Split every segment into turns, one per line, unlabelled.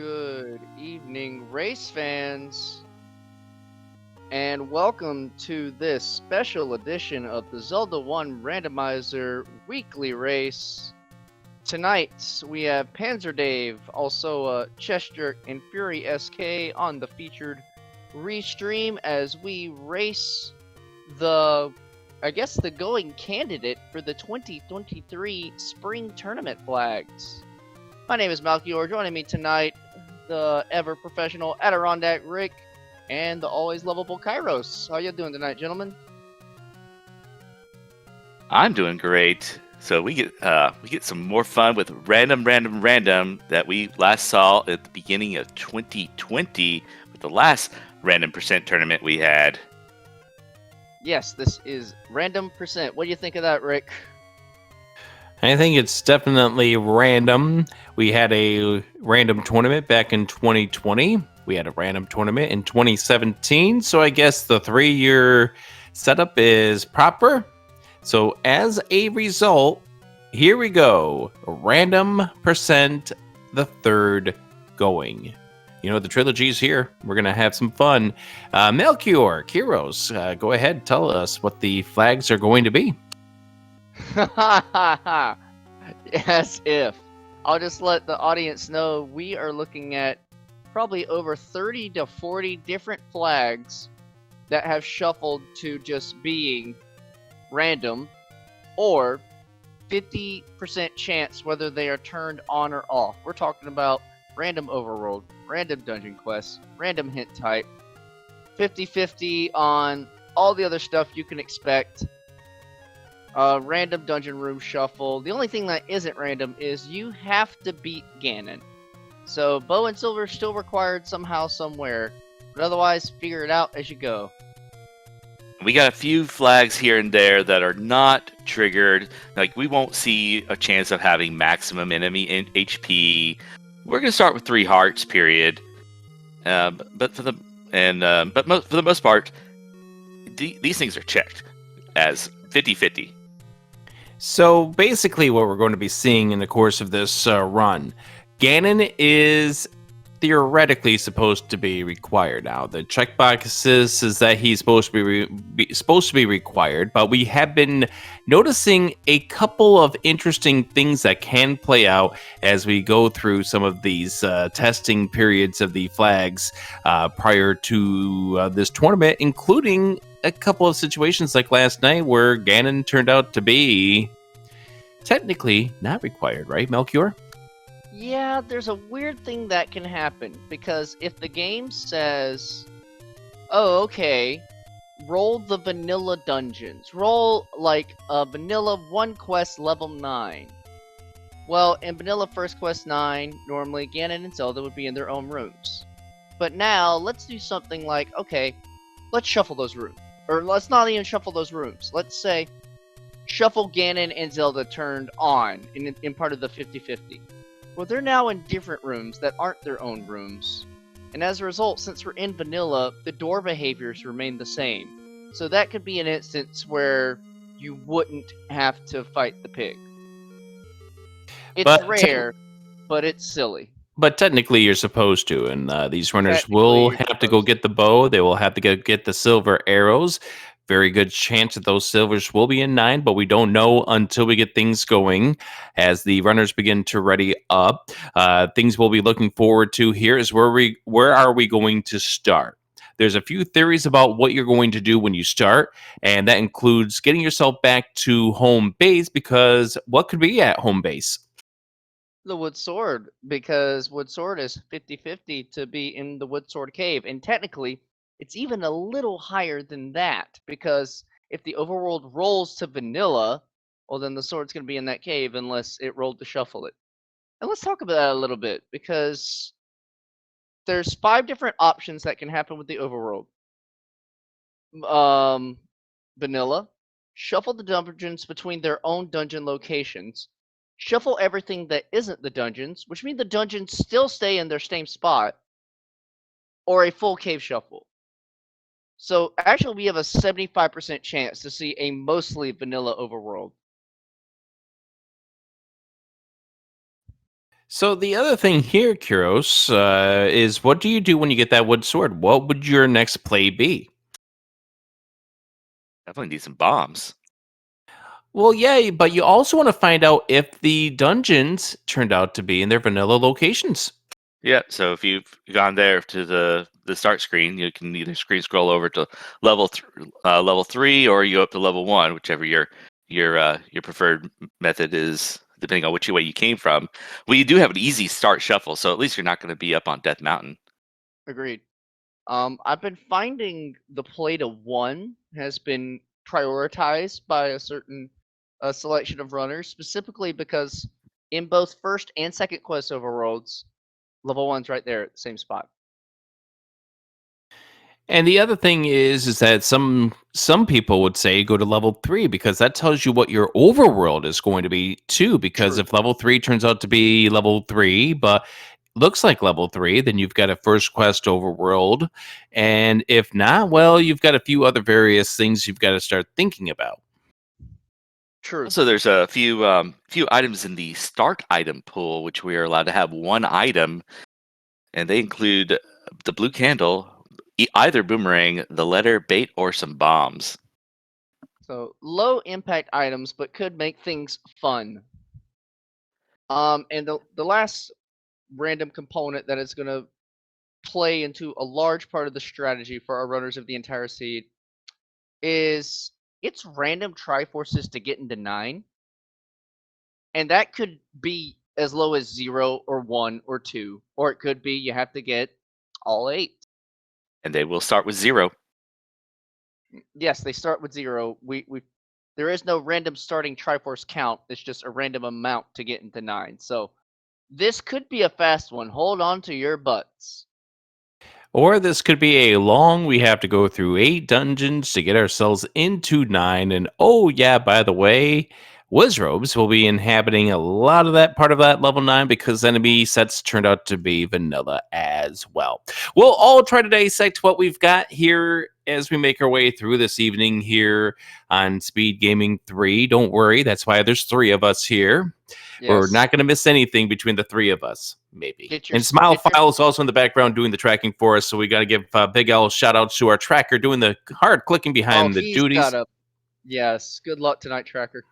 Good evening, race fans, and welcome to this special edition of the Zelda 1 Randomizer Weekly Race. Tonight, we have Panzer Dave, also Chester and Fury SK on the featured restream as we race the going candidate for the 2023 Spring Tournament flags. My name is Malchior. Joining me tonight, the ever professional Adirondack Rick and the always lovable Kairos. How you doing tonight, gentlemen?
I'm doing great. So we get some more fun with random that we last saw at the beginning of 2020 with the last random percent tournament we had.
Yes, this is random percent. What do you think of that, Rick?
I think it's definitely random. We had a random tournament back in 2020. We had a random tournament in 2017. So I guess the 3-year setup is proper. So as a result, here we go. Random percent, the third going. You know, the trilogy's here. We're going to have some fun. Melchior, Kiros, go ahead. Tell us what the flags are going to be.
As if. I'll just let the audience know we are looking at probably over 30 to 40 different flags that have shuffled to just being random or 50% chance whether they are turned on or off. We're talking about random overworld, random dungeon quests, random hint type, 50-50 on all the other stuff you can expect. Random dungeon room shuffle. The only thing that isn't random is you have to beat Ganon. So bow and silver is still required somehow, somewhere. But otherwise, figure it out as you go.
We got a few flags here and there that are not triggered. Like we won't see a chance of having maximum enemy HP. We're gonna start with 3 hearts, period. But for the most part, these things are checked as 50-50.
So basically what we're going to be seeing in the course of this run, Ganon is theoretically supposed to be required. Now, the checkbox says that he's supposed to be required, but we have been noticing a couple of interesting things that can play out as we go through some of these testing periods of the flags prior to this tournament, including a couple of situations like last night where Ganon turned out to be technically not required, right, Melchior?
Yeah, there's a weird thing that can happen, because if the game says, oh, okay, roll the vanilla dungeons, roll like a vanilla 1 quest level 9. Well, in vanilla first quest 9, normally Ganon and Zelda would be in their own rooms. But now, let's do something like, okay, let's shuffle those rooms. Or let's not even shuffle those rooms. Let's say, shuffle Ganon and Zelda turned on in part of the 50-50. Well, they're now in different rooms that aren't their own rooms. And as a result, since we're in vanilla, the door behaviors remain the same. So that could be an instance where you wouldn't have to fight the pig. It's rare, but it's silly.
But technically you're supposed to, and these runners will have to go get the bow. They will have to go get the silver arrows. Very good chance that those silvers will be in 9, but we don't know until we get things going. As the runners begin to ready up, things we'll be looking forward to here is where are we going to start? There's a few theories about what you're going to do when you start, and that includes getting yourself back to home base, because what could be at home base?
The Wood Sword, because Wood Sword is 50-50 to be in the Wood Sword Cave, and technically it's even a little higher than that, because if the overworld rolls to vanilla, well then the sword's going to be in that cave unless it rolled to shuffle it. And let's talk about that a little bit, because there's 5 different options that can happen with the overworld. Vanilla, shuffle the dungeons between their own dungeon locations, shuffle everything that isn't the dungeons, which means the dungeons still stay in their same spot, or a full cave shuffle. So actually we have a 75% chance to see a mostly vanilla overworld.
So the other thing here, Kuros, is what do you do when you get that wood sword? What would your next play be?
Definitely need some bombs.
Well, yeah, but you also want to find out if the dungeons turned out to be in their vanilla locations.
Yeah, so if you've gone there to the start screen, you can either screen scroll over to level 3, or you go up to level 1, whichever your preferred method is, depending on which way you came from. Well, you do have an easy start shuffle, so at least you're not going to be up on Death Mountain.
Agreed. I've been finding the play to 1 has been prioritized by a certain selection of runners, specifically because in both first and second quest overworlds, level 1's right there at the same spot.
And the other thing is that some people would say go to level 3 because that tells you what your overworld is going to be too. Because
True.
if level 3 turns out to be level 3, but looks like level 3, then you've got a first quest overworld. And if not, well, you've got a few other various things you've got to start thinking about.
True.
Also, there's a few items in the start item pool, which we are allowed to have one item, and they include the blue candle, either boomerang, the letter, bait, or some bombs.
So low impact items, but could make things fun. And the last random component that is going to play into a large part of the strategy for our runners of the entire seed is it's random Triforces to get into 9. And that could be as low as 0 or 1 or 2. Or it could be you have to get all 8.
And they will start with 0.
Yes, they start with 0. There is no random starting Triforce count. It's just a random amount to get into 9. So this could be a fast one. Hold on to your butts.
Or this could be a long, we have to go through 8 dungeons to get ourselves into 9. And oh, yeah, by the way, Wizrobes will be inhabiting a lot of that part of that level 9 because enemy sets turned out to be vanilla as well. We'll all try to dissect what we've got here as we make our way through this evening here on Speed Gaming 3. Don't worry, that's why there's 3 of us here.
Yes.
We're not going to miss anything between the 3 of us, maybe. And Smile File is also in the background doing the tracking for us, so we got to give Big L shout outs to our tracker doing the hard clicking behind the duties.
Yes, good luck tonight, tracker.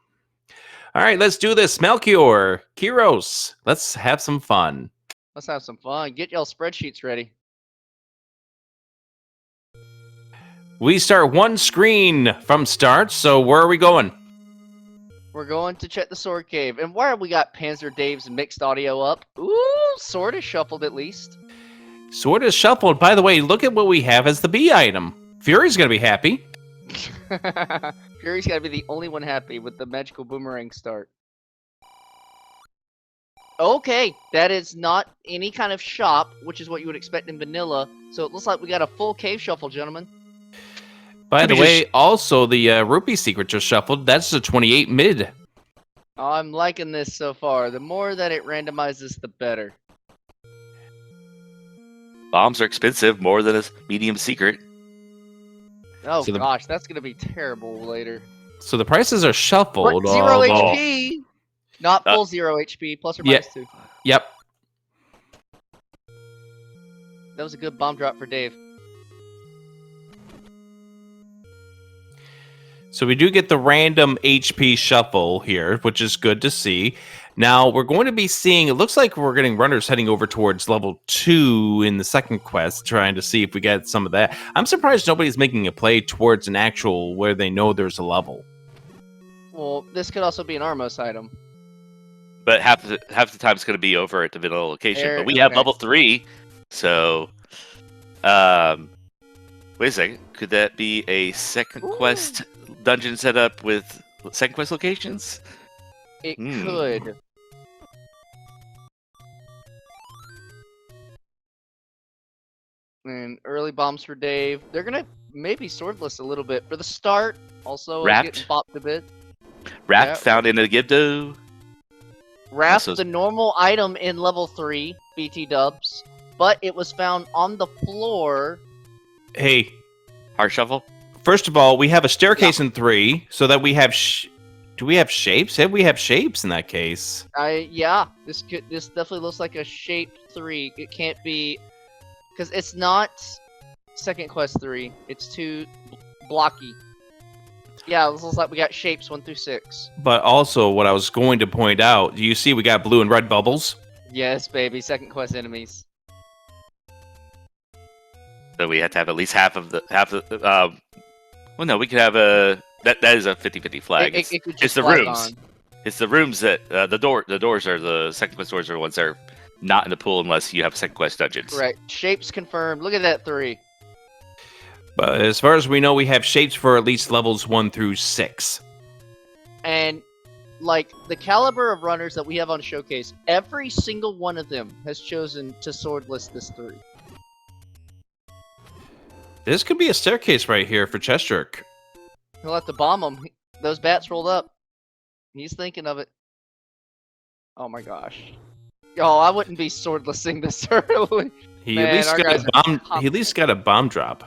All right, let's do this. Melchior, Kiros, let's have some fun.
Let's have some fun. Get y'all spreadsheets ready.
We start one screen from start, so where are we going?
We're going to check the Sword Cave. And why have we got Panzer Dave's mixed audio up? Ooh, Sword is shuffled at least.
Sword is shuffled. By the way, look at what we have as the B item. Fury's going to be happy.
Fury's got to be the only one happy with the magical boomerang start. Okay, that is not any kind of shop, which is what you would expect in vanilla. So it looks like we got a full cave shuffle, gentlemen.
By the way, also the rupee secrets are shuffled. That's a 28 mid.
Oh, I'm liking this so far. The more that it randomizes, the better.
Bombs are expensive, more than a medium secret.
Oh so gosh, that's gonna be terrible later.
So the prices are shuffled.
But 0 HP, not full 0 HP, plus or minus 2.
Yep.
That was a good bomb drop for Dave.
So we do get the random HP shuffle here, which is good to see. Now, we're going to be seeing, it looks like we're getting runners heading over towards level 2 in the second quest, trying to see if we get some of that. I'm surprised nobody's making a play towards an actual where they know there's a level.
Well, this could also be an Armos item.
But half the time it's going to be over at the vanilla location. But we have level 3, so... wait a second. Could that be a second quest dungeon setup with second quest locations?
It could. And early bombs for Dave. They're gonna maybe swordless a little bit for the start. Also getting bopped a bit.
Wrapped found in a Gibdo.
Wrapped the normal item in level 3, BT dubs, but it was found on the floor.
Hey,
hard shuffle.
First of all, we have a staircase in 3, so that we have Do we have shapes? We have shapes in that case.
Yeah, this definitely looks like a shape 3. It can't be, because it's not second quest 3. It's too blocky. Yeah, this looks like we got shapes 1 through 6.
But also, what I was going to point out, do you see we got blue and red bubbles?
Yes, baby, second quest enemies.
So we have to have at least half of the well, no, we could have a that is a 50-50 flag.
It could
It's
just
the
flag
rooms.
on.
It's the rooms that the doors are the second quest doors are the ones that are not in the pool unless you have second quest dungeons.
Correct. Shapes confirmed. Look at that 3.
But as far as we know, we have shapes for at least levels 1 through 6.
And like the caliber of runners that we have on Showcase, every single one of them has chosen to swordless this 3.
This could be a staircase right here for Chesterk.
He'll have to bomb them. Those bats rolled up. He's thinking of it. Oh my gosh. Oh, I wouldn't be swordlessing this early.
He
Man,
at least
our
got
guys
a
are
bomb.
confident.
He at least got a bomb drop.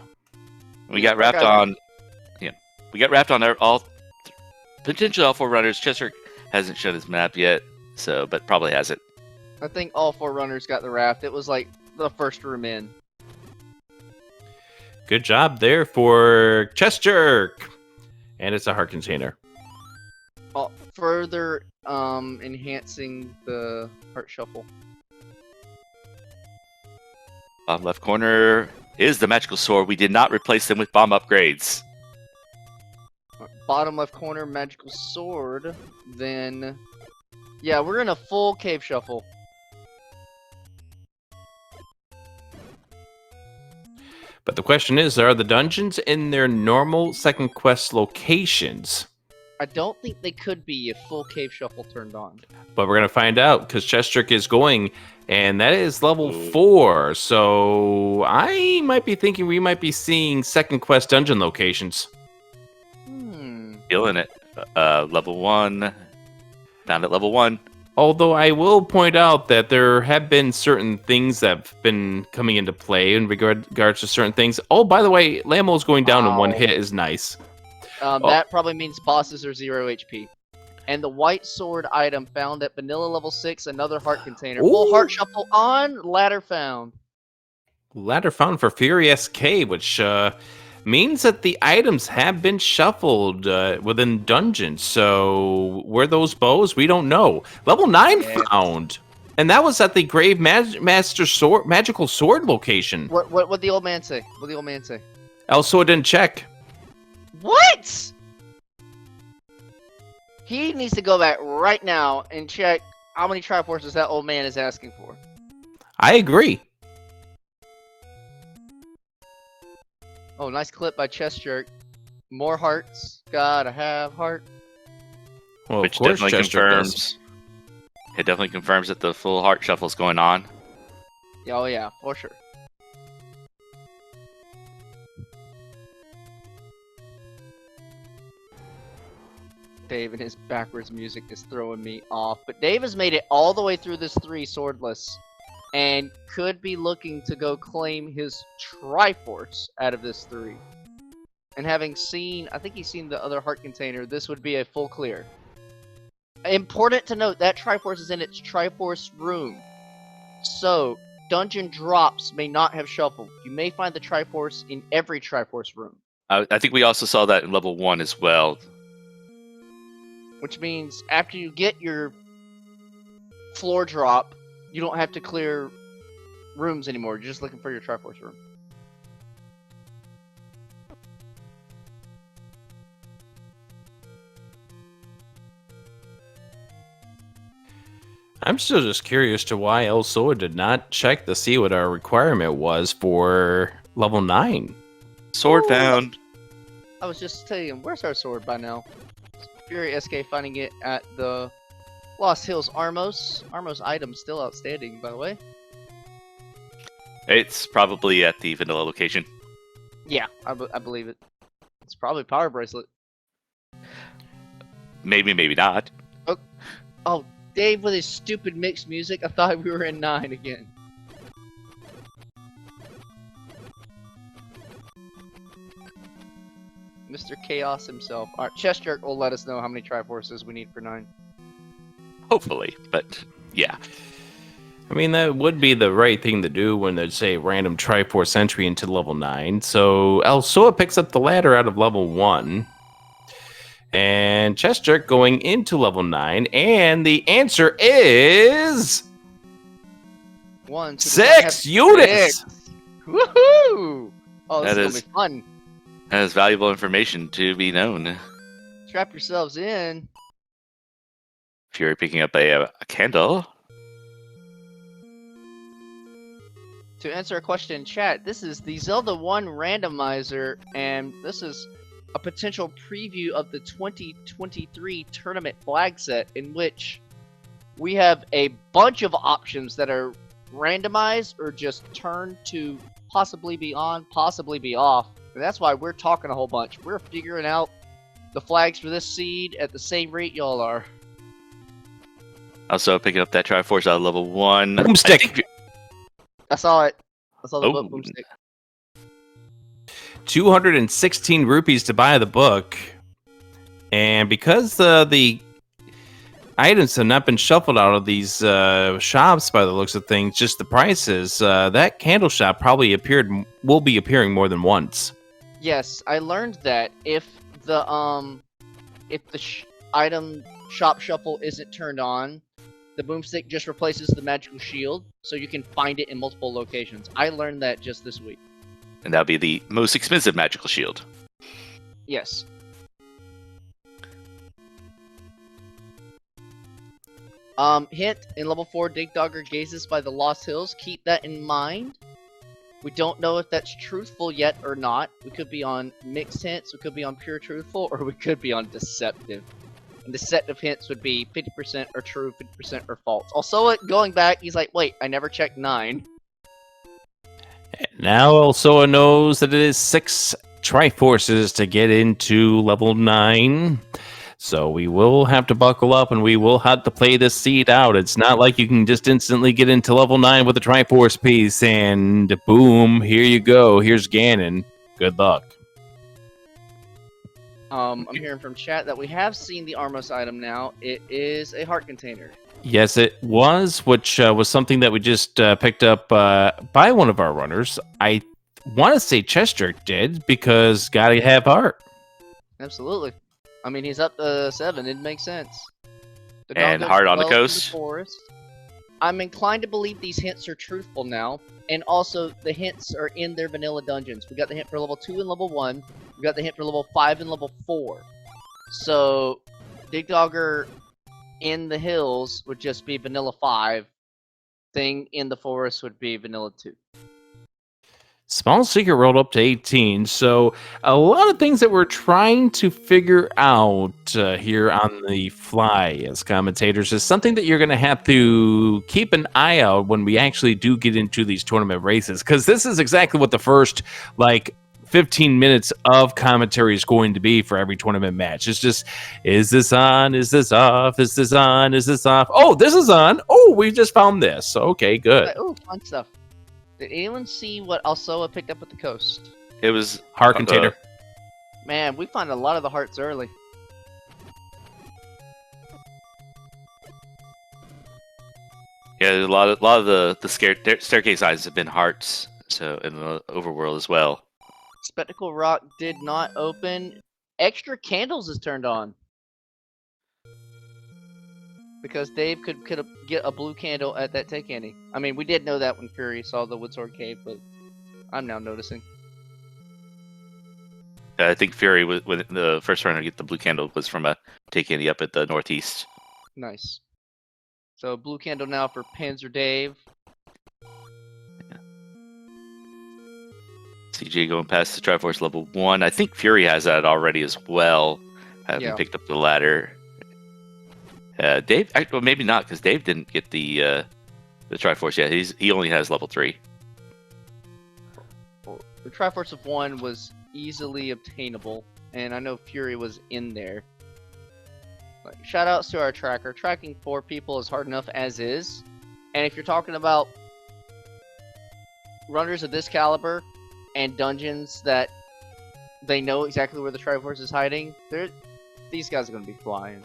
We got wrapped on. Yeah, we got wrapped on potentially all 4 runners. Chester hasn't shown his map yet, so but probably has it.
I think all 4 runners got the raft. It was like the first room in.
Good job there for Chesterk. And it's a heart container.
Further enhancing the heart shuffle.
Bottom left corner is the magical sword. We did not replace them with bomb upgrades.
Bottom left corner, magical sword. Then, yeah, we're in a full cave shuffle.
But the question is, are the dungeons in their normal second quest locations?
I don't think they could be if full cave shuffle turned on.
But we're going to find out because Chesterk is going, and that is level 4. So I might be thinking we might be seeing second quest dungeon locations.
Feeling it. Level 1. Found at level 1.
Although I will point out that there have been certain things that have been coming into play in regards to certain things. Oh, by the way, Lamo's going down in 1 hit is nice.
That probably means bosses are 0 HP. And the white sword item found at vanilla level 6, another heart container. Full
Ooh.
heart shuffle on, ladder found.
Ladder found for Fury SK, which means that the items have been shuffled within dungeons. So were those bows? We don't know. Level 9 found. And that was at the Grave Master Sword, Magical Sword location.
What the old man say? What the old man say?
Also, didn't check.
What? He needs to go back right now and check how many Triforces that old man is asking for.
I agree.
Oh, nice clip by Chest Jerk. More hearts. Gotta have heart.
Well,
Which
of course,
definitely
Chester does.
confirms. It definitely confirms that the full heart shuffle is going on.
Oh yeah, for sure. Dave and his backwards music is throwing me off. But Dave has made it all the way through this 3 swordless. And could be looking to go claim his Triforce out of this 3. And having seen, I think he's seen the other heart container, this would be a full clear. Important to note, that Triforce is in its Triforce room. So, dungeon drops may not have shuffled. You may find the Triforce in every Triforce room.
I think we also saw that in level 1 as well.
Which means after you get your floor drop, you don't have to clear rooms anymore. You're just looking for your Triforce room.
I'm still just curious to why El Soa did not check to see what our requirement was for level 9.
Sword
Ooh.
found.
I was just telling him, where's our sword by now? Fury SK finding it at the Lost Hills Armos. Armos item still outstanding, by the way.
It's probably at the vanilla location.
Yeah, I believe it. It's probably Power Bracelet.
Maybe, maybe not.
Oh, Dave with his stupid mixed music. I thought we were in 9 again. Mr. Chaos himself. All right, Chest Jerk will let us know how many Triforces we need for 9.
Hopefully, but yeah.
I mean, that would be the right thing to do when they say random Triforce entry into level 9. So Elsoa picks up the ladder out of level 1. And Chest Jerk going into level 9. And the answer is...
1. So does that have
6 units!
6. Woohoo! Oh, this
That
is
is-
gonna be fun.
That is valuable information to be known.
Strap yourselves in.
Fury picking up a candle.
To answer a question in chat, this is the Zelda 1 randomizer, and this is a potential preview of the 2023 tournament flag set, in which we have a bunch of options that are randomized or just turned to possibly be on, possibly be off. And that's why we're talking a whole bunch. We're figuring out the flags for this seed at the same rate y'all are.
Also picking up that Triforce out of level 1.
Boomstick.
I think-
I saw it. I saw the
Oh.
boomstick.
216 rupees to buy the book. And because the items have not been shuffled out of these shops by the looks of things, just the prices, that candle shop probably will be appearing more than once.
Yes, I learned that if the item shop shuffle isn't turned on, the boomstick just replaces the magical shield, so you can find it in multiple locations. I learned that just this week.
And that'll be the most expensive magical shield.
Yes. Hint, in level 4, Dig Dogger gazes by the Lost Hills. Keep that in mind. We don't know if that's truthful yet or not. We could be on mixed hints, we could be on pure truthful, or we could be on deceptive. And deceptive hints would be 50% are true, 50% are false. Also, going back, he's like, wait, I never checked 9.
Now Elsoa knows that it is 6 Triforces to get into level 9. So we will have to buckle up and we will have to play this seed out. It's not like you can just instantly get into level 9 with a Triforce piece and boom, here you go. Here's Ganon. Good luck.
I'm hearing from chat that we have seen the Armos item now. It is a heart container.
Yes, it was, which was something that we just picked up by one of our runners. I want to say Chest Jerk did because gotta have heart.
Absolutely. I mean, he's up to 7. It makes sense. The dog
And
goes
Heart on the
well through
coast.
forest. I'm inclined to believe these hints are truthful now, and also the hints are in their vanilla dungeons. We got the hint for level 2 and level 1. We got the hint for level 5 and level 4. So, Dig Dogger in the hills would just be vanilla 5. Thing in the forest would be vanilla 2.
Small Secret rolled up to 18, so a lot of things that we're trying to figure out here on the fly as commentators is something that you're going to have to keep an eye out when we actually do get into these tournament races, because this is exactly what the first, 15 minutes of commentary is going to be for every tournament match. It's just, is this on? Is this off? Is this on? Is this off? Oh, this is on. Oh, we just found this. Okay, good.
Oh, fun stuff. Did anyone see what Alsoa picked up at the coast?
It was
Heart container.
Man, we find a lot of the hearts early.
Yeah, a lot of the staircase eyes have been hearts, so in the overworld as well.
Spectacle Rock did not open. Extra candles is turned on. Because Dave could get a blue candle at that Take Candy. I mean, we did know that when Fury saw the Woodsword Cave, but I'm now noticing.
I think Fury was when the first runner to get the blue candle was from a Take Candy up at the northeast.
Nice. So blue candle now for Panzer Dave.
CJ going past the Triforce level 1. I think Fury has that already as well. Having
Yeah.
picked up the ladder. Dave, well, maybe not, because Dave didn't get the Triforce yet. He only has level 3.
The Triforce of 1 was easily obtainable, and I know Fury was in there. Like, shout outs to our tracker. Tracking 4 people is hard enough as is. And if you're talking about runners of this caliber and dungeons that they know exactly where the Triforce is hiding, these guys are gonna be flying.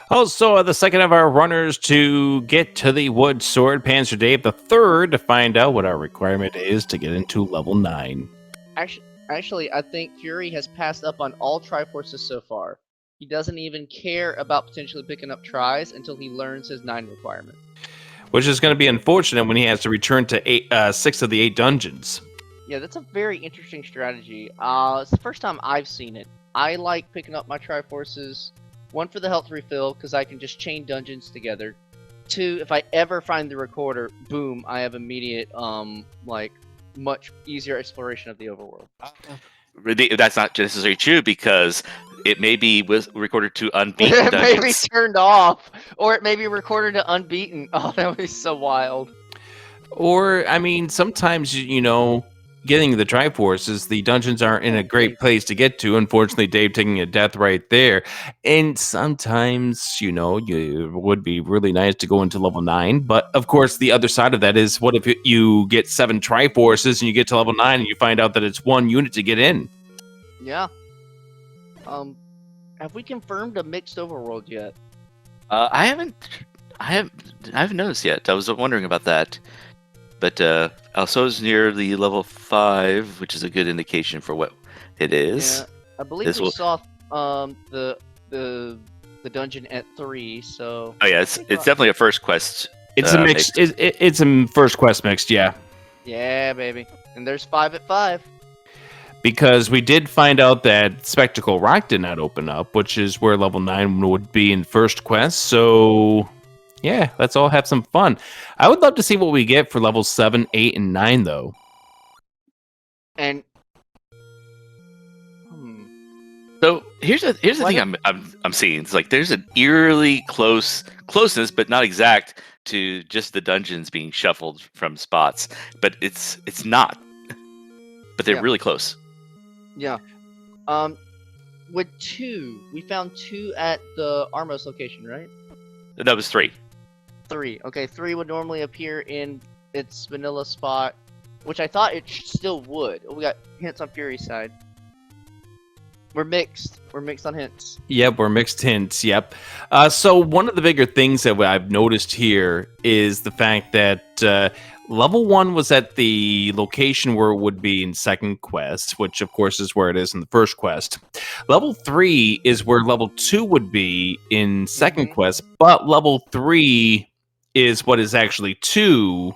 Also, the second of our runners to get to the Wood Sword, Panzer Dave the third, to find out what our requirement is to get into level 9.
Actually, I think Fury has passed up on all Triforces so far. He doesn't even care about potentially picking up tries until he learns his 9 requirement.
Which is going to be unfortunate when he has to return to 6 of the 8 dungeons.
Yeah, that's a very interesting strategy. It's the first time I've seen it. I like picking up my Triforces. 1 for the health refill, because I can just chain dungeons together. 2, if I ever find the recorder, boom, I have immediate, much easier exploration of the overworld.
That's not necessarily true, because it may be recorded to unbeaten
It
dungeons.
may be turned off, or it may be recorded to unbeaten. Oh, that would be so wild.
Or, I mean, sometimes, getting the Triforces, the dungeons aren't in a great place to get to. Unfortunately, Dave taking a death right there. And sometimes, it would be really nice to go into level 9. But, of course, the other side of that is, what if you get 7 Triforces and you get to level 9 and you find out that it's 1 unit to get in?
Yeah. Have we confirmed a mixed overworld yet?
I haven't noticed yet. I was wondering about that. But also is near the level 5, which is a good indication for what it is.
Yeah, I believe we saw the dungeon at 3. So.
Oh yeah, it's definitely a first quest.
It's a mixed. It's a first quest mixed, yeah.
Yeah, baby. And there's 5 at 5.
Because we did find out that Spectacle Rock did not open up, which is where level 9 would be in first quest. So. Yeah, let's all have some fun. I would love to see what we get for levels 7, 8, and 9, though.
And
so here's the thing I'm seeing. It's like there's an eerily closeness, but not exact, to just the dungeons being shuffled from spots. But it's not. But they're really close.
Yeah. With 2, we found 2 at the Armos location, right?
That was 3.
3. Okay, 3 would normally appear in its vanilla spot, which I thought it still would. We got hints on Fury's side. We're mixed. We're mixed on hints.
Yep, we're mixed hints. Yep. So one of the bigger things that I've noticed here is the fact that level 1 was at the location where it would be in second quest, which of course is where it is in the first quest. Level 3 is where level 2 would be in second quest, but level 3 is what is actually 2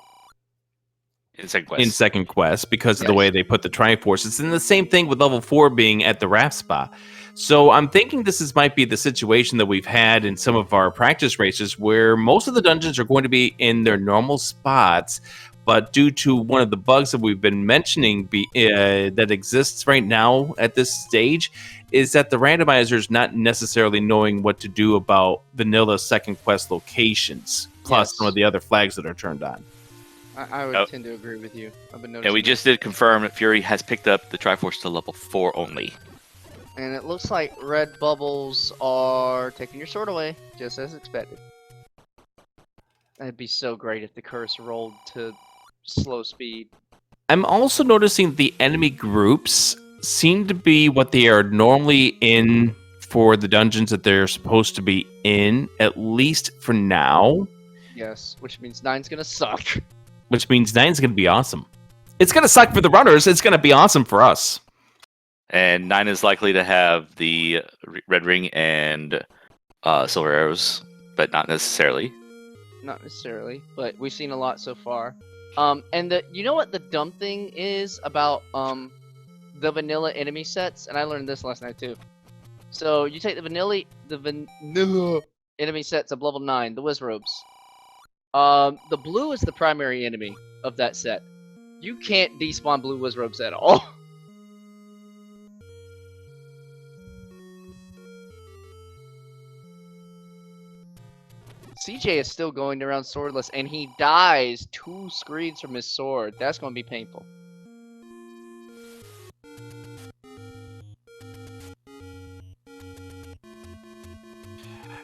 in second quest
because of the way they put the Triforces. And the same thing with level 4 being at the Raft Spa. So I'm thinking might be the situation that we've had in some of our practice races, where most of the dungeons are going to be in their normal spots, but due to one of the bugs that we've been mentioning that exists right now at this stage, is that the randomizer is not necessarily knowing what to do about vanilla second quest locations, plus some of the other flags that are turned on.
I would tend to agree with you. I've been noticing.
And we just did confirm that Fury has picked up the Triforce to level 4 only.
And it looks like red bubbles are taking your sword away, just as expected. That'd be so great if the curse rolled to slow speed.
I'm also noticing the enemy groups seem to be what they are normally in for the dungeons that they're supposed to be in, at least for now.
Yes, which means 9's gonna suck.
Which means 9's gonna be awesome. It's gonna suck for the runners, it's gonna be awesome for us.
And 9 is likely to have the red ring and silver arrows, but not necessarily.
Not necessarily, but we've seen a lot so far. And you know what the dumb thing is about the vanilla enemy sets, and I learned this last night too. So you take the vanilla enemy sets of level 9, the Wizrobes. The blue is the primary enemy of that set. You can't despawn blue Wizrobes at all. CJ is still going around swordless, and he dies 2 screens from his sword. That's going to be painful.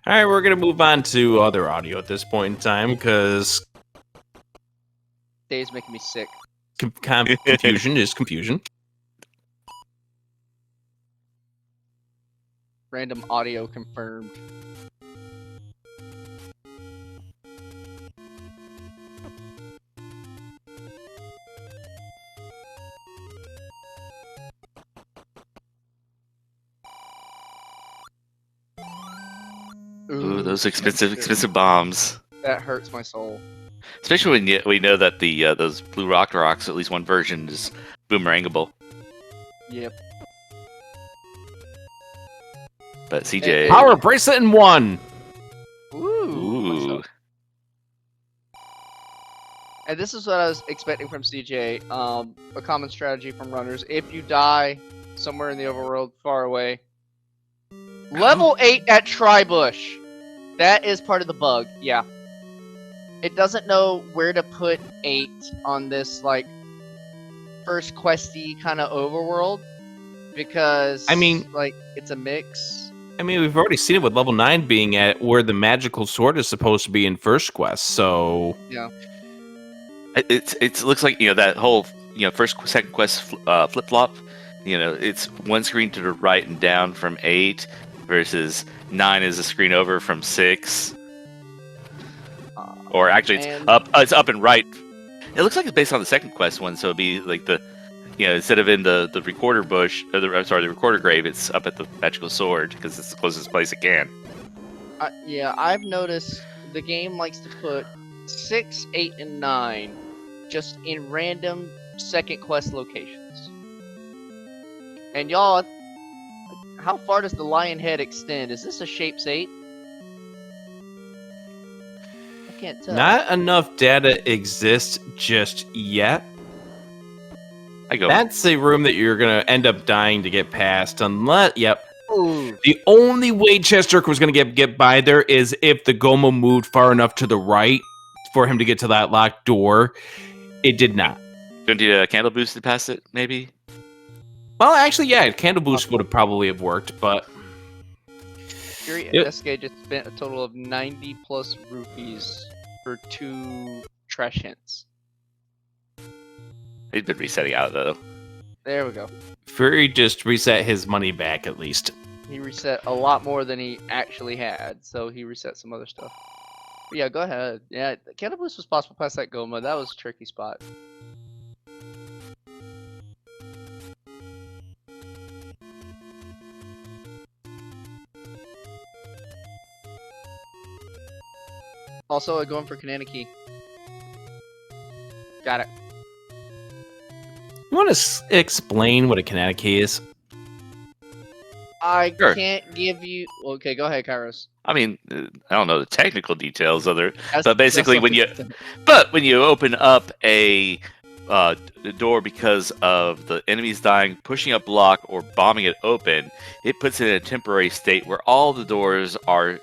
All right, we're going to move on to other audio at this point in time, because
Dave's making me sick.
confusion is confusion.
Random audio confirmed.
Ooh, those expensive bombs.
That hurts my soul.
Especially when we know that the those blue rocks, at least one version, is boomerangable.
Yep.
But CJ...
Power bracelet in 1!
Ooh.
And this is what I was expecting from CJ. A common strategy from runners. If you die somewhere in the overworld, far away, level 8 at Tribush. That is part of the bug. Yeah. It doesn't know where to put 8 on this like first questy kind of overworld because
I mean,
like it's a mix.
I mean, we've already seen it with level 9 being at where the magical sword is supposed to be in first quest. So
yeah.
It looks like, that whole, second quest flip-flop, it's one screen to the right and down from 8 versus 9 is a screen over from 6. Or actually it's up and right. It looks like it's based on the second quest one, so it'd be like the, instead of in the recorder bush, or the recorder grave, it's up at the magical sword because it's the closest place it can.
Yeah, I've noticed the game likes to put 6, 8, and 9 just in random second quest locations. And y'all, how far does the lion head extend? Is this a Shapes 8? I can't tell.
not enough data exists just yet. That's a room that you're going to end up dying to get past unless... Yep.
Ooh.
The only way Chester was going to get by there is if the Goma moved far enough to the right for him to get to that locked door. It did not.
Don't you need a candle boost to pass it, maybe?
Well, actually, yeah, candle boost would have probably have worked, but...
Fury SK just spent a total of 90 plus rupees for 2 trash hints.
He's been resetting out, though.
There we go.
Fury just reset his money back, at least.
He reset a lot more than he actually had, so he reset some other stuff. But yeah, go ahead. Yeah, Candle Boost was possible past that Goma. That was a tricky spot. Also, going for Kananaki. Got it.
You want to explain what a Kananaki is?
I
Sure.
can't give you... Okay, go ahead, Kairos.
I mean, I don't know the technical details of it,
That's-
but basically
that's
when you open up a door because of the enemies dying, pushing a block, or bombing it open, it puts it in a temporary state where all the doors are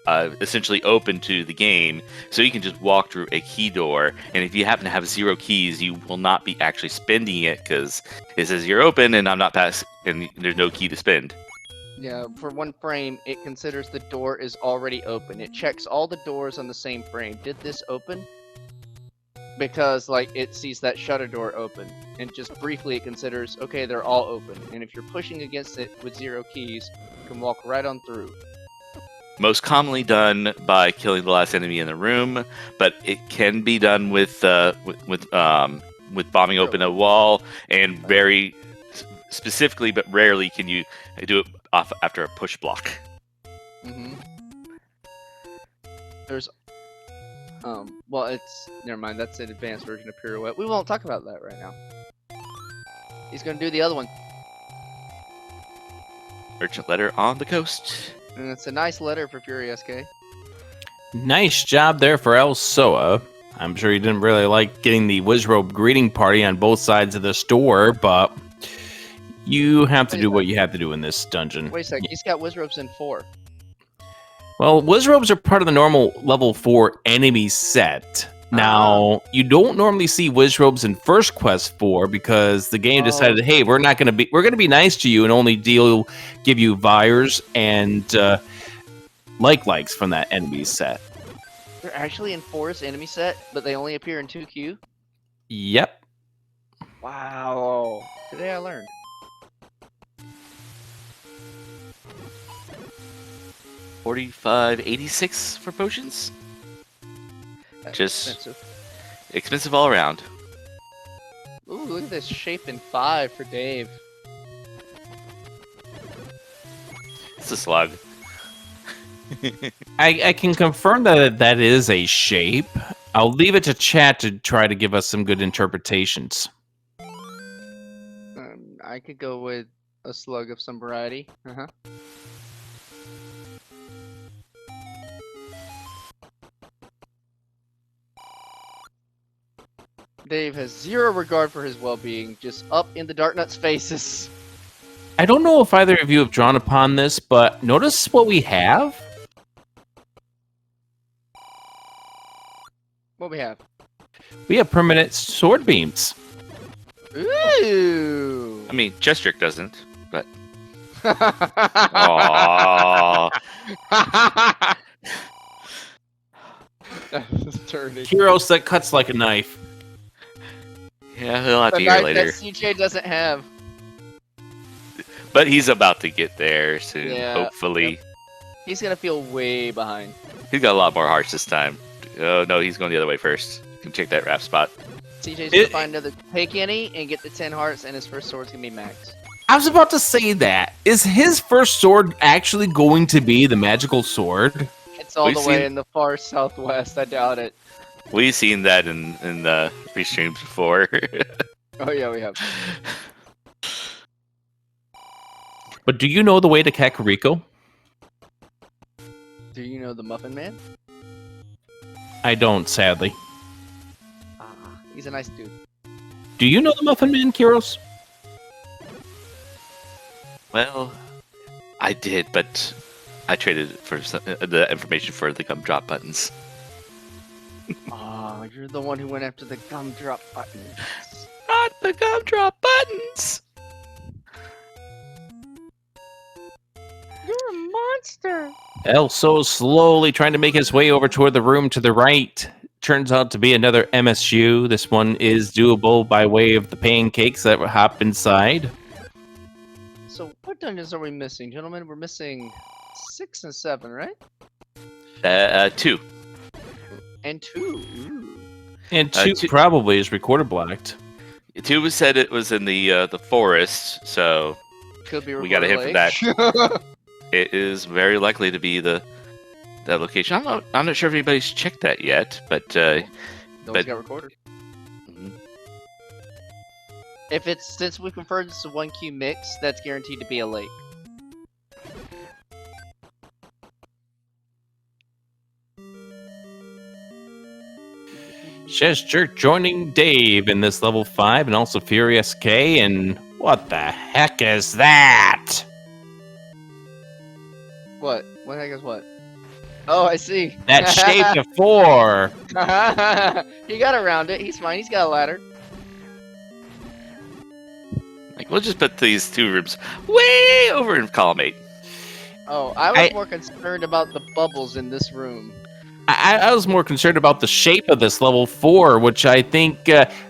essentially open to the game, so you can just walk through a key door, and if you happen to have 0 keys, you will not be actually spending it because it says you're open and I'm not passing, and there's no key to spend.
Yeah, for 1 frame, it considers the door is already open. It checks all the doors on the same frame. Did this open? Because, like, it sees that shutter door open. And just briefly, it considers, okay, they're all open. And if you're pushing against it with 0 keys, you can walk right on through.
Most commonly done by killing the last enemy in the room, but it can be done with bombing open a wall, and very specifically, but rarely, can you do it off after a push block.
Mm-hmm. There's, well, it's, never mind, that's an advanced version of Pirouette. We won't talk about that right now. He's gonna do the other one.
Urgent letter on the coast.
And it's a nice letter for Fury SK.
Nice job there for El Soa. I'm sure you didn't really like getting the Wizrobe greeting party on both sides of this door, but you have to do what you have to do in this dungeon.
Wait a sec, he's got Wizrobes in 4.
Well, Wizrobes are part of the normal level 4 enemy set. Now, you don't normally see Wizrobes in First Quest 4 because the game decided, hey, we're gonna be nice to you and only give you Vires and likes from that enemy set.
They're actually in 4's enemy set, but they only appear in 2Q?
Yep.
Wow. Today I learned.
$45.86 for potions.
That's
Just
expensive.
expensive all around.
Ooh, look at this shape in 5 for Dave.
It's a slug.
I can confirm that that is a shape. I'll leave it to chat to try to give us some good interpretations.
I could go with a slug of some variety. Uh-huh. Dave has zero regard for his well-being, just up in the Darknut's faces.
I don't know if either of you have drawn upon this, but notice what we have?
What we have?
We have permanent sword beams.
Ooh!
I mean, Jestrick doesn't, but. Aww.
That's turning.
Heroes that cuts like a knife.
Yeah, he'll have
The
to hear
knife
later.
that CJ doesn't have.
But he's about to get there soon,
Yeah,
hopefully.
yep. He's gonna feel way behind.
He's got a lot more hearts this time. Oh, no, he's going the other way first. You can check that wrap spot.
CJ's gonna find another take any and get the 10 hearts, and his first sword's gonna be max.
I was about to say that. Is his first sword actually going to be the magical sword?
It's all
We've
the way
seen-
in the far southwest. I doubt it.
We've seen that in the pre-streams before.
Oh yeah, we have.
But do you know the way to Kakariko?
Do you know the Muffin Man?
I don't, sadly.
Ah, he's a nice dude.
Do you know the Muffin Man, Kiros?
Well, I did, but I traded for the information for the gumdrop buttons.
Oh, you're the one who went after the gumdrop button.
Not the gumdrop buttons!
You're a monster.
Elso slowly trying to make his way over toward the room to the right. Turns out to be another MSU. This one is doable by way of the pancakes that hop inside.
So, what dungeons are we missing, gentlemen? We're missing 6 and 7, right?
2.
And 2. Ooh.
And two
two-
probably is recorder blocked.
2 was said it was in the forest, so
Could be
We got a hit for
that.
it is very likely to be that location. I'm not sure if anybody's checked that yet, but
Those
But-
got recorded.
mhm.
If it's since we confirmed it's a 1Q mix, that's guaranteed to be a lake.
Chester joining Dave in this level 5 and also Furious K. And what the heck is that?
What? What the heck is what? Oh, I see.
That shape of 4.
He got around it. He's fine. He's got a ladder.
Like, we'll just put these 2 rooms way over in column 8.
Oh, I was more concerned about the bubbles in this room.
I was more concerned about the shape of this level 4, which I think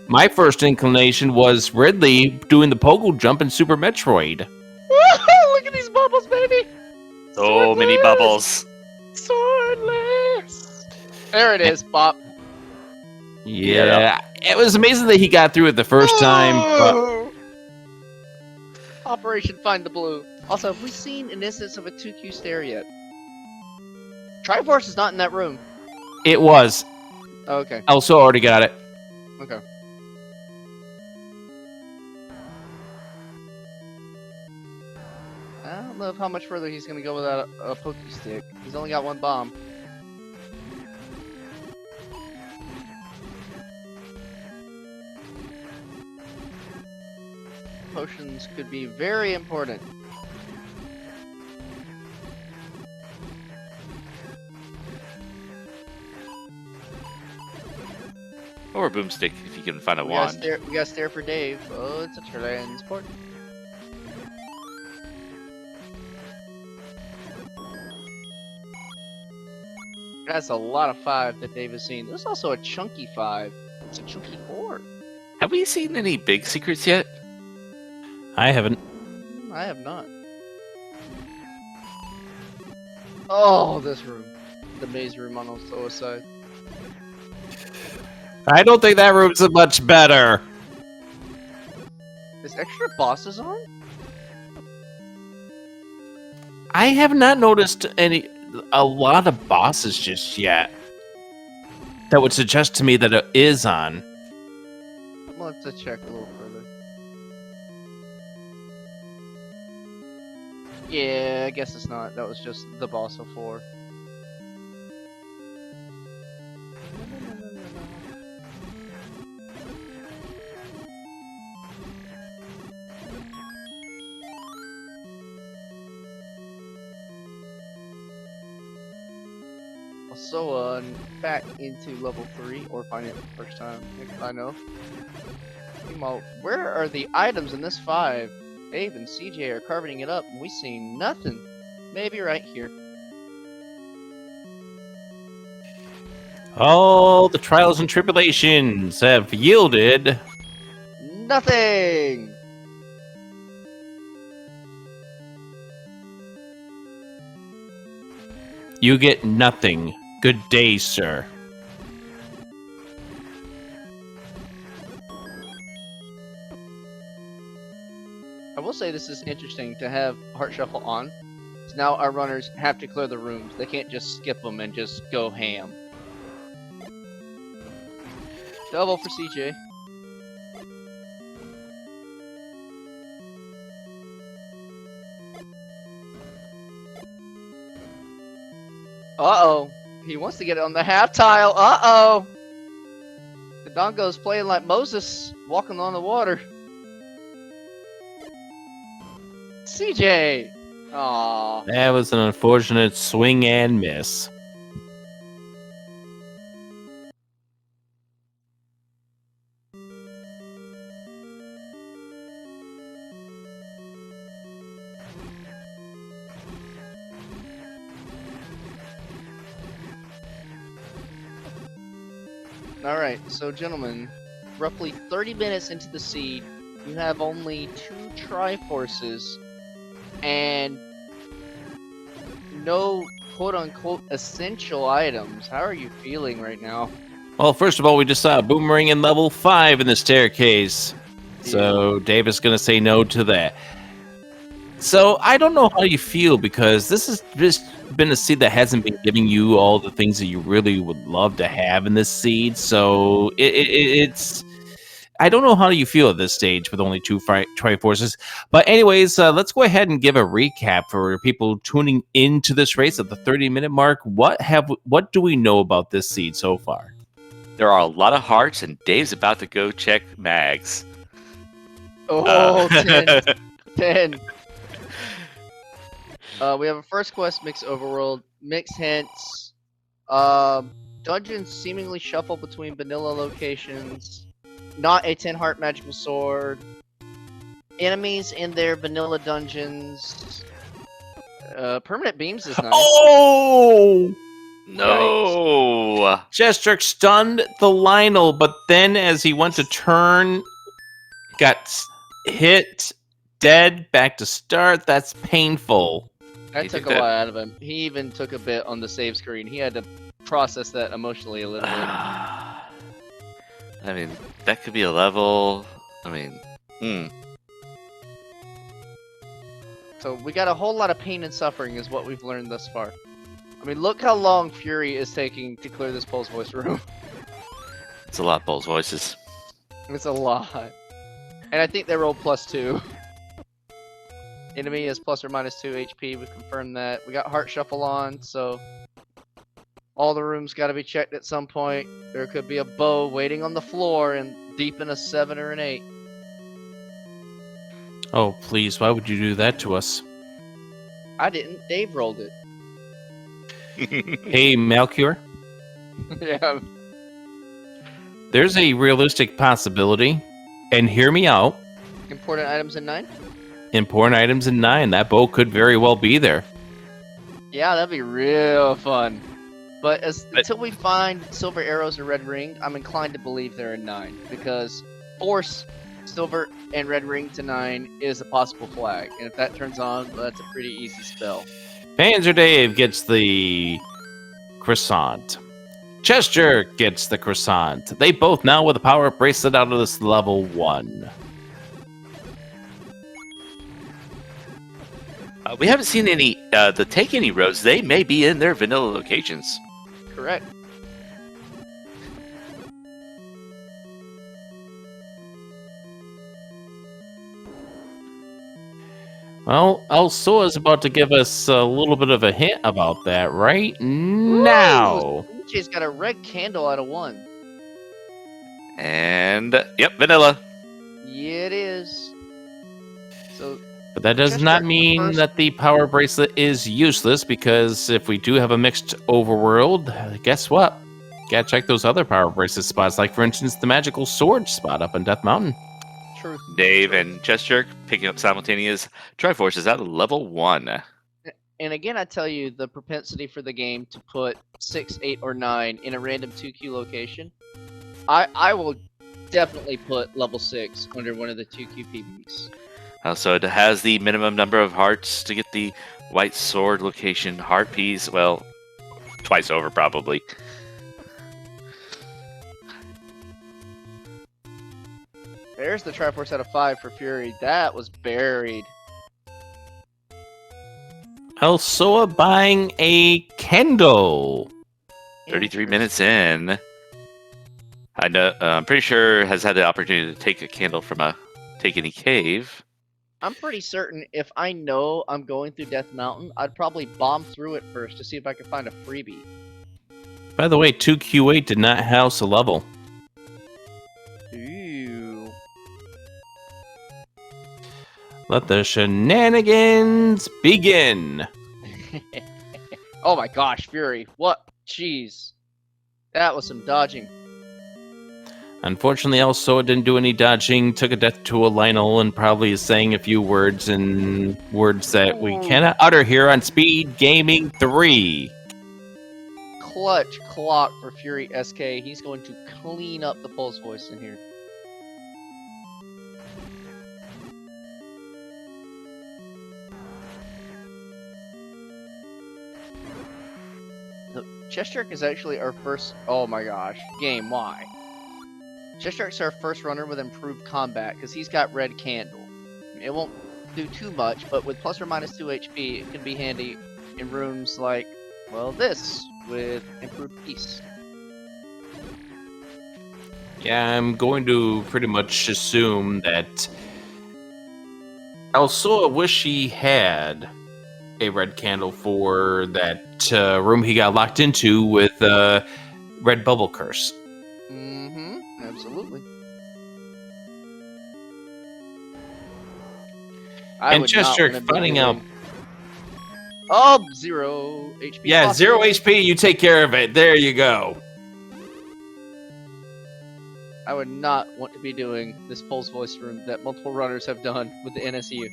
my first inclination was Ridley doing the pogo jump in Super Metroid.
Look at these bubbles, baby!
So many bubbles.
Swordless! There it is, Bop.
Yeah, it was amazing that he got through it the first time. But
Oh! Operation Find the Blue. Also, have we seen an instance of a 2Q stair yet? Triforce is not in that room.
it was.
Oh, okay.
Also already got it.
Okay. I don't know how much further he's gonna go without a pokey stick. He's only got 1 bomb. Potions could be very important.
Or a boomstick if you can find a
We gotta
wand.
stare for Dave. Oh, it's a transport. That's a lot of 5 that Dave has seen. There's also a chunky 5. It's a chunky 4.
Have we seen any big secrets yet?
I haven't.
I have not. Oh, this room. The maze room on Otoa side.
I don't think that room's much better.
Is extra bosses on?
I have not noticed a lot of bosses just yet. That would suggest to me that it is on.
We'll have to check a little further. Yeah, I guess it's not. That was just the boss of 4. So, back into level 3, or find it the first time, if I know. Meanwhile, where are the items in this 5? Dave and CJ are carving it up, and we see nothing. Maybe right here.
All the trials and tribulations have yielded
Nothing!
You get nothing. Good day, sir.
I will say this is interesting to have Heart Shuffle on. So now our runners have to clear the rooms. They can't just skip them and just go ham. Double for CJ. Uh-oh. He wants to get it on the half tile. Uh-oh. The Dongo's playing like Moses, walking on the water. CJ! Aww.
That was an unfortunate swing and miss.
Alright, so gentlemen, roughly 30 minutes into the seed, you have only 2 Triforces and no quote-unquote essential items. How are you feeling right now?
Well, first of all, we just saw a boomerang in level 5 in the staircase. So Davis going to say no to that. So I don't know how you feel, because this has just been a seed that hasn't been giving you all the things that you really would love to have in this seed. So it's... I don't know how you feel at this stage with only 2 Triforces. But anyways, let's go ahead and give a recap for people tuning into this race at the 30-minute mark. What do we know about this seed so far?
There are a lot of hearts, and Dave's about to go check mags.
Oh, 10. 10. We have a first quest, Mix Overworld, Mix Hints, dungeons seemingly shuffle between vanilla locations, not a 10 heart magical sword, enemies in their vanilla dungeons, permanent beams is nice.
Oh!
No!
Jestrick stunned the Lionel, but then as he went to turn, got hit, dead, back to start. That's painful.
That took a lot out of him. He even took a bit on the save screen. He had to process that emotionally a little bit.
I mean, that could be a level. I mean,
So we got a whole lot of pain and suffering is what we've learned thus far. I mean, look how long Fury is taking to clear this Pulse Voice room.
It's a lot of Pulse Voices.
It's a lot. And I think they rolled +2. Enemy is plus or minus 2 HP. We confirmed that. We got Heart Shuffle on, so all the rooms got to be checked at some point. There could be a bow waiting on the floor and deep in a 7 or an 8.
Oh, please, why would you do that to us?
I didn't. Dave rolled it.
Hey, Malcure,
Yeah.
there's a realistic possibility, and hear me out.
Important items in 9?
Important items in 9. That bow could very well be there.
Yeah, that'd be real fun. But until we find silver arrows and red ring, I'm inclined to believe they're in 9. Because force silver and red ring to 9 is a possible flag, and if that turns on, well, that's a pretty easy spell.
Panzer Dave gets the croissant. Chester gets the croissant. They both now with a power bracelet out of this level 1.
We haven't seen any the take any roads. They may be in their vanilla locations.
Correct.
Well, Elsoa is about to give us a little bit of a hint about that right now.
She's got a red candle out of 1.
And yep, vanilla.
Yeah, it is. So,
But that does
Chester,
not mean
first-
that the power bracelet is useless, because if we do have a mixed overworld, guess what? Gotta check those other power bracelet spots, like for instance the magical sword spot up on Death Mountain.
truth.
Dave and Chester picking up simultaneous Triforces at level 1.
And again, I tell you, the propensity for the game to put 6, 8, or 9 in a random 2Q location, I will definitely put level 6 under one of the 2Q PBs.
So it has the minimum number of hearts to get the white sword location heart piece. Well, twice over probably.
There's the Triforce out of 5 for Fury. That was buried.
Elsoa buying a candle.
33 minutes in. I know. I'm pretty sure has had the opportunity to take a candle from a Take Any Cave.
I'm pretty certain if I know I'm going through Death Mountain, I'd probably bomb through it first to see if I could find a freebie.
By the way, 2Q8 did not house a level.
Ooh.
Let the shenanigans begin.
Oh my gosh, Fury. What? Jeez. That was some dodging.
Unfortunately, Elsoa didn't do any dodging, took a death to a Lionel, and probably is saying a few words and words that we cannot utter here on Speed Gaming 3.
Clutch clock for Fury SK. He's going to clean up the pulse voice in here. Cheshire is actually our first. Oh my gosh, game. Why? Cheshire's our first runner with improved combat because he's got red candle. It won't do too much, but with plus or minus 2 HP, it can be handy in rooms like, well, this with improved peace.
Yeah, I'm going to pretty much assume that Elsoa wish he had a red candle for that room he got locked into with red bubble curse.
Mm-hmm. Absolutely.
And Chester finding out.
Oh, 0 HP.
Yeah,
lost.
0 HP, you take care of it. There you go.
I would not want to be doing this pulse voice room that multiple runners have done with the NSU.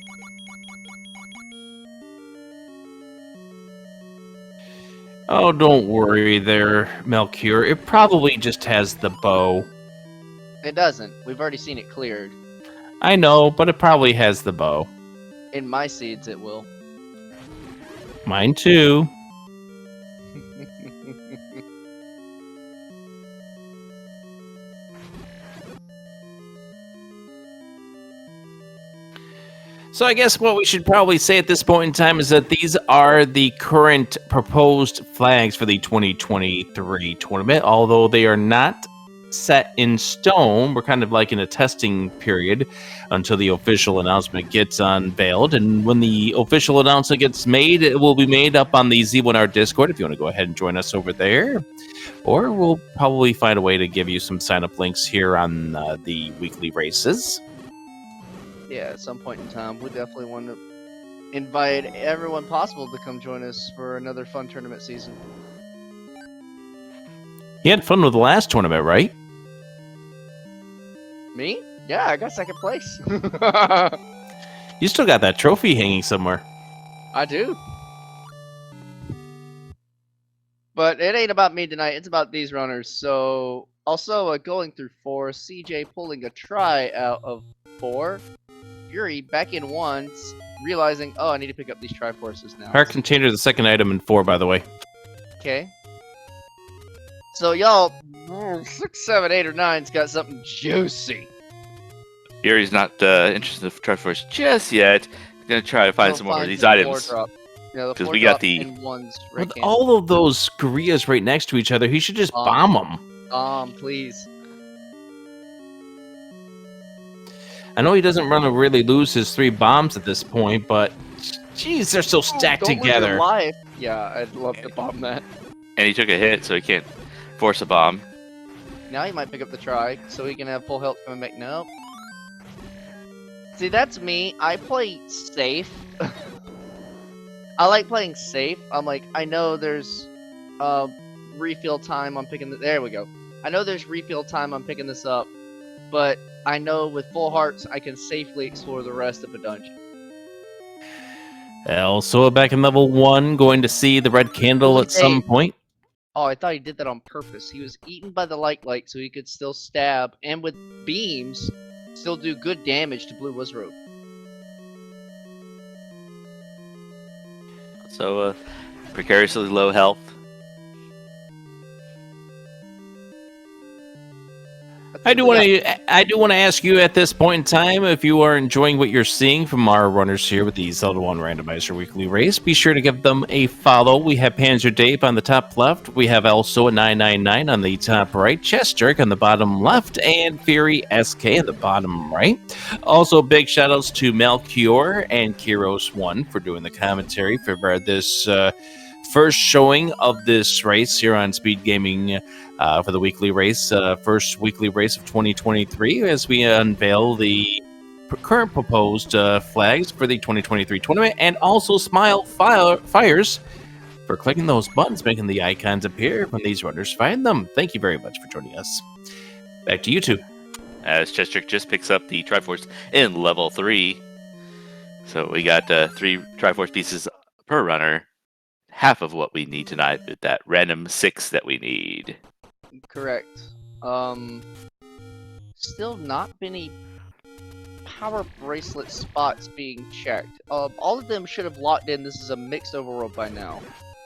Oh, don't worry there, Melchior. It probably just has the bow.
It doesn't. We've already seen it cleared.
I know, but it probably has the bow.
In my seeds, it will.
Mine too. So I guess what we should probably say at this point in time is that these are the current proposed flags for the 2023 tournament, although they are not set in stone. We're kind of like in a testing period until the official announcement gets unveiled. And when the official announcement gets made, it will be made up on the Z1R Discord if you want to go ahead and join us over there. Or we'll probably find a way to give you some sign-up links here on the weekly races.
Yeah, at some point in time, we definitely want to invite everyone possible to come join us for another fun tournament season.
You had fun with the last tournament, right?
Me? Yeah, I got second place.
You still got that trophy hanging somewhere.
I do. But it ain't about me tonight. It's about these runners. So Also, going through 4, CJ pulling a try out of 4. Fury back in 1, realizing, oh, I need to pick up these Triforces now.
Heart container, the second item in 4, by the way.
Okay. So y'all, 6, 7, 8, or 9's got something juicy.
Fury's not interested in the Triforce just yet. He's gonna try to find some more of these items.
Yeah, the
'Cause
four
we got
drop
the-
in ones
With
right
all of those Koreas right next to each other, he should just bomb them.
Please.
I know he doesn't want to really lose his 3 bombs at this point, but jeez, they're so stacked
Don't lose your
together.
life. Yeah, I'd love to bomb that.
And he took a hit, so he can't force a bomb.
Now he might pick up the try, so he can have full health coming back. Nope. See, that's me. I play safe. I like playing safe. I'm like, I know there's refill time on picking there we go. I know there's refill time on picking this up, but I know with full hearts I can safely explore the rest of a dungeon.
Also, back in level 1, going to see the red candle at some point.
Oh, I thought he did that on purpose. He was eaten by the light so he could still stab, and with beams, still do good damage to Blue Wizrobe.
So, precariously low health.
I do want to ask you at this point in time if you are enjoying what you're seeing from our runners here with the Zelda 1 Randomizer Weekly Race. Be sure to give them a follow. We have Panzer Dave on the top left. We have also a 999 on the top right, Chest Jerk on the bottom left, and Fury SK on the bottom right. Also, big shout outs to Melchior and Kiros1 for doing the commentary for this first showing of this race here on Speed Gaming. For the weekly race, first weekly race of 2023, as we unveil the current proposed flags for the 2023 tournament, and also Smile Fires for clicking those buttons, making the icons appear when these runners find them. Thank you very much for joining us. Back to you two.
As Chester just picks up the Triforce in level 3. So we got 3 Triforce pieces per runner. Half of what we need tonight with that random 6 that we need.
Correct. Still not been any power bracelet spots being checked. All of them should have locked in. This is a mixed overworld by now.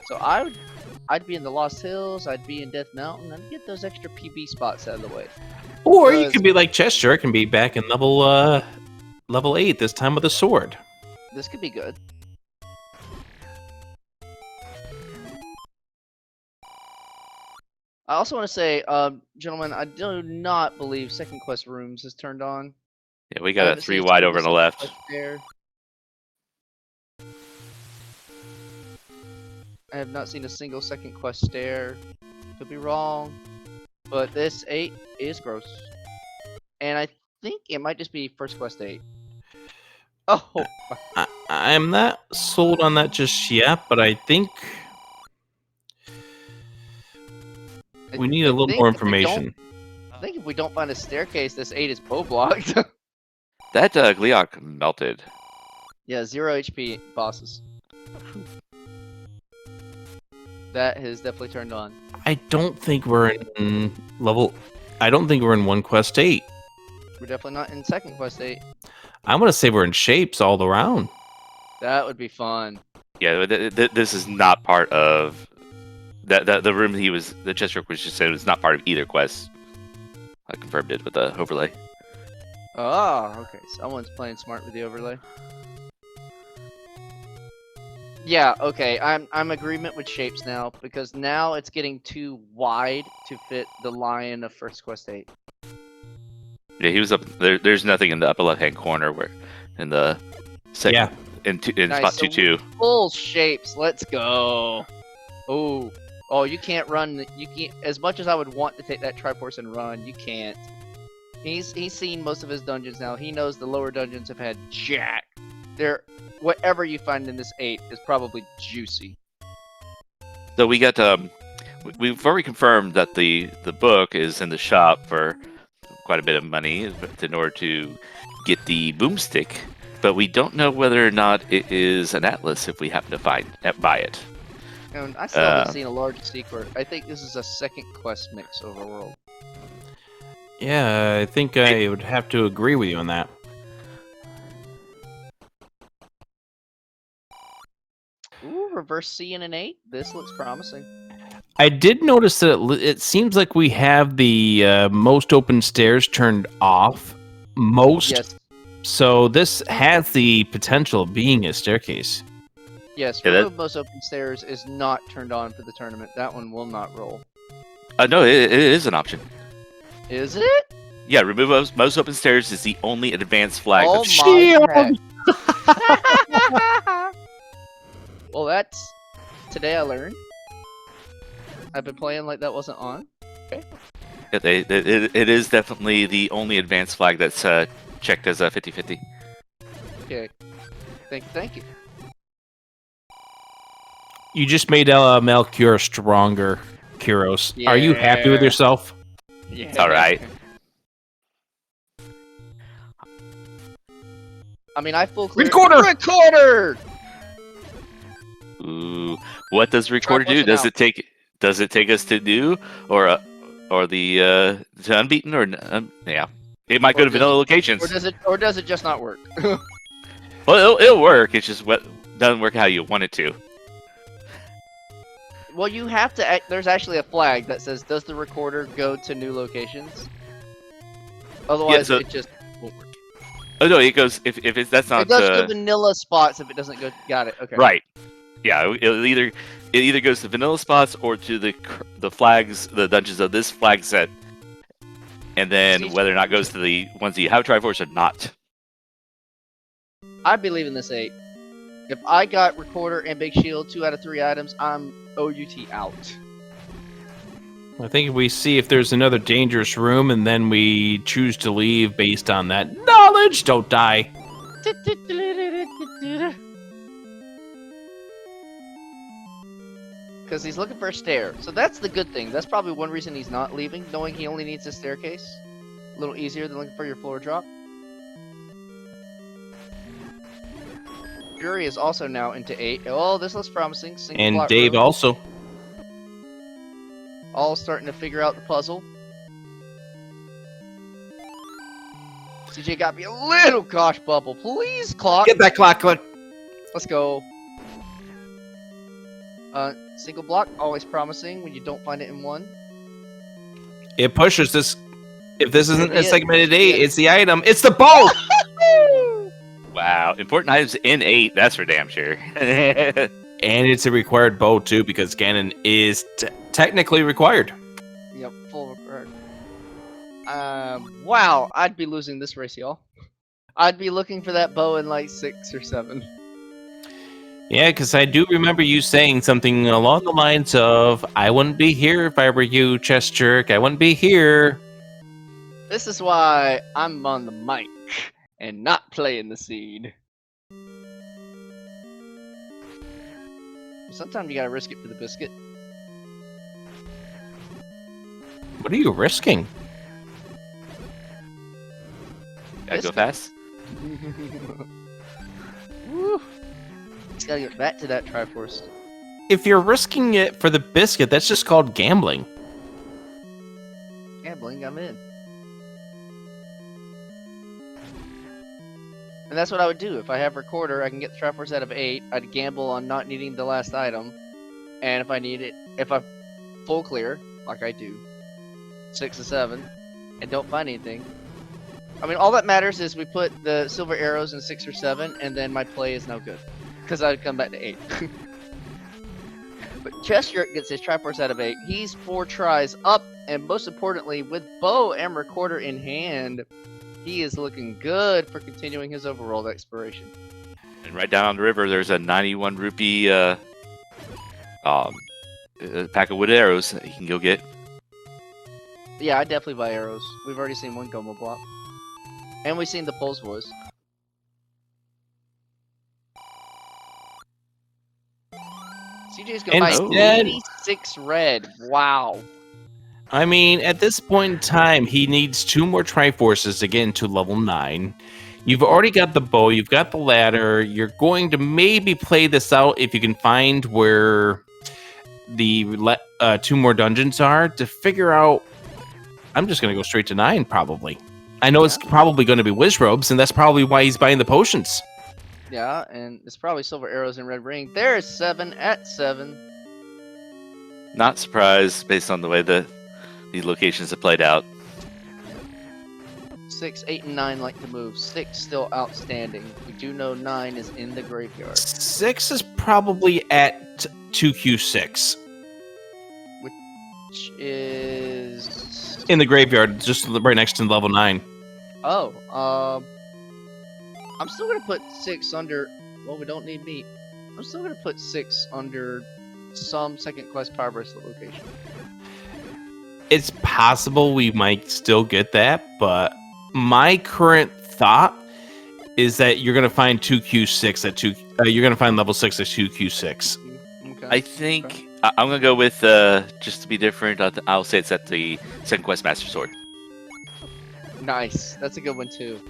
So I'd be in the Lost Hills. I'd be in Death Mountain. I'd get those extra PB spots out of the way.
Or you could be like Chester and be back in level 8 this time with a sword.
This could be good. I also want to say, gentlemen, I do not believe Second Quest Rooms is turned on.
Yeah, we got a 3 wide over on the left.
There. I have not seen a single Second Quest stair. Could be wrong, but this 8 is gross. And I think it might just be First Quest 8. Oh!
I'm not sold on that just yet, but I think we need a little more information.
I think if we don't find a staircase, this 8 is bow blocked.
That Gleok melted.
Yeah, 0 HP bosses. That has definitely turned on.
I don't think we're in I don't think we're in 1 Quest 8.
We're definitely not in Second Quest 8.
I'm gonna say we're in shapes all around.
That would be fun.
Yeah, this is not part of the room the Chester was just saying was not part of either quest. I confirmed it with the overlay.
Oh, okay. Someone's playing smart with the overlay. Yeah, okay. I'm agreement with shapes now, because now it's getting too wide to fit the lion of First Quest 8.
Yeah, he was up there. There's nothing in the upper left hand corner where in the second in
Nice,
spot
so
2-2.
Full shapes. Let's go. Oh, you can't run. You can't. As much as I would want to take that Triforce and run, you can't. He's seen most of his dungeons now. He knows the lower dungeons have had jack. Whatever you find in this 8 is probably juicy.
So we got we've already confirmed that the book is in the shop for quite a bit of money in order to get the boomstick, but we don't know whether or not it is an atlas if we happen to buy it.
And I still haven't seen a large secret. I think this is a Second Quest mix overworld.
Yeah, I think I would have to agree with you on that.
Ooh, reverse C in an 8. This looks promising.
I did notice that it seems like we have the most open stairs turned off.
Yes.
So this has the potential of being a staircase.
Yes,
Yeah,
remove most open stairs is not turned on for the tournament. That one will not roll.
No, it is an option.
Is it?
Yeah, remove most open stairs is the only advanced flag.
Oh
that's-
my heck. Well, that's... Today I learned. I've been playing like that wasn't on.
It is definitely the only advanced flag that's checked as a 50-50.
Okay. Thank you.
You just made Melchior stronger, Kyros. Are you happy with
Yeah.
yourself?
Yeah.
It's all right.
I mean, I full clear.
Recorder!
Recorder!
Ooh, what does recorder do?
pushing out.
Does it take us to new or the to unbeaten or yeah? It might
Or
go to
does
vanilla
it-
locations.
Or does it just not work?
Well, it'll work. It's just what doesn't work how you want it to.
Well, you have to. There's actually a flag that says, "Does the recorder go to new locations?" Otherwise,
so-
it just won't work.
Oh no, it goes if it's that's not
It does go vanilla spots if it doesn't go. Got it. Okay.
right. Yeah, it either goes to vanilla spots or to the flags, the dungeons of this flag set, and then
See-
whether or not it goes to the ones that you have Triforce or not.
I believe in this 8. If I got recorder and big shield 2 out of 3 items, I'm OUT out.
I think we see if there's another dangerous room, and then we choose to leave based on that knowledge. Don't die.
Because he's looking for a stair. So that's the good thing. That's probably one reason he's not leaving, knowing he only needs a staircase. A little easier than looking for your floor drop. Fury is also now into 8. Oh, this looks promising. Single
And
block
Dave
room.
also.
All starting to figure out the puzzle. CJ got me a little gosh bubble. Please, clock.
Get that clock.
Let's go. Single block, always promising when you don't find it in one.
It pushes this. If this isn't a
Yeah.
segmented 8, it's the item. It's the bow!
Wow, important items in 8. That's for damn sure.
And it's a required bow, too, because Ganon is technically required.
Yep, full record. Wow, I'd be losing this race, y'all. I'd be looking for that bow in like 6 or 7.
Yeah, because I do remember you saying something along the lines of, I wouldn't be here if I were you, chest jerk. I wouldn't be here.
This is why I'm on the mic and not playing the seed. Sometimes you gotta risk it for the biscuit.
What are you risking?
Gotta go fast.
Woo. Just gotta get back to that Triforce.
If you're risking it for the biscuit, that's just called gambling.
Gambling, I'm in. And that's what I would do. If I have recorder, I can get the Triforce out of 8. I'd gamble on not needing the last item. And if I need it, if I full clear, like I do, 6 or 7, and don't find anything. I mean, all that matters is we put the silver arrows in 6 or 7, and then my play is no good. Because I'd come back to 8. But Chester gets his Triforce out of 8. He's 4 tries up, and most importantly, with bow and recorder in hand, he is looking good for continuing his overworld exploration.
And right down on the river, there's a 91 rupee pack of wood arrows that you can go get.
Yeah, I definitely buy arrows. We've already seen one Gomo block. And we've seen the Pulse Voice. CJ's gonna buy
Instead-
86 red. Wow.
I mean, at this point in time, he needs 2 more Triforces to get into level 9. You've already got the bow, you've got the ladder. You're going to maybe play this out if you can find where the 2 more dungeons are to figure out I'm just going to go straight to 9, probably. I know it's probably going to be Wiz Robes, and that's probably why he's buying the potions.
Yeah, and it's probably Silver Arrows and Red Ring. There's 7 at 7.
Not surprised based on the way that these locations have played out.
6, 8, and 9 like to move. 6 still outstanding. We do know 9 is in the graveyard.
6 is probably at 2Q6.
Which is...
In the graveyard, just right next to level 9.
Oh, I'm still gonna put 6 under... Well, we don't need meat. I'm still gonna put 6 under some second quest power bracelet location.
It's possible we might still get that, but my current thought is that you're going to find 2Q6 at 2. You're going to find level 6 at 2Q6.
Okay.
I think I'm gonna go with just to be different. I'll say it's at the second quest Master Sword.
Nice. That's a good one too.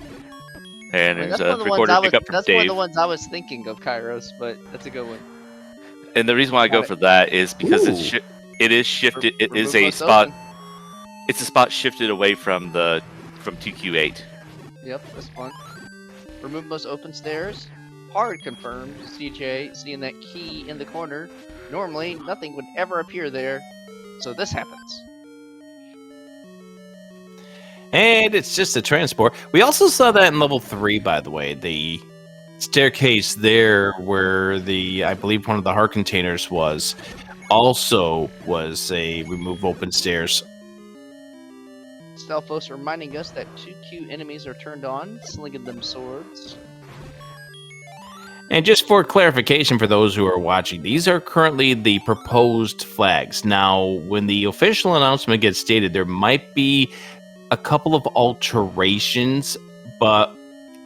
And
I mean,
there's
that's one
a
of the
three-quarter
ones I
pickup
was,
from
that's one of
Dave.
the ones I was thinking of, Kairos, but that's a good one.
And the reason why I go
Got it.
for that is because
Ooh.
it is shifted. It is
Remove
a
most
spot.
open.
It's a spot shifted away from 2Q8.
Yep, that's fun. Remove most open stairs. Hard confirmed. CJ seeing that key in the corner. Normally, nothing would ever appear there, so this happens.
And it's just a transport. We also saw that in level 3, by the way. The staircase there where I believe one of the heart containers was, also was a remove open stairs.
Stelphos reminding us that 2Q enemies are turned on, slinging them swords.
And just for clarification for those who are watching, these are currently the proposed flags. Now, when the official announcement gets stated, there might be a couple of alterations, but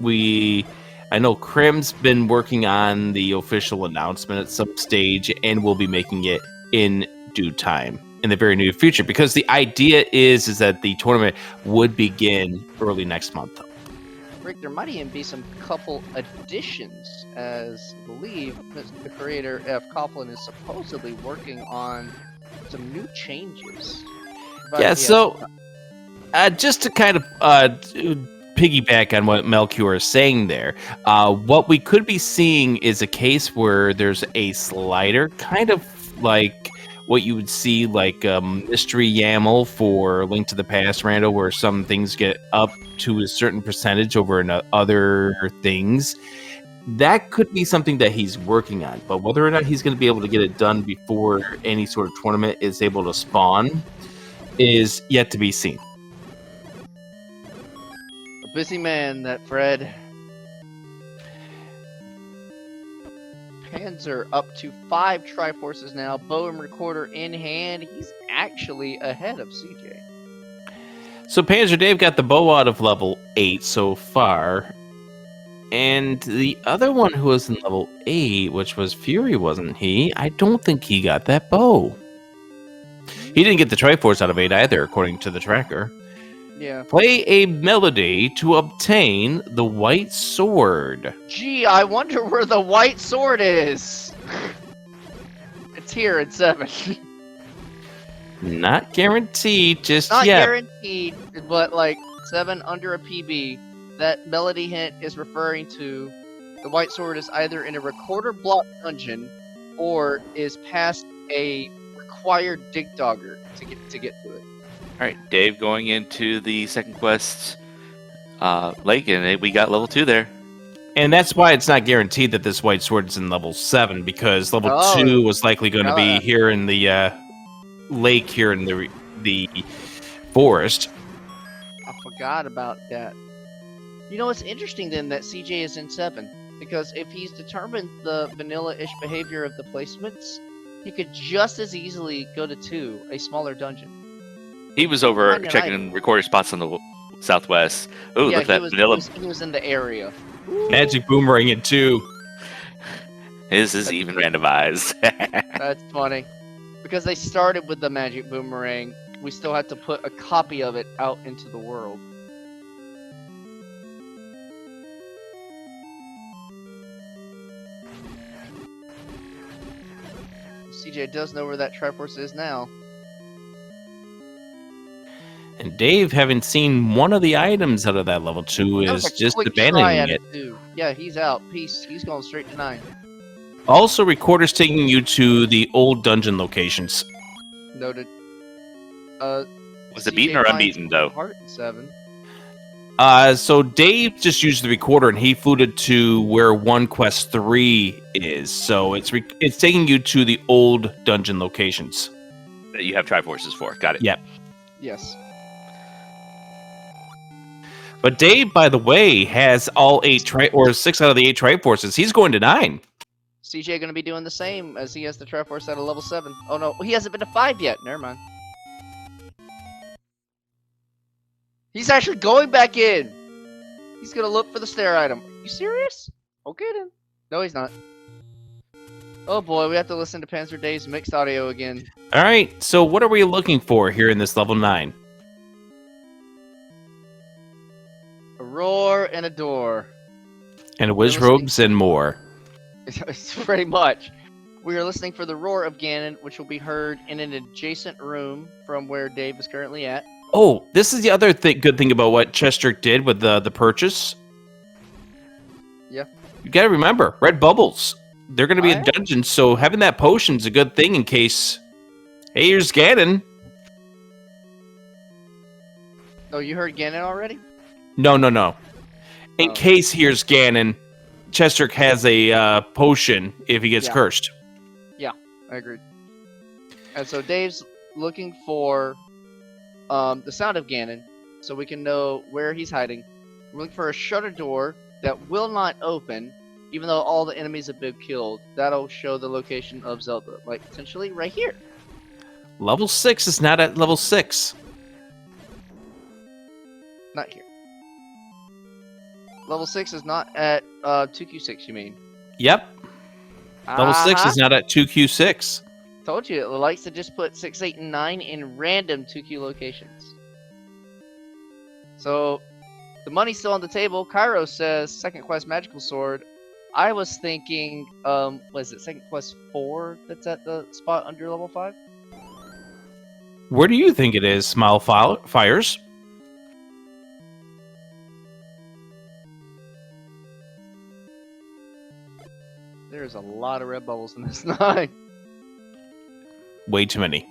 I know Crim's been working on the official announcement at some stage, and we'll be making it in due time in the very near future, because the idea is that the tournament would begin early next month.
Rick, there might even be some couple additions, as I believe the creator F. Coughlin is supposedly working on some new changes.
Yeah, so just to kind of piggyback on what Melchior is saying there, what we could be seeing is a case where there's a slider, kind of like what you would see like Mystery YAML for Link to the Past, Rando, where some things get up to a certain percentage over other things. That could be something that he's working on, but whether or not he's going to be able to get it done before any sort of tournament is able to spawn is yet to be seen.
A busy man, that Fred. Panzer up to 5 Triforces now. Bow and Recorder in hand. He's actually ahead of CJ.
So Panzer Dave got the bow out of level 8 so far. And the other one who was in level 8, which was Fury, wasn't he? I don't think he got that bow. He didn't get the Triforce out of 8 either, according to the tracker.
Yeah.
Play a melody to obtain the white sword.
Gee, I wonder where the white sword is. It's here at 7.
Not guaranteed just
Not
yet.
guaranteed, but like 7 under a PB. That melody hint is referring to the white sword is either in a recorder block dungeon or is past a required dig dogger to get to it.
All right, Dave going into the second quest lake, and we got level 2 there.
And that's why it's not guaranteed that this white sword is in level 7, because level 2 was likely going to be here in the lake, here in the forest.
I forgot about that. You know, it's interesting then that CJ is in 7, because if he's determined the vanilla-ish behavior of the placements, he could just as easily go to 2, a smaller dungeon.
He was over
Find an
checking
item.
recorder spots on the southwest. Oh,
Yeah,
look at that vanilla.
He was in the area.
Magic Boomerang in 2.
His is even randomized.
That's funny. Because they started with the magic boomerang, we still had to put a copy of it out into the world. CJ does know where that Triforce is now.
And Dave, having seen one of the items out of that level 2,
That was
is
a
just
quick
abandoning
try at
it.
too. Yeah, he's out. Peace. He's going straight to 9.
Also, Recorder's taking you to the old dungeon locations.
Noted.
Was it beaten or unbeaten, though?
Heart and 7.
So Dave just used the recorder and he flew to where 1 Quest 3 is. So it's taking you to the old dungeon locations.
That you have Triforces for. Got it.
Yep.
Yes.
But Dave, by the way, has all 6 out of the 8 Triforces. He's going to 9.
CJ going to be doing the same as he has the Triforce at a level 7. Oh no, he hasn't been to 5 yet. Never mind. He's actually going back in. He's going to look for the stair item. You serious? Okay then. No, he's not. Oh boy, we have to listen to Panzer Dave's mixed audio again.
All right, so what are we looking for here in this level 9?
A roar and a door.
And Wizrobes and more.
It's pretty much. We are listening for the roar of Ganon, which will be heard in an adjacent room from where Dave is currently at.
Oh, this is the other good thing about what Chester did with the purchase.
Yeah.
You got to remember, red bubbles. They're going to be
Oh,
in
yeah?
dungeons, so having that potion's a good thing in case. Hey, here's Ganon.
Oh, you heard Ganon already?
No. In
Oh.
case here's Ganon, Chester has a potion if he gets
Yeah.
cursed.
I agree. And so Dave's looking for the sound of Ganon, so we can know where he's hiding. We're looking for a shutter door that will not open, even though all the enemies have been killed. That'll show the location of Zelda, like potentially right here.
Level 6 is not at level 6.
Not here. Level 6 is not at 2Q6, you mean?
Yep. Level 6
Uh-huh.
is not at 2Q6.
Told you, it likes to just put 6, 8, and 9 in random 2Q locations. So, the money's still on the table. Cairo says, second quest, Magical Sword. I was thinking, was it second quest 4 that's at the spot under level 5?
Where do you think it is, Smile Fires?
There's a lot of red bubbles in this 9.
Way too many.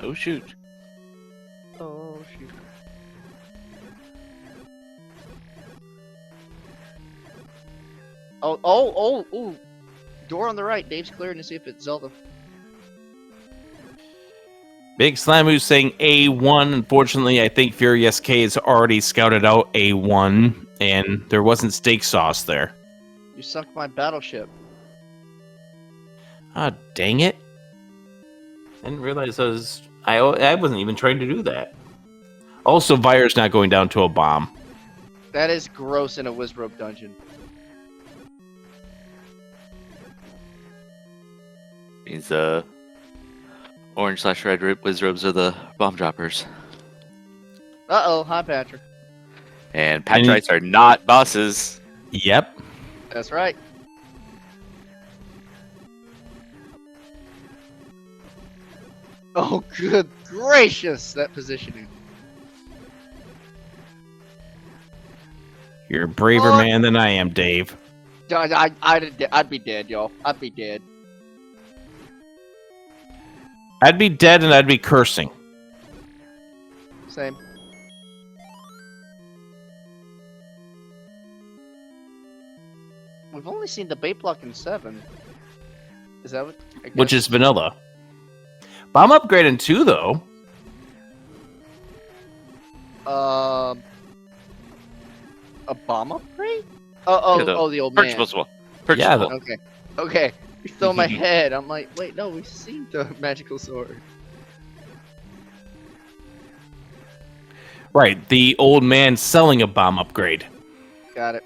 Oh, shoot.
Oh, shoot. Oh. Door on the right. Dave's clearing to see if it's Zelda.
Big Slamu saying A1. Unfortunately, I think Fury SK has already scouted out A1, and there wasn't steak sauce there.
You sunk my battleship.
Ah, dang it. Didn't realize I wasn't even trying to do that. Also, Vire's not going down to a bomb.
That is gross in a Wizrobe dungeon.
Means orange/red Wizrobes are the bomb droppers.
Uh-oh. Hi, Patrick.
And Patrites are not bosses.
Yep.
That's right. Oh, good gracious, that positioning.
You're a braver
Oh.
man than I am, Dave.
I'd be dead, y'all. I'd be dead.
I'd be dead and I'd be cursing.
Same. We've only seen the bait block in 7. Is that what? I
Which
guess-
is vanilla. Bomb upgrade in 2, though.
A bomb upgrade? Oh,
Yeah,
the old man.
Purchasable.
Yeah,
Purchasable.
Okay. You stole my head. I'm like, wait, no, we've seen the magical sword.
Right, the old man selling a bomb upgrade.
Got it.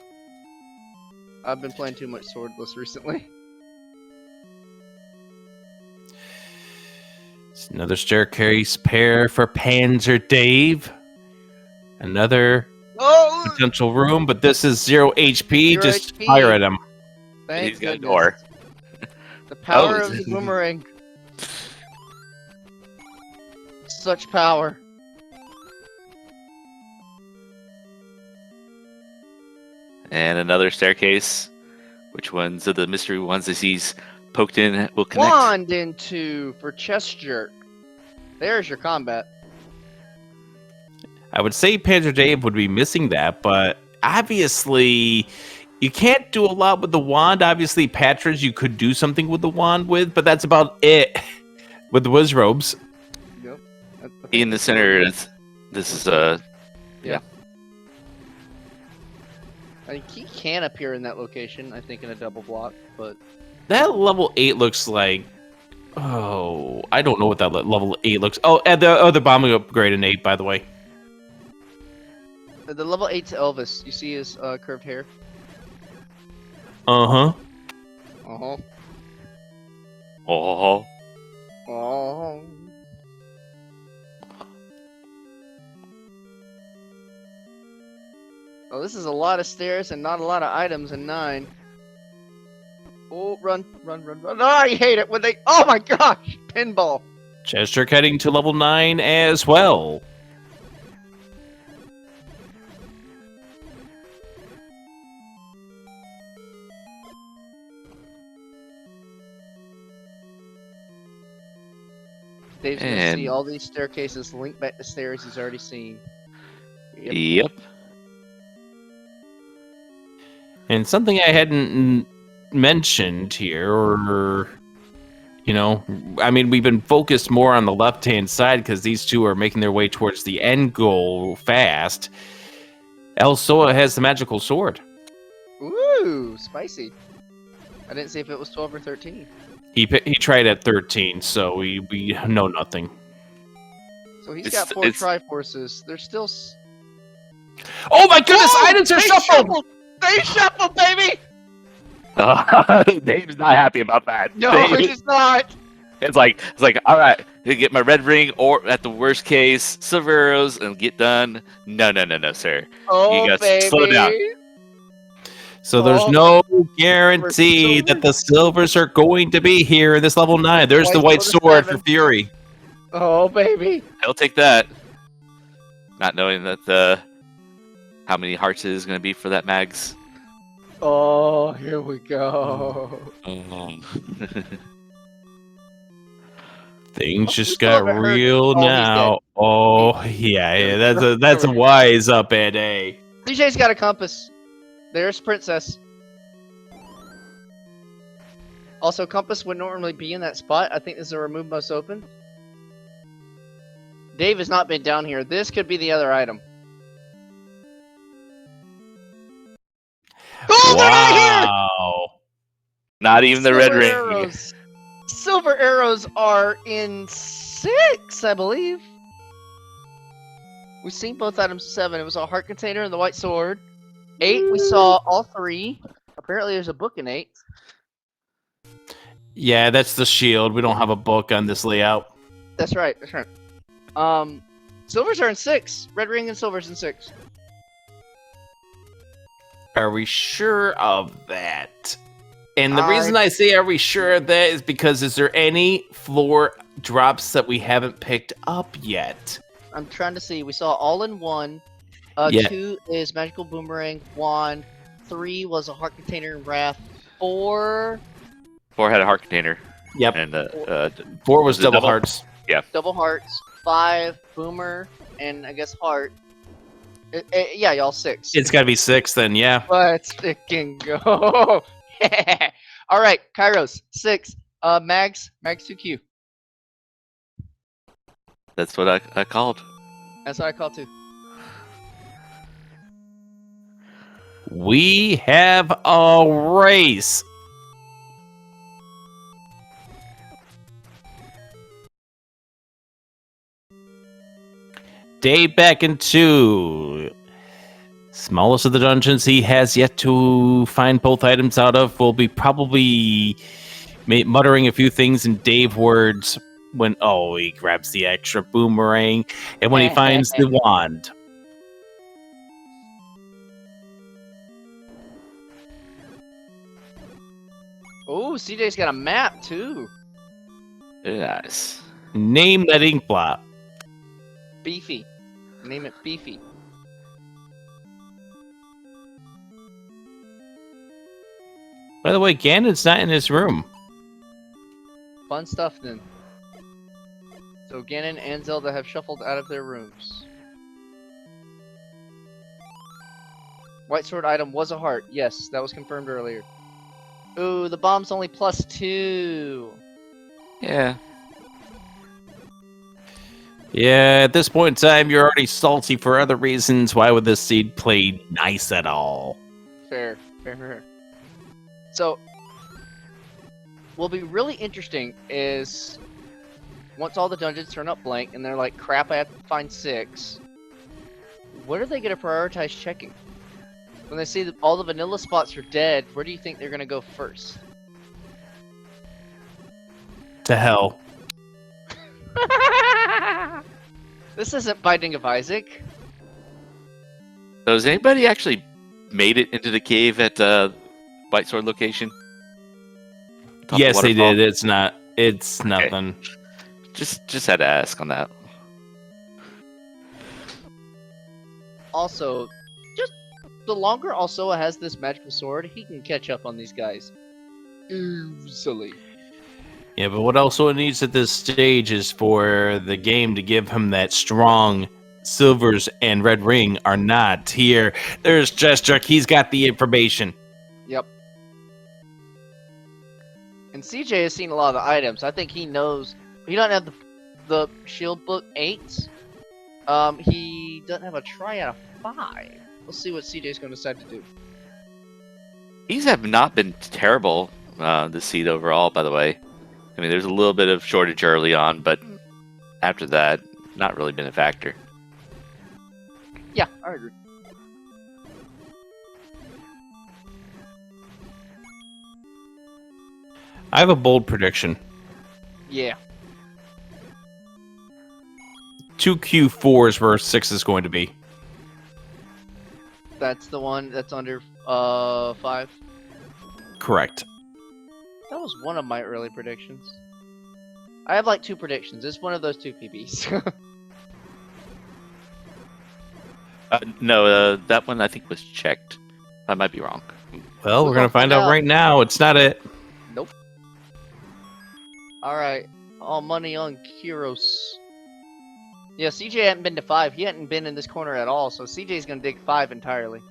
I've been playing too much swordless recently.
It's another staircase pair for Panzer Dave. Another
Oh!
potential room, but this is 0 HP.
Zero
Just
HP.
fire at him.
Thank
He's got a
goodness.
door.
The power
Oh,
of the boomerang. Such power.
And another staircase. Which ones of the mystery ones that he's poked in will connect?
Wand into for chest jerk. There's your combat.
I would say Panzer Dave would be missing that, but obviously you can't do a lot with the wand. Obviously, Patras, you could do something with the wand with, but that's about it with the Wiz Robes.
Yep.
In the center, this is a...
I mean, he can appear in that location, I think, in a double block, but...
That level 8 looks like... Oh, I don't know what that level 8 looks... Oh, and the other bombing upgrade in 8, by the way.
The level 8's Elvis. You see his curved hair?
Uh-huh.
Uh-huh.
Oh.
Oh. Oh, this is a lot of stairs and not a lot of items in 9. Oh, run. Oh, I hate it when they... Oh my gosh! Pinball.
Chester heading to level 9 as well.
Dave's gonna see all these staircases link back to stairs he's already seen.
Yep.
And something I hadn't mentioned here, or, you know, I mean, we've been focused more on the left-hand side because these two are making their way towards the end goal fast. El Soa has the magical sword.
Ooh, spicy. I didn't see if it was 12 or 13.
He tried at 13, so we know nothing.
So he's got 4 Triforces. They're still...
Oh my goodness, items are shuffled!
They shuffled, baby!
Dave's not happy about that.
No,
Dave,
he's not!
It's like, all right, to get my red ring, or at the worst case, silver arrows, and get done. No, sir.
Oh,
you guys
baby!
slow down.
So there's no guarantee that the silvers are going to be here in this level 9. There's the white sword for Fury.
Oh, baby!
He'll take that. Not knowing that how many hearts it is going to be for that mags.
Oh, here we go.
Things just got real now. Oh, yeah, that's a wise up at A.
DJ's got a compass. There's Princess. Also, compass would normally be in that spot. I think this is a remove must open. Dave has not been down here. This could be the other item. Oh, they're not here!
Not even the red ring.
Arrows. Silver arrows are in 6, I believe. We've seen both items 7. It was a heart container and the white sword. 8, we saw all 3. Apparently there's a book in 8.
Yeah, that's the shield. We don't have a book on this layout.
That's right. Silvers are in 6. Red ring and silver's in 6.
Are we sure of that? And the reason I say are we sure of that is because is there any floor drops that we haven't picked up yet?
I'm trying to see. We saw all in 1. 2 is magical boomerang, wand. 3 was a heart container and wrath. 4
had a heart container.
Yep.
And
4 was double hearts.
Yeah.
Double hearts. 5 boomer and I guess heart. Yeah, y'all 6.
It's got to be 6 then, yeah.
Let's fucking go. All right, Kairos 6. Mags 2Q.
That's what I called.
That's what I called too.
We have a race. Dave back into smallest of the dungeons he has yet to find both items out of. Will be probably muttering a few things in Dave words when he grabs the extra boomerang and when he finds the wand.
Oh, CJ's got a map too.
Yes.
Name that ink blot.
Beefy. Name it Beefy.
By the way, Ganon's not in his room.
Fun stuff then. So Ganon and Zelda have shuffled out of their rooms. White sword item was a heart. Yes, that was confirmed earlier. Ooh, the bomb's only +2.
Yeah.
Yeah, at this point in time, you're already salty for other reasons. Why would this seed play nice at all?
Fair. So, what'll be really interesting is once all the dungeons turn up blank and they're like, crap, I have to find 6. What are they going to prioritize checking? When they see that all the vanilla spots are dead, where do you think they're going to go first?
To hell.
This isn't Binding of Isaac.
So has anybody actually made it into the cave at White Sword location? Top
Yes,
of
they
waterfall?
did. It's nothing.
Just had to ask on that.
Also, just the longer Alsoa has this magical sword, he can catch up on these guys easily.
Yeah, but what also it needs at this stage is for the game to give him that strong silvers and red ring are not here. There's Gesture. He's got the information.
Yep. And CJ has seen a lot of the items. I think he knows. He doesn't have the shield book 8. He doesn't have a try out of 5. Let's see what CJ's going to decide to do.
These have not been terrible this seed overall, by the way. I mean, there's a little bit of shortage early on, but after that, not really been a factor.
Yeah, I agree.
I have a bold prediction.
Yeah.
2Q4 is where 6 is going to be.
That's the one that's under 5.
Correct.
That was one of my early predictions. I have like 2 predictions. It's one of those 2 PBs.
No, that one I think was checked. I might be wrong.
Well, we're
We'll
going to find out
out.
right now. It's not it.
Nope. Alright. All money on Kyros. Yeah, CJ hadn't been to 5. He hadn't been in this corner at all, so CJ's gonna dig 5 entirely.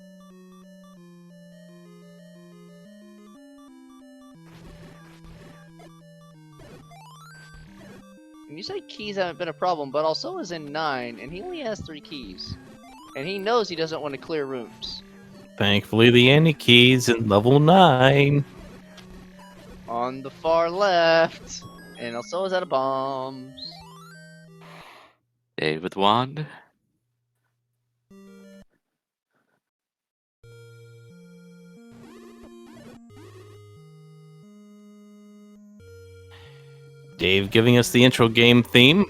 And you say keys haven't been a problem, but also is in 9, and he only has 3 keys. And he knows he doesn't want to clear rooms.
Thankfully, the Annie key's in level 9.
On the far left. And also is out of bombs.
Dave with wand.
Dave giving us the intro game theme.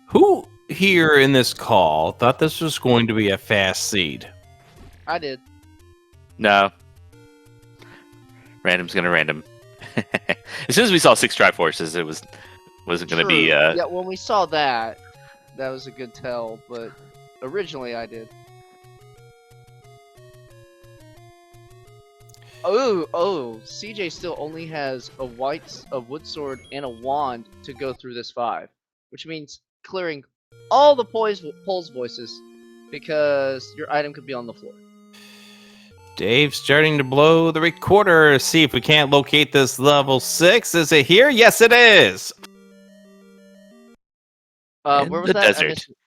Who here in this call thought this was going to be a fast seed?
I did.
No. Random's gonna random. As soon as we saw 6 Triforces, it wasn't gonna be.
Yeah, when we saw that, that was a good tell, but originally I did. Oh, CJ still only has a wood sword and a wand to go through this 5, which means clearing all the Pole's voices, because your item could be on the floor.
Dave's starting to blow the recorder. See if we can't locate this level 6. Is it here? Yes, it is.
In
Where was
the
that? I
desert.
missed it.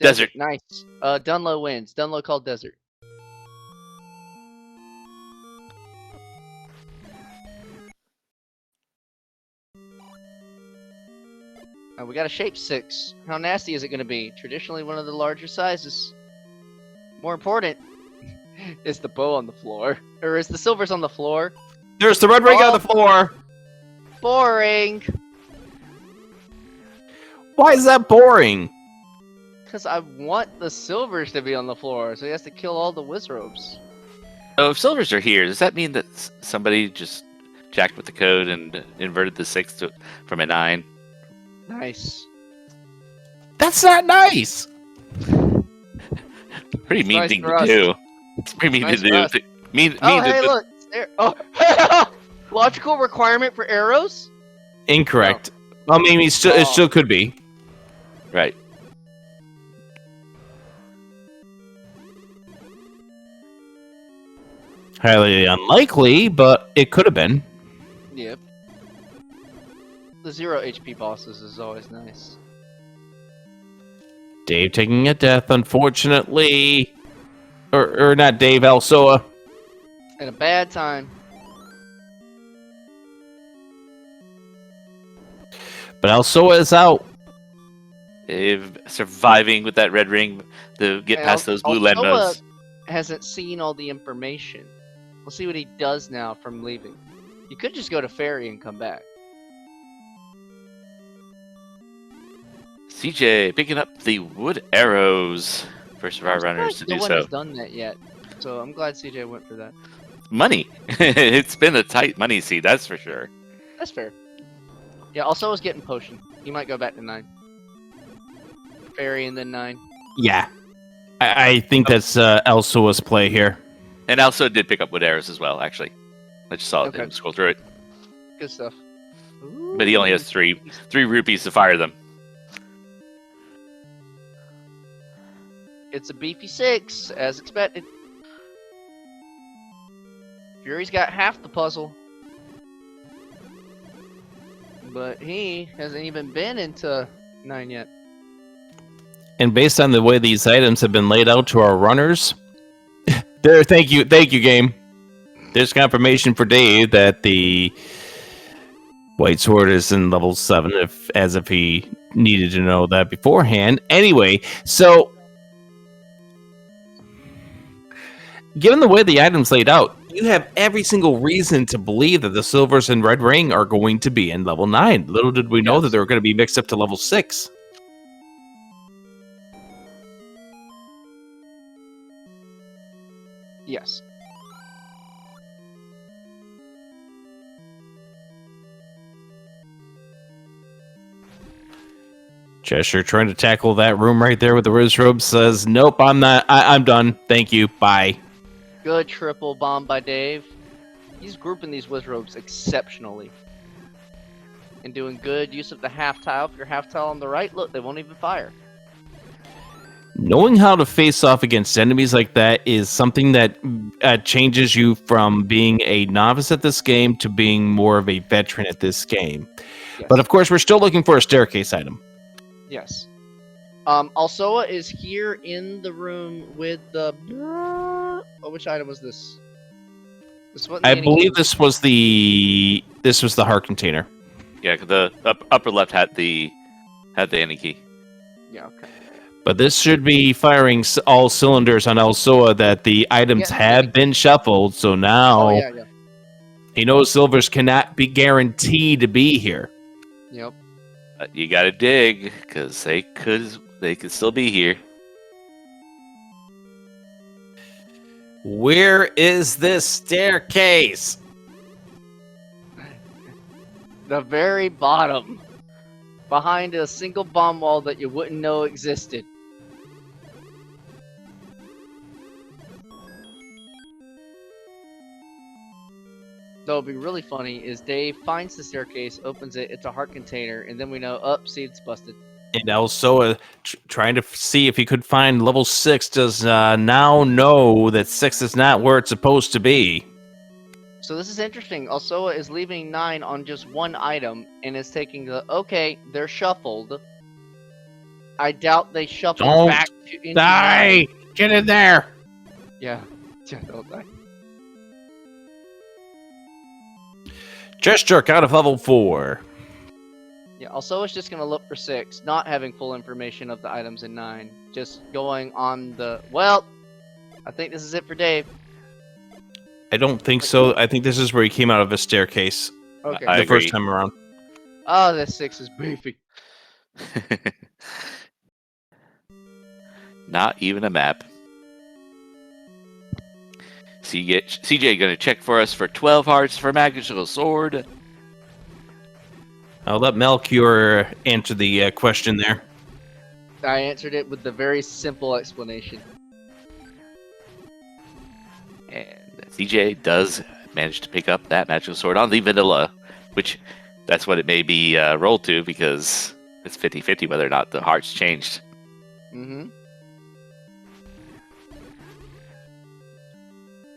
Desert.
Nice. Dunlow wins. Dunlow called desert. We got a shape 6. How nasty is it going to be? Traditionally one of the larger sizes. More important is the bow on the floor. Or is the silvers on the floor?
There's the red ring on the floor.
Boring!
Why is that boring?
Because I want the silvers to be on the floor, so he has to kill all the wizrobes.
So if silvers are here, does that mean that somebody just jacked with the code and inverted the 6 from a 9?
Nice.
That's not nice.
Pretty
It's
mean
nice
thing
for
to
us.
do. It's pretty mean
Nice
to
for
do.
us.
Mean
Oh, hey,
to
look. There. Oh, logical requirement for arrows?
Incorrect. Well, I mean, it still could be.
Right.
Highly unlikely, but it could have been.
Yep. The 0 HP bosses is always nice.
Dave taking a death, unfortunately. Or not Dave, Elsoa.
At a bad time.
But Elsoa is out.
Dave surviving with that red ring to get past those blue landmines.
Hasn't seen all the information. We'll see what he does now from leaving. You could just go to Ferry and come back.
CJ picking up the wood arrows. First of our runners to do
No one
so.
has done that yet, so I'm glad CJ went for that.
Money. It's been a tight money seed, that's for sure.
That's fair. Yeah, also I was getting potion. He might go back to 9. Ferry and then 9.
Yeah. I think that's Elsoa's play here.
And also did pick up wood arrows as well, actually. I just saw him scroll through it.
Good stuff.
But he only has three rupees to fire them.
It's a beefy 6, as expected. Fury's got half the puzzle. But he hasn't even been into 9 yet.
And based on the way these items have been laid out to our runners, thank you, game. There's confirmation for Dave that the white sword is in level 7, as if he needed to know that beforehand. Anyway, so given the way the items laid out, you have every single reason to believe that the silvers and red ring are going to be in level 9. Little did we know that they were going to be mixed up to level 6.
Yes.
Cheshire trying to tackle that room right there with the Riz Robe says, nope, I'm not. I'm done. Thank you. Bye.
Good triple bomb by Dave. He's grouping these wizrobes exceptionally. And doing good use of the half tile. If you're half tile on the right, look, they won't even fire.
Knowing how to face off against enemies like that is something that changes you from being a novice at this game to being more of a veteran at this game.
Yes.
But of course, we're still looking for a staircase item.
Yes. Alsoa is here in the room with the... Oh, which item was this?
I believe this was the heart container.
Yeah, the upper left had the any key.
Yeah, okay.
But this should be firing all cylinders on Elsoa that the items have been shuffled, so now he knows silvers cannot be guaranteed to be here.
Yep.
You gotta dig, because they could still be here.
Where is this staircase?
The very bottom. Behind a single bomb wall that you wouldn't know existed. That would be really funny is Dave finds the staircase, opens it, it's a heart container, and then we know, see, it's busted.
And Elsoa, trying to see if he could find level 6, does now know that 6 is not where it's supposed to be.
So this is interesting. Alsoa is leaving 9 on just one item, and is taking the, okay, they're shuffled. I doubt they shuffled back to
die! 9. Get in there!
Yeah, don't die.
Just jerk out of level 4.
Yeah, Alsoa's just gonna look for 6, not having full information of the items in 9. Just going on the, well, I think this is it for Dave.
I don't think so. I think this is where he came out of a staircase.
Okay.
The first time around.
Oh, this 6 is beefy.
Not even a map. CJ going to check for us for 12 hearts for magical sword.
I'll let Melchior answer the question there.
I answered it with the very simple explanation.
And CJ does manage to pick up that magical sword on the vanilla, which that's what it may be rolled to because it's 50-50 whether or not the hearts changed.
Mm-hmm.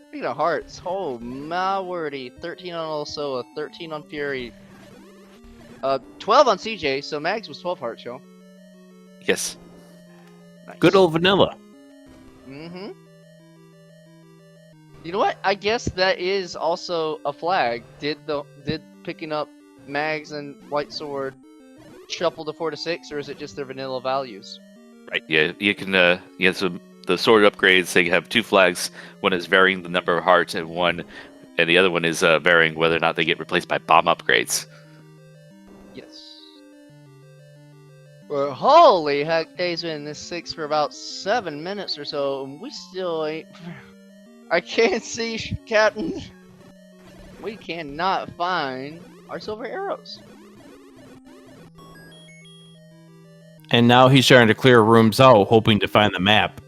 Speaking of hearts, oh my wordy, 13 on also, 13 on Fury, 12 on CJ, so Mags was 12 hearts, y'all.
Yes.
Nice.
Good old vanilla.
Mm-hmm. You know what? I guess that is also a flag. Did picking up Mags and White Sword shuffle to 4 to 6, or is it just their vanilla values?
Right. Yeah. You can. So the sword upgrades. They have 2 flags. One is varying the number of hearts, and the other one is varying whether or not they get replaced by bomb upgrades.
Yes. Well, holy heck, Dave's been in this 6 for about 7 minutes or so, and we still ain't. I can't see, Captain. We cannot find our silver arrows.
And now he's trying to clear rooms out, hoping to find the map.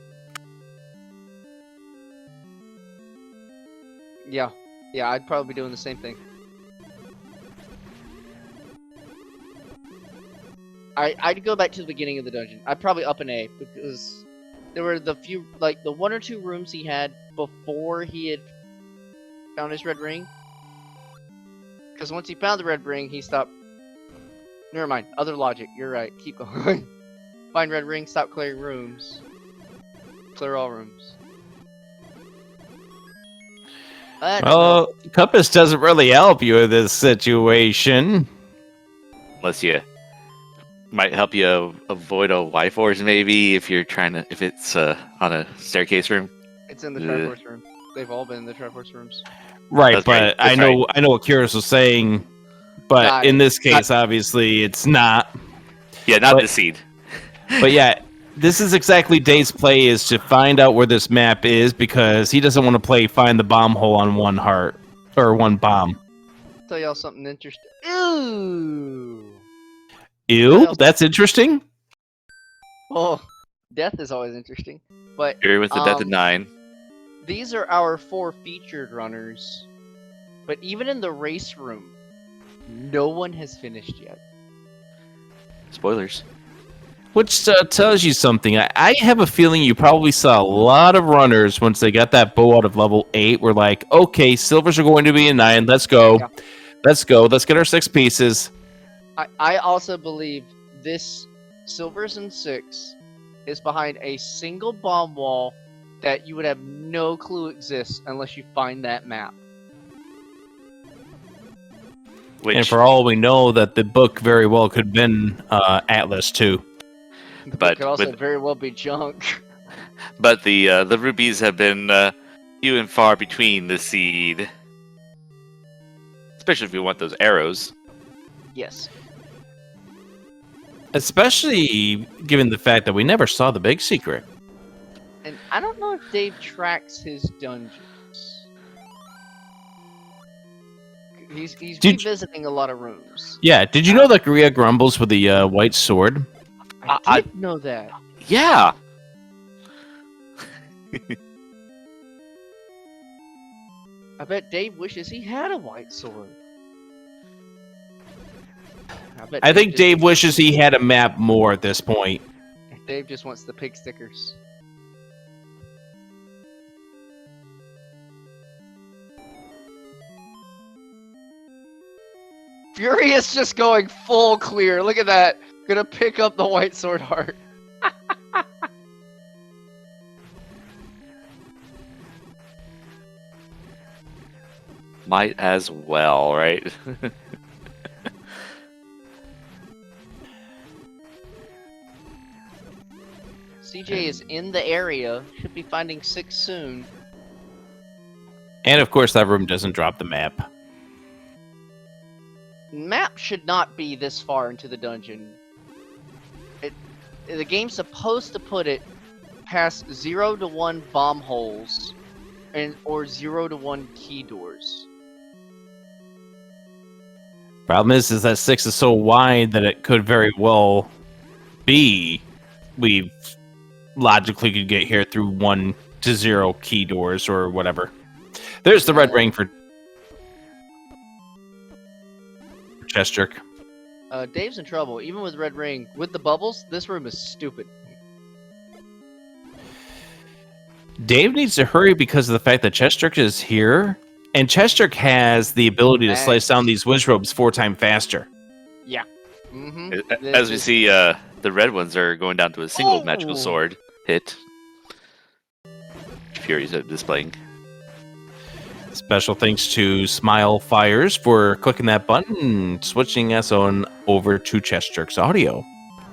Yeah, I'd probably be doing the same thing. I'd go back to the beginning of the dungeon. I'd probably up an A, because there were the few, like, the 1 or 2 rooms he had before he had found his red ring. Because once he found the red ring, he stopped. Never mind, other logic, you're right, keep going. Find red ring, stop clearing rooms. Clear all rooms.
Well, compass doesn't really help you in this situation.
Unless you might help you avoid a Y-Force, maybe if it's on a staircase room.
It's in the Triforce room. They've all been in the Triforce rooms.
Right,
That's
but
right.
I know what Kyrus was saying, but in this case, obviously, it's not.
Yeah, not the seed.
But yeah, this is exactly Dave's play, is to find out where this map is, because he doesn't want to play find the bomb hole on 1 heart, or 1 bomb.
I'll tell y'all something interesting. Ooh!
Ew, that's interesting.
Oh, death is always interesting. But
Here with the death of 9.
These are our 4 featured runners. But even in the race room, no one has finished yet.
Spoilers.
Which tells you something. I have a feeling you probably saw a lot of runners once they got that bow out of level 8. Were like, okay, silvers are going to be a 9. Let's go.
Yeah.
Let's go. Let's get our 6 pieces.
I also believe this silvers and 6 is behind a single bomb wall that you would have no clue exists unless you find that map.
And for all we know, that the book very well could have been Atlas too.
The book could also very well be junk.
But the rubies have been few and far between the seed. Especially if you want those arrows.
Yes.
Especially given the fact that we never saw the big secret.
And I don't know if Dave tracks his dungeons. He's revisiting a lot of rooms.
Yeah, did you know that Korea grumbles with the white sword?
I did know that.
Yeah.
I bet Dave wishes he had a white sword.
I think Dave wishes he had a map more at this point.
Dave just wants the pig stickers. Fury is just going full clear. Look at that. Gonna pick up the white sword heart.
Might as well, right?
CJ is in the area. Should be finding 6 soon.
And of course, that room doesn't drop the map.
Map should not be this far into the dungeon. The game's supposed to put it past 0 to 1 bomb holes or 0 to 1 key doors.
Problem is that 6 is so wide that it could very well be we logically could get here through 1 to 0 key doors or whatever. There's the red ring for chest jerk.
Dave's in trouble, even with red ring. With the bubbles, this room is stupid.
Dave needs to hurry because of the fact that chest jerk is here, and chest jerk has the ability to slice down these whiz robes 4 times faster.
Yeah. Mm-hmm.
As we see, the red ones are going down to a single magical sword hit. Fury's displaying.
Special thanks to Smile Fires for clicking that button and switching us on over to Chest Jerk's audio.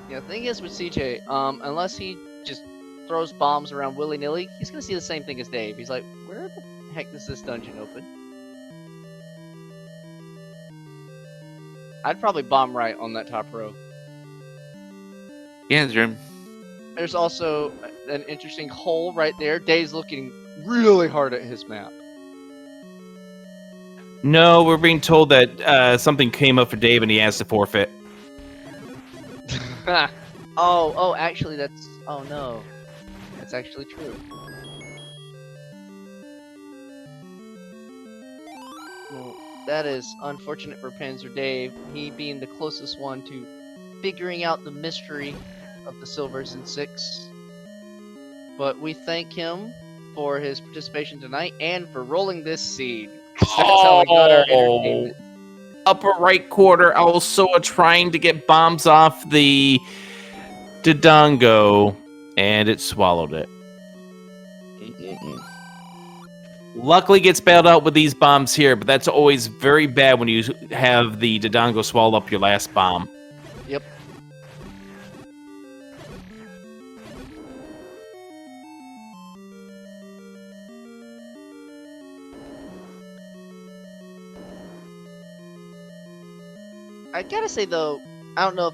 Yeah, the thing is with CJ, unless he just throws bombs around willy-nilly, he's gonna see the same thing as Dave. He's like, where the heck does this dungeon open? I'd probably bomb right on that top row.
Yeah, Jim.
There's also an interesting hole right there. Dave's looking really hard at his map.
No, we're being told that something came up for Dave and he has to forfeit.
Oh, actually that's... Oh no. That's actually true. Well, that is unfortunate for Panzer Dave, he being the closest one to figuring out the mystery of the silvers in 6. But we thank him for his participation tonight and for rolling this seed. That's how we got our entertainment.
Upper right corner, also trying to get bombs off the Dodongo, and it swallowed it. Luckily gets bailed out with these bombs here, but that's always very bad when you have the Dodongo swallow up your last bomb.
Yep. I gotta say though, I don't know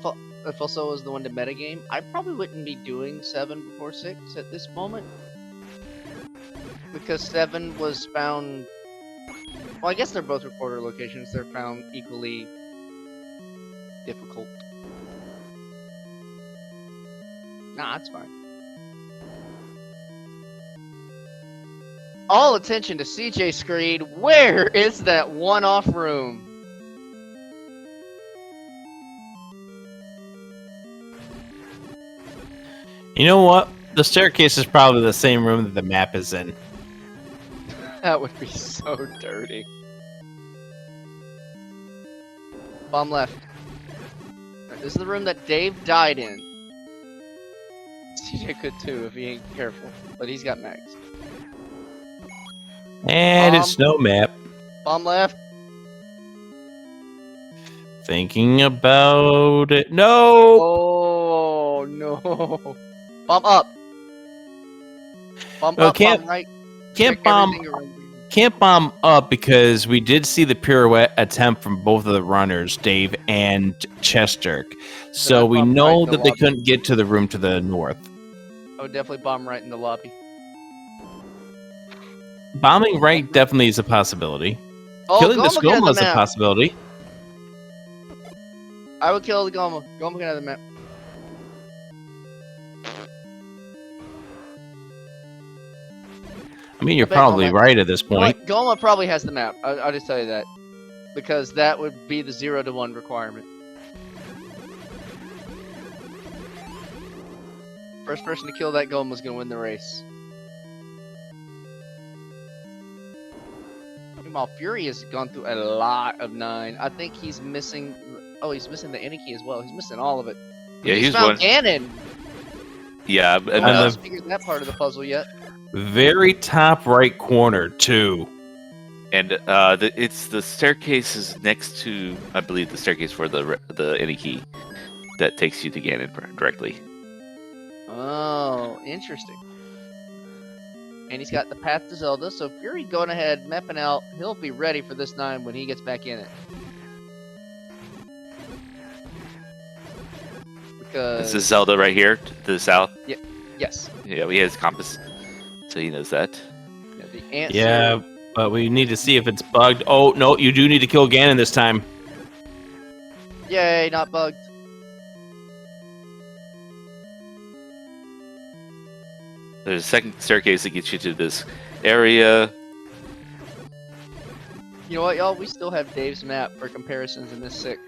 if also was the one to metagame. I probably wouldn't be doing 7 before 6 at this moment. Because 7 was found... Well, I guess they're both recorder locations. They're found equally difficult. Nah, it's fine. All attention to CJ screen. Where is that one-off room?
You know what? The staircase is probably the same room that the map is in.
That would be so dirty. Bomb left. Right, this is the room that Dave died in. CJ could too if he ain't careful, but he's got mags.
And it's no map.
Bomb left.
Thinking about it. No!
Oh no. Bomb up. Bomb up,
can't,
bomb right.
Can't
Check
bomb.
everything around you.
Can't bomb up because we did see the pirouette attempt from both of the runners, Dave and Chest Jerk. So we know that they couldn't get to the room to the north.
I would definitely bomb right in the lobby.
Bombing right definitely is a possibility.
Oh,
Killing the
Goma can have
Skoma is
the
a
map.
possibility.
I would kill the Goma. Goma can have the map.
I mean, you're
bet
probably
Goma-
right at this
You know
point.
what? Goma probably has the map. I'll just tell you that. Because that would be the 0 to 1 requirement. First person to kill that Goma is going to win the race. Meanwhile, Fury has gone through a lot of 9. I think he's missing... Oh, he's missing the Aniki as well. He's missing all of it.
Yeah,
he's found Ganon.
Yeah,
No one else figured that part of the puzzle yet.
Very top right corner, too.
and it's the staircase is next to, I believe, the staircase for the Aniki that takes you to Ganon directly.
Oh, interesting. And he's got the path to Zelda, so Fury going ahead, mapping out. He'll be ready for this 9 when he gets back in it. Because...
This is Zelda right here to the south.
Yes.
Yeah, he has compass, so he knows that.
Yeah, the answer.
Yeah, but we need to see if it's bugged. Oh, no, you do need to kill Ganon this time.
Yay, not bugged.
There's a second staircase that gets you to this area.
You know what, y'all? We still have Dave's map for comparisons in this 6.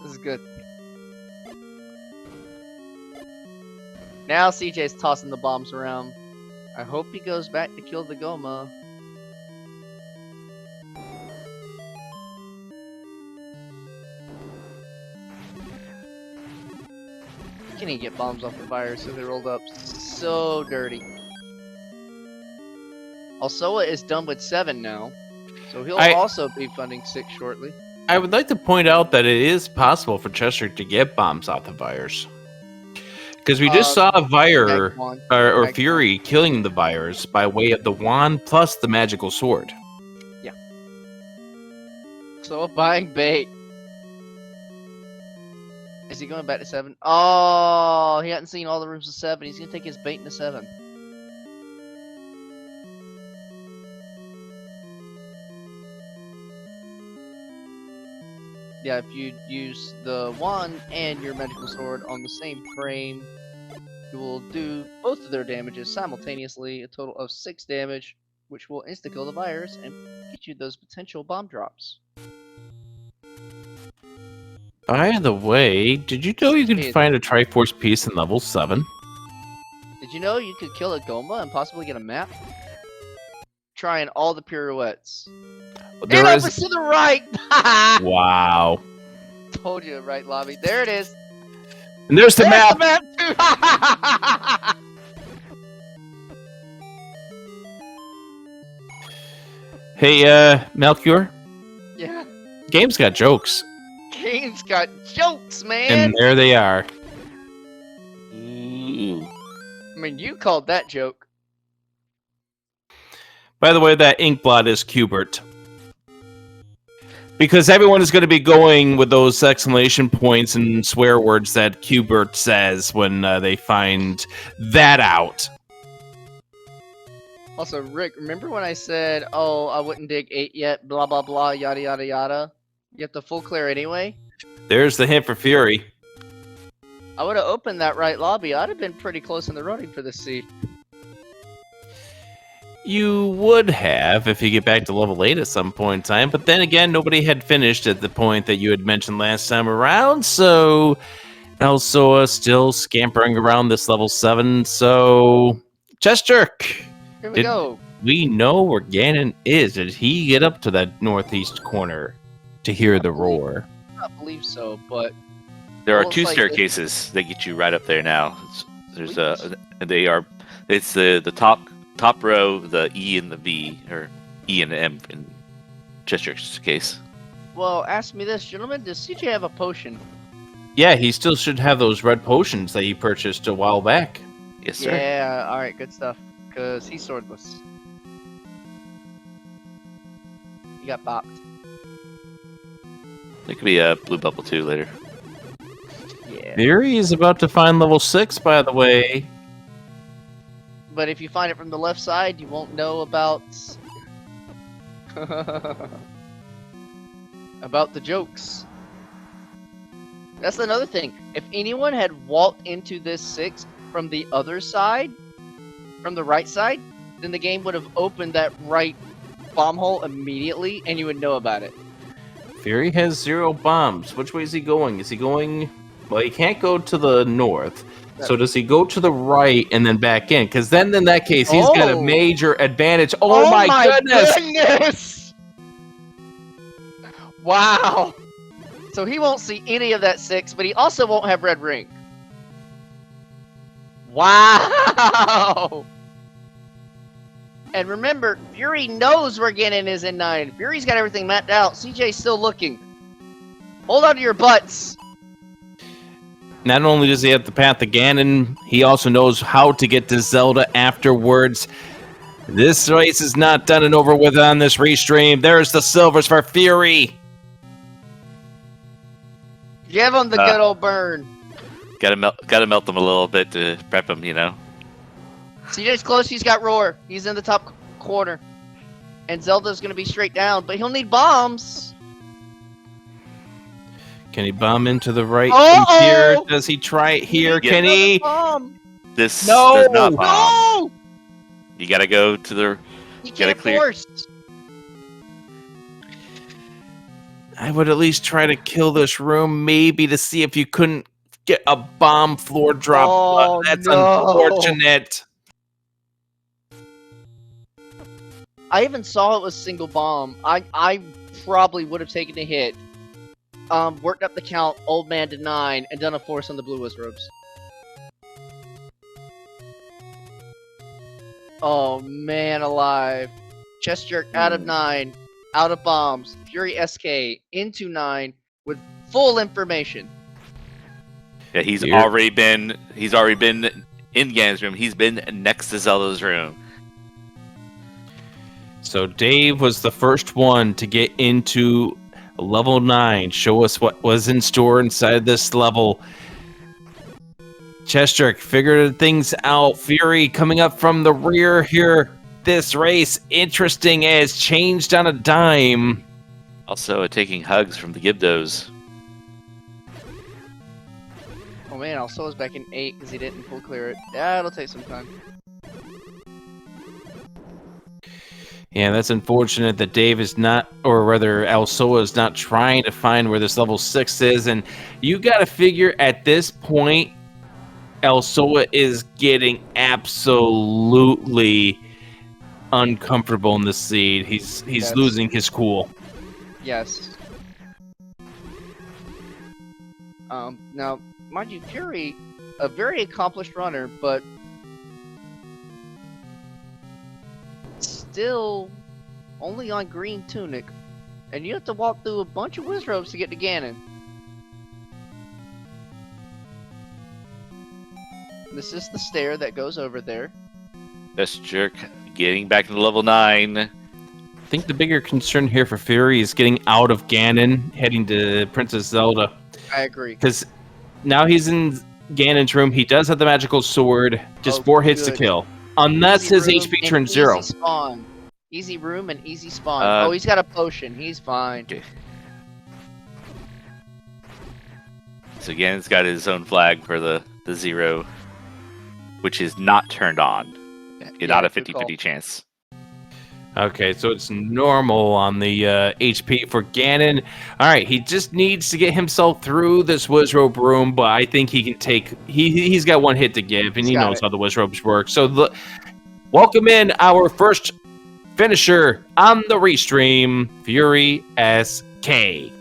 This is good. Now CJ's tossing the bombs around. I hope he goes back to kill the Goma. Can he get bombs off the fire so they rolled up so dirty? Alsoa is done with 7 now, so he'll also be funding 6 shortly.
I would like to point out that it is possible for Chester to get bombs off the Vyres. Because we just saw a Vyre, or Fury, killing the Vyres by way of the wand plus the magical sword.
Yeah. So buying bait. Is he going back to 7? Oh, he hadn't seen all the rooms of 7. He's gonna take his bait into 7. Yeah, if you use the wand and your magical sword on the same frame, you will do both of their damages simultaneously, a total of 6 damage, which will insta-kill the virus and get you those potential bomb drops.
By the way, did you know you could find a Triforce piece in level 7?
Did you know you could kill a Goma and possibly get a map? Trying all the pirouettes.
There
it
is...
opens to the right!
Wow.
Told you, right lobby. There it is.
And there's the map!
The map too.
Hey, Melchior?
Yeah?
Game's got jokes.
Game's got jokes, man!
And there they are.
Ooh.
I mean, you called that joke.
By the way, that ink blot is Qbert. Because everyone is going to be going with those exclamation points and swear words that Qbert says when they find that out.
Also, Rick, remember when I said, oh, I wouldn't dig 8 yet, blah, blah, blah, yada, yada, yada? You have to full clear anyway?
There's the hint for Fury.
I would have opened that right lobby. I'd have been pretty close in the running for this seed.
You would have if you get back to level 8 at some point in time, but then again, nobody had finished at the point that you had mentioned last time around, so Elsoa still scampering around this level 7, so Chester,
Here we go.
We know where Ganon is. Did he get up to that northeast corner to hear the roar?
I don't believe so, but
there are 2 staircases that get you right up there now. It's the top row, the E and the V, or E and the M in Chester's case.
Well, ask me this, gentlemen. Does CJ have a potion?
Yeah, he still should have those red potions that he purchased a while back.
Yes, sir.
Yeah, alright, good stuff. Because he's swordless. He got bopped.
There could be a blue bubble too later.
Yeah.
Fury is about to find level 6, by the way.
But if you find it from the left side, you won't know about... about the jokes. That's another thing. If anyone had walked into this 6 from the other side, from the right side, then the game would have opened that right bomb hole immediately, and you would know about it.
Fury has 0 bombs. Which way is he going? Is he going... Well, he can't go to the north. So does he go to the right and then back in? Because then in that case, he's got a major advantage. Oh my goodness!
Wow! So he won't see any of that 6, but he also won't have red ring. Wow! And remember, Fury knows where Ganon is in 9. Fury's got everything mapped out. CJ's still looking. Hold on to your butts.
Not only does he have the path to Ganon, he also knows how to get to Zelda afterwards. This race is not done and over with on this restream. There's the silvers for Fury.
Give him the good old burn.
Gotta melt them a little bit to prep them, you know.
CJ's close. He's got roar. He's in the top corner. And Zelda's gonna be straight down, but he'll need bombs.
Can he bomb into the right
Uh-oh!
from here? Does he try it here?
needs
Can
another
he?
Bomb.
This
No!
does not bomb.
No!
You gotta go to the.
You
Gotta
can't
clear-
force.
I would at least try to kill this room, maybe to see if you couldn't get a bomb floor drop.
Oh,
That's
no.
unfortunate.
I even saw it was single bomb. I probably would have taken a hit. Worked up the count, old man to 9, and done a force on the blue wizards. Oh man alive. Chest jerk out of 9, out of bombs, Fury SK into 9 with full information.
Yeah, he's
Weird.
already been in Ganon's room. He's been next to Zelda's room.
So Dave was the first one to get into level 9. Show us what was in store inside this level. Chest jerk figured things out. Fury coming up from the rear here. This race, interesting as changed on a dime.
Also taking hugs from the Gibdos.
Oh man, also was back in 8 because he didn't full clear it. Yeah, it'll take some time.
Yeah, that's unfortunate that Dave is not, or rather, Alsoa is not trying to find where this level 6 is. And you got to figure at this point, Alsoa is getting absolutely uncomfortable in the seed. He's
Yes.
losing his cool.
Yes. Now, mind you, Fury, a very accomplished runner, but still only on green tunic, and you have to walk through a bunch of wizards to get to Ganon. This is the stair that goes over there.
Chest jerk getting back to level 9.
I think the bigger concern here for Fury is getting out of Ganon, heading to Princess Zelda.
I agree.
Because now he's in Ganon's room. He does have the magical sword. Just 4 hits to
good.
kill. Unless
Easy
his
room
HP
and
turns
easy
0.
Spawn. Easy room and easy spawn.
Uh,
Oh, he's got a potion. He's fine.
Okay. So Ganon's got his own flag for the 0, which is not turned on. Not a
good
50-50 chance.
Okay, so it's normal on the HP for Ganon. All right, he just needs to get himself through this Wizrobe room, but I think he can take... He's got 1 hit to give, and he
got
knows
it.
how the Wizrobes work. So welcome in our first finisher on the restream, Fury SK.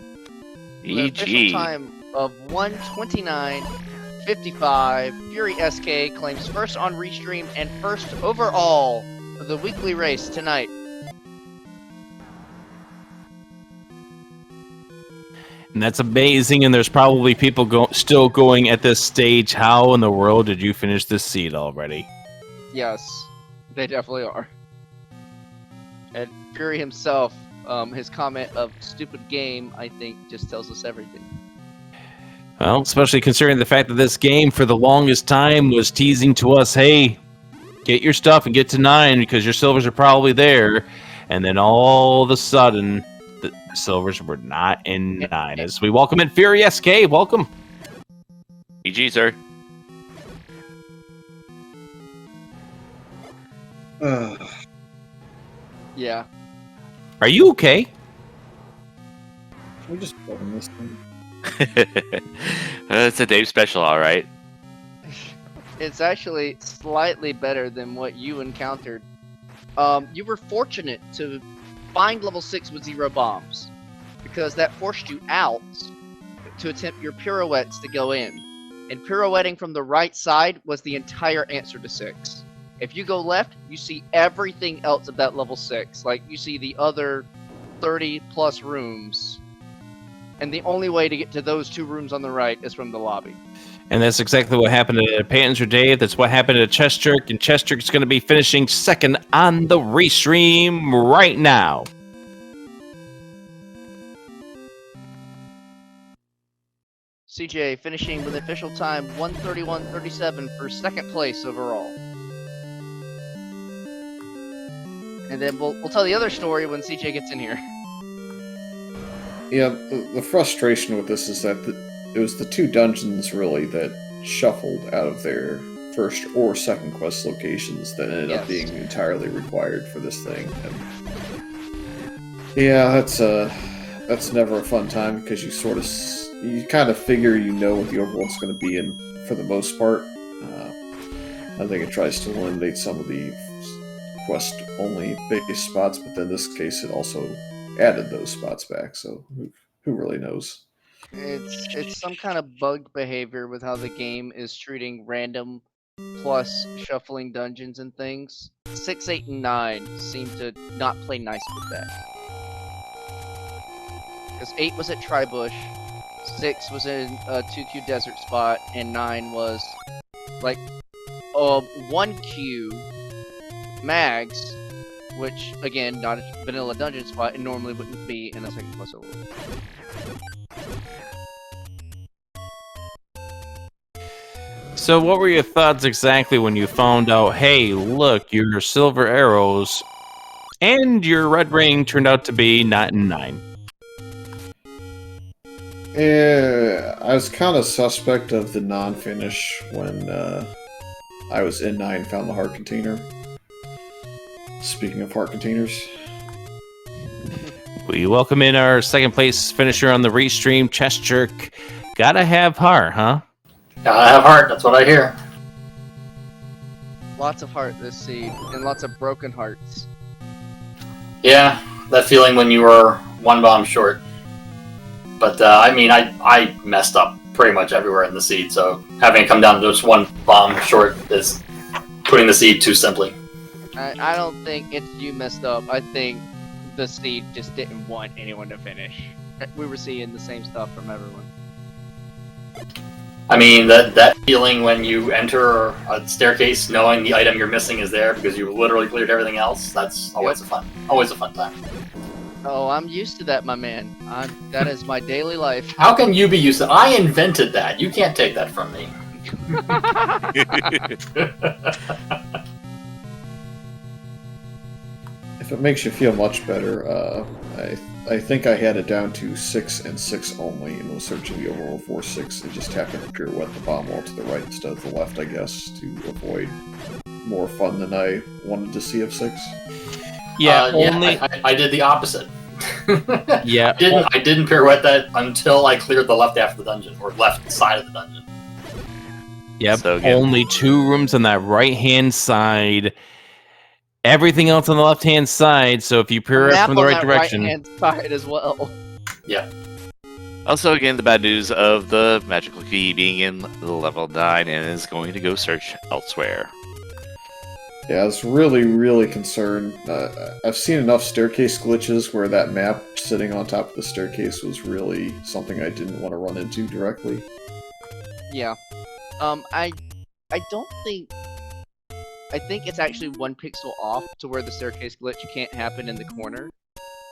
The official
EG.
time of 1:29:55. Fury SK claims first on Restream and first overall of the weekly race tonight.
And that's amazing, and there's probably people still going at this stage. How in the world did you finish this seed already?
Yes, they definitely are. And Fury himself, his comment of stupid game, I think, just tells us everything.
Well, especially considering the fact that this game for the longest time was teasing to us, hey, get your stuff and get to 9 because your silvers are probably there. And then all of a sudden, the silvers were not in 9. As we welcome in Fury SK, welcome.
EG, sir.
Yeah.
Are you okay?
We're just playing this thing.
It's a Dave special, all right.
It's actually slightly better than what you encountered. You were fortunate to find level 6 with 0 bombs, because that forced you out to attempt your pirouettes to go in. And pirouetting from the right side was the entire answer to 6. If you go left, you see everything else of that level 6. Like, you see the other 30 plus rooms. And the only way to get to those 2 rooms on the right is from the lobby.
And that's exactly what happened to Panzer Dave. That's what happened to Chest Jerk. And Chest Jerk is going to be finishing second on the restream right now.
CJ finishing with official time 1:31:37 for second place overall. And then we'll tell the other story when CJ gets in here.
Yeah, the frustration with this is that it was the 2 dungeons really that shuffled out of their first or second quest locations that ended up being entirely required for this thing. And yeah, that's never a fun time because you kind of figure you know what the overworld's going to be in for the most part. I think it tries to eliminate some of the quest-only base spots, but then in this case it also added those spots back, so who really knows?
It's some kind of bugged behavior with how the game is treating random plus shuffling dungeons and things. 6, 8, and 9 seem to not play nice with that. Because 8 was at Tribush, 6 was in a 2Q desert spot, and 9 was like 1Q mags, which again, not a vanilla dungeon spot, and normally wouldn't be in a second quest overworld.
So what were your thoughts exactly when you found out, hey, look, your silver arrows and your red ring turned out to be not in 9?
Yeah, I was kind of suspect of the non-finish when I was in 9 and found the heart container. Speaking of heart containers.
We welcome in our second place finisher on the restream, Chest Jerk. Gotta have heart, huh?
Gotta have heart, that's what I hear.
Lots of heart this seed, and lots of broken hearts.
Yeah, that feeling when you were 1 bomb short. But, I mean, I messed up pretty much everywhere in the seed, so having it come down to just 1 bomb short is putting the seed too simply.
I don't think it's you messed up. I think the seed just didn't want anyone to finish. We were seeing the same stuff from everyone.
I mean, that feeling when you enter a staircase knowing the item you're missing is there because you literally cleared everything else, that's always a fun time.
Oh, I'm used to that, my man. That is my daily life.
How can you be used to I invented that. You can't take that from me.
If it makes you feel much better, I think I had it down to 6 and 6 only, and was searching the overworld for 6, and just happened to pirouette the bomb wall to the right instead of the left, I guess, to avoid more fun than I wanted to see of 6.
Yeah,
I did the opposite.
Yeah,
I didn't pirouette that until I cleared the left half of the dungeon, or left side of the dungeon.
Yep,
So
only 2 rooms on that right-hand side. Everything else on the left-hand side, so if you pirouette from the right direction...
right-hand side as well.
Yeah.
Also, again, the bad news of the magical key being in the level 9 and is going to go search elsewhere.
Yeah, I was really, really concerned. I've seen enough staircase glitches where that map sitting on top of the staircase was really something I didn't want to run into directly.
Yeah. I don't think... I think it's actually 1 pixel off to where the staircase glitch can't happen in the corner.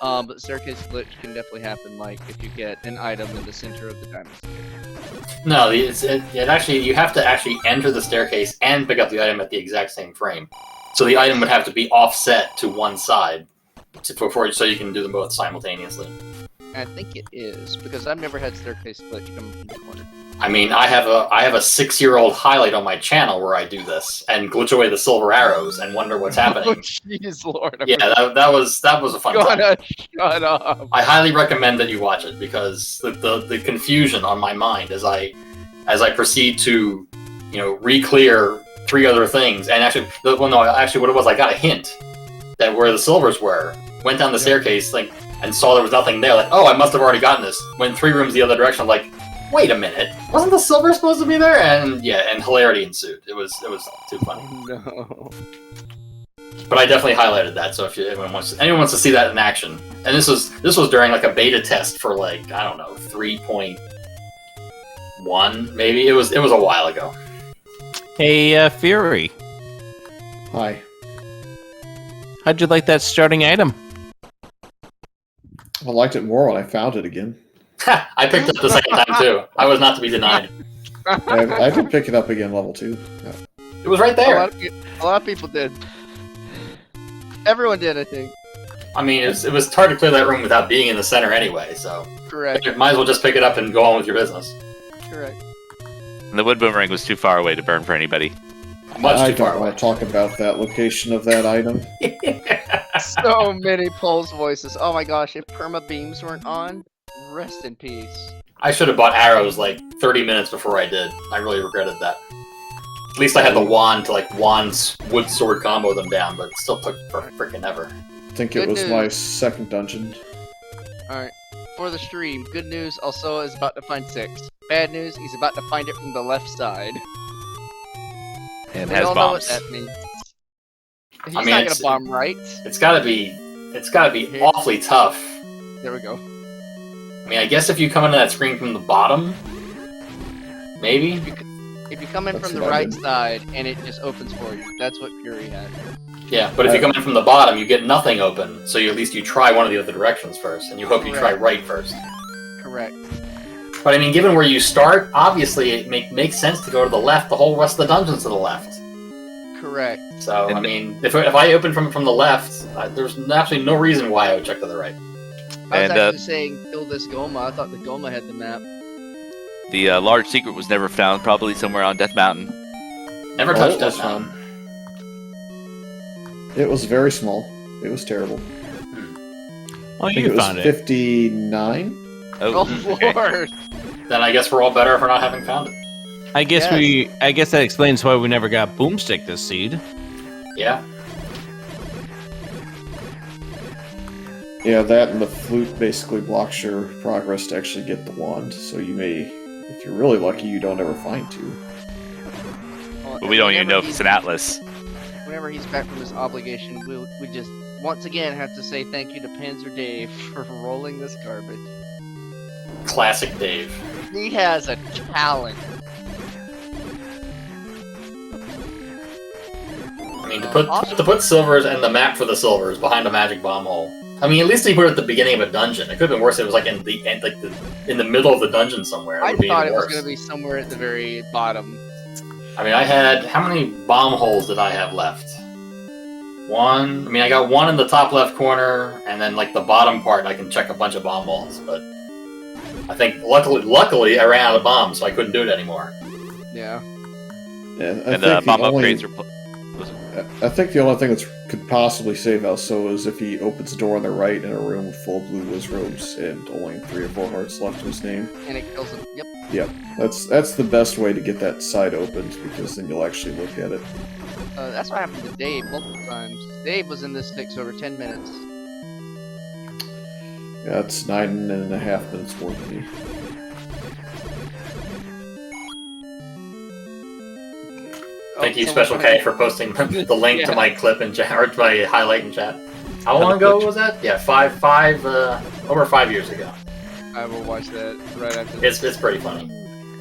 But the staircase glitch can definitely happen, like, if you get an item in the center of the diamond staircase. No,
it actually, you have to actually enter the staircase and pick up the item at the exact same frame. So the item would have to be offset to one side so you can do them both simultaneously.
I think it is, because I've never had staircase glitch come from the corner.
I mean, I have a 6-year-old highlight on my channel where I do this and glitch away the silver arrows and wonder what's happening.
Oh, jeez, Lord!
Yeah, that was a fun time.
Shut up!
I highly recommend that you watch it because the confusion on my mind as I proceed to, re-clear 3 other things and actually what it was, I got a hint that where the silvers were. Went down the staircase and saw there was nothing there. Like, oh, I must have already gotten this. Went 3 rooms the other direction. I'm like, wait a minute, wasn't the silver supposed to be there? And yeah, and hilarity ensued. It was too funny.
No.
But I definitely highlighted that. So if anyone wants to see that in action, and this was during like a beta test for 3.1 maybe. It was a while ago.
Hey, Fury.
Hi.
How'd you like that starting item?
I liked it more when I found it again.
I picked it up the second time too. I was not to be denied.
I did pick it up again level 2. Yeah.
It was right there.
A lot of people did. Everyone did, I think.
I mean, it was hard to clear that room without being in the center anyway, so
Correct.
you might as well just pick it up and go on with your business.
Correct.
And the wood boomerang was too far away to burn for anybody.
Much
I
too far
don't
away.
want to talk about that location of that item.
So many Pulse voices. Oh my gosh, if perma beams weren't on, rest in peace.
I should have bought arrows like 30 minutes before I did. I really regretted that. At least I had the wand to wand wood sword combo them down, but it still took for freaking ever.
I think it
Good
was
news.
my second dungeon.
Alright. For the stream, good news, also is about to find 6. Bad news, he's about to find it from the left side.
And
We
has
all know what
bombs.
that means. He's
mean,
not
it's-
gonna bomb right.
It's gotta be awfully tough.
There we go.
I mean, I guess if you come into that screen from the bottom, maybe.
If you come in
That's
from the
what I
right
did.
side and it just opens for you, that's what Fury had.
Yeah, but if you come in from the bottom, you get nothing open. So at least you try one of the other directions first, and you hope you try
Correct.
right first.
Correct.
But I mean, given where you start, obviously it makes sense to go to the left. The whole rest of the dungeon's to the left.
Correct.
So I
And-
mean, if I open from the left, there's absolutely no reason why I would check to the right.
I was
And,
actually saying kill this Goma. I thought the Goma had the map.
The large secret was never found, probably somewhere on Death Mountain.
Never
Oh,
touched
it
that
was
mountain.
It was very small. It was terrible.
Oh,
I think
you
it was
found it.
59.
Oh,
okay.
Lord!
Then I guess we're all better for not having found it.
I guess
Yes.
I guess that explains why we never got Boomstick this seed.
Yeah.
Yeah, that and the flute basically blocks your progress to actually get the wand. So you may, if you're really lucky, you don't ever find two.
Well,
But we don't even
whenever
know if
he's-
it's an Atlas.
Whenever he's back from his obligation, we just once again have to say thank you to Panzer Dave for rolling this garbage.
Classic Dave.
He has a talent.
I mean, to put silvers and the map for the silvers behind a magic bomb hole. I mean, at least he put it at the beginning of a dungeon. It could have been worse if it was like in the end, in the middle of the dungeon somewhere. It
I
would be
thought
even
it was
worse.
going to be somewhere at the very bottom.
I mean, I had how many bomb holes did I have left? One. I mean, I got one in the top left corner, and then like the bottom part, I can check a bunch of bomb holes. But I think luckily, I ran out of bombs, so I couldn't do it anymore.
Yeah.
Yeah,
And the bomb upgrades are...
I think the only thing that could possibly save Elso is if he opens a door on the right in a room full of blue whiz robes and only 3 or 4 hearts left to his name.
And it kills him. Yep.
Yep, that's the best way to get that side opened because then you'll actually look at it.
That's what happened to Dave multiple times. Dave was in this fix over 10 minutes.
Yeah, it's 9.5 minutes more than me.
Thank you,
someone-
Special K, for posting the link to
Yeah.
my clip in chat, or to my highlight in chat. How long ago was that? Yeah, over 5 years ago.
I will watch that right after this.
It's pretty funny.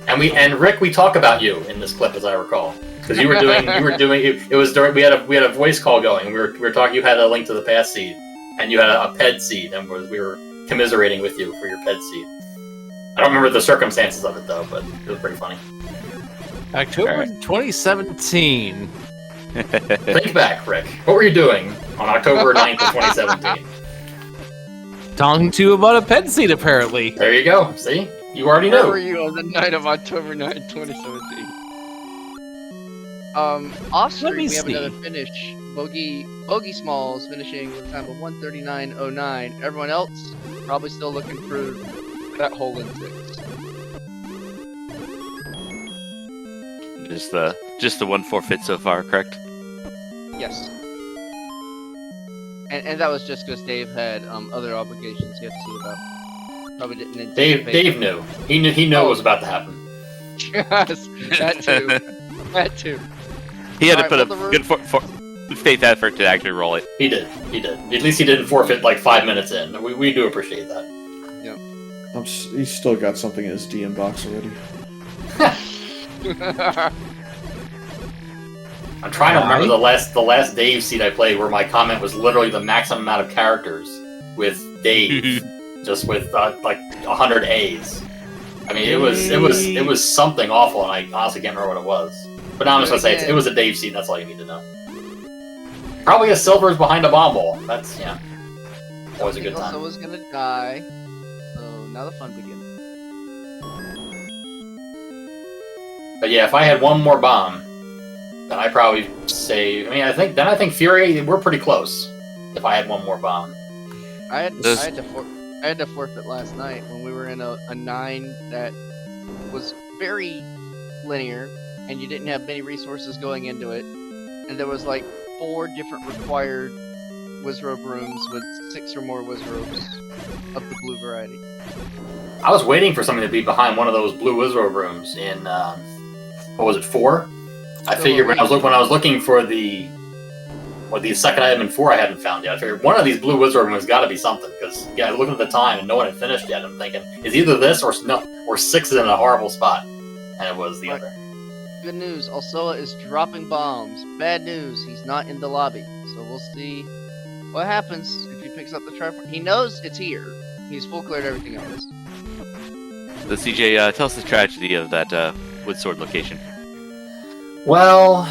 And Rick, we talk about you in this clip, as I recall, because you were doing it was during we had a voice call going. We were talking. You had a link to the pass seed, and you had a ped seed, and we were commiserating with you for your ped seed. I don't remember the circumstances of it though, but it was pretty funny.
October 2017.
Think back, Rick. What were you doing on October 9th of 2017?
Talking to you about a pet seed, apparently.
There you go. See? You already
Where
know.
were you on the night of October 9th, 2017? Off
Let
screen
me
we have
see.
another finish. Bogey Smalls finishing with a time of 1:39.09. Everyone else probably still looking for that hole in 6.
Just the one forfeit so far, correct?
Yes. And that was just because Dave had other obligations he had to see about. Probably didn't anticipate.
Dave knew. He knew what was about to happen.
Yes, that too. That too.
He had to
Alright,
put a
well, the
good faith effort to actually roll it.
He did. At least he didn't forfeit like 5 minutes in. We do appreciate that.
He's still got something in his DM box already.
I'm trying to remember the last Dave seed I played where my comment was literally the maximum amount of characters with Dave, just with like 100 A's. I mean, it was something awful, and I honestly can't remember what it was. But now I'm just gonna say it was a Dave seed. That's all you need to know. Probably a silver's behind a bomb wall. That's, yeah. Always a good
Something else
time.
was gonna die. So now the fun begins.
But yeah, if I had one more bomb, then I probably say. I mean, I think Fury. We're pretty close. If I had one more bomb,
I had to forfeit last night when we were in a 9 that was very linear, and you didn't have many resources going into it, and there was like 4 different required Wizrobe rooms with 6 or more Wizrobes of the blue variety.
I was waiting for something to be behind one of those blue Wizrobe rooms in what was it, 4? I figured when I was looking for the second item in 4 I hadn't found yet. I figured one of these blue Wizrobe rooms got to be something because I was looking at the time and no one had finished yet. I'm thinking it's either this or 6 is in a horrible spot, and it was the other.
Good news, Alsoa is dropping bombs. Bad news, he's not in the lobby. So we'll see what happens if he picks up the tripod. He knows it's here. He's full cleared everything else.
So CJ, tell us the tragedy of that wood sword location.
Well,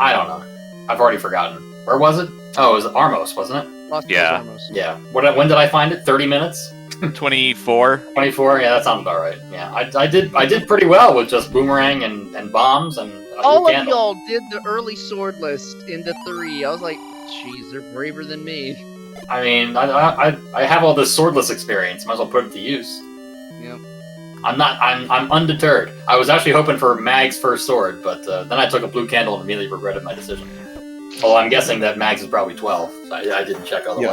I don't know. I've already forgotten. Where was it? Oh, it was Armos, wasn't it?
Lost
Yeah.
Almost.
Yeah. When did I find it? 30 minutes?
24.
24? Yeah, that sounds about right. Yeah, I did pretty well with just boomerang and bombs and
All of
candle.
y'all did the early sword list into 3. I was like, jeez, they're braver than me.
I mean, I have all this swordless experience. Might as well put it to use.
Yep.
I'm undeterred. I was actually hoping for Mag's first sword, but then I took a blue candle and immediately regretted my decision. Well, I'm guessing that Mag's is probably 12. So I didn't check otherwise.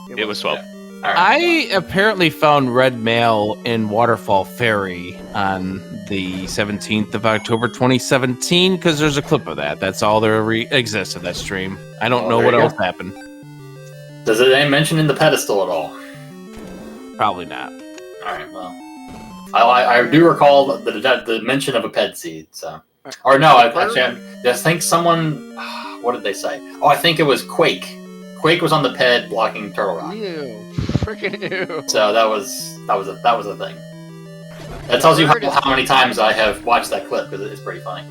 Yes.
It was 12.
All right.
I apparently found red mail in Waterfall Ferry on the 17th of October 2017 because there's a clip of that. That's all there exists of that stream. I don't know
there
what
you
else
go.
happened.
Does it mention in the pedestal at all?
Probably not.
All right. Well, I do recall the mention of a ped seed. So, or no, I think someone. What did they say? Oh, I think it was Quake. Quake was on the ped blocking Turtle Rock.
Ew. Freaking ew.
So that was a thing. That tells you how many times I have watched that clip because it's pretty funny.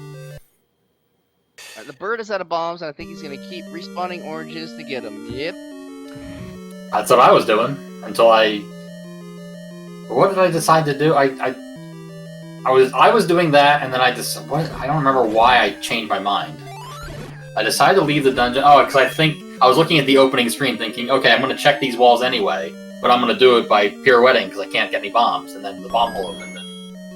The bird is out of bombs, and I think he's going to keep respawning oranges to get them. Yep.
That's what I was doing until I. What did I decide to do? I was doing that, and then I don't remember why I changed my mind. I decided to leave the dungeon. Oh, because I think I was looking at the opening screen, thinking, okay, I'm going to check these walls anyway, but I'm going to do it by pirouetting because I can't get any bombs. And then the bomb hole opened, and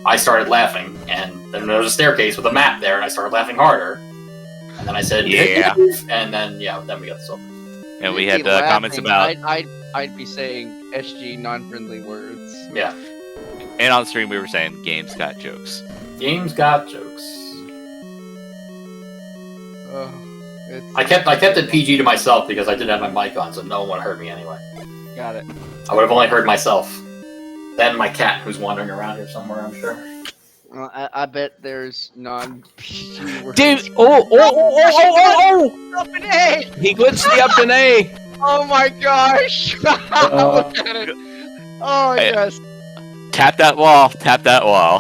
I started laughing, and then there was a staircase with a map there, and I started laughing harder. And then I said,
Yeah.
and then we got this open.
And we
You'd
had
be
comments
laughing.
about,
I'd be saying SG non-friendly words.
Yeah.
and on stream we were saying games got jokes.
Games got jokes. I kept it PG to myself because I did have my mic on, so no one would have heard me anyway.
Got it.
I would have only heard myself. Then my cat, who's wandering around here somewhere, I'm sure.
I bet there's non-PG words.
Dude, oh!
Up an A!
He glitched the up and A.
Oh my gosh! Look at it! Oh
Hey.
yes!
Tap that wall.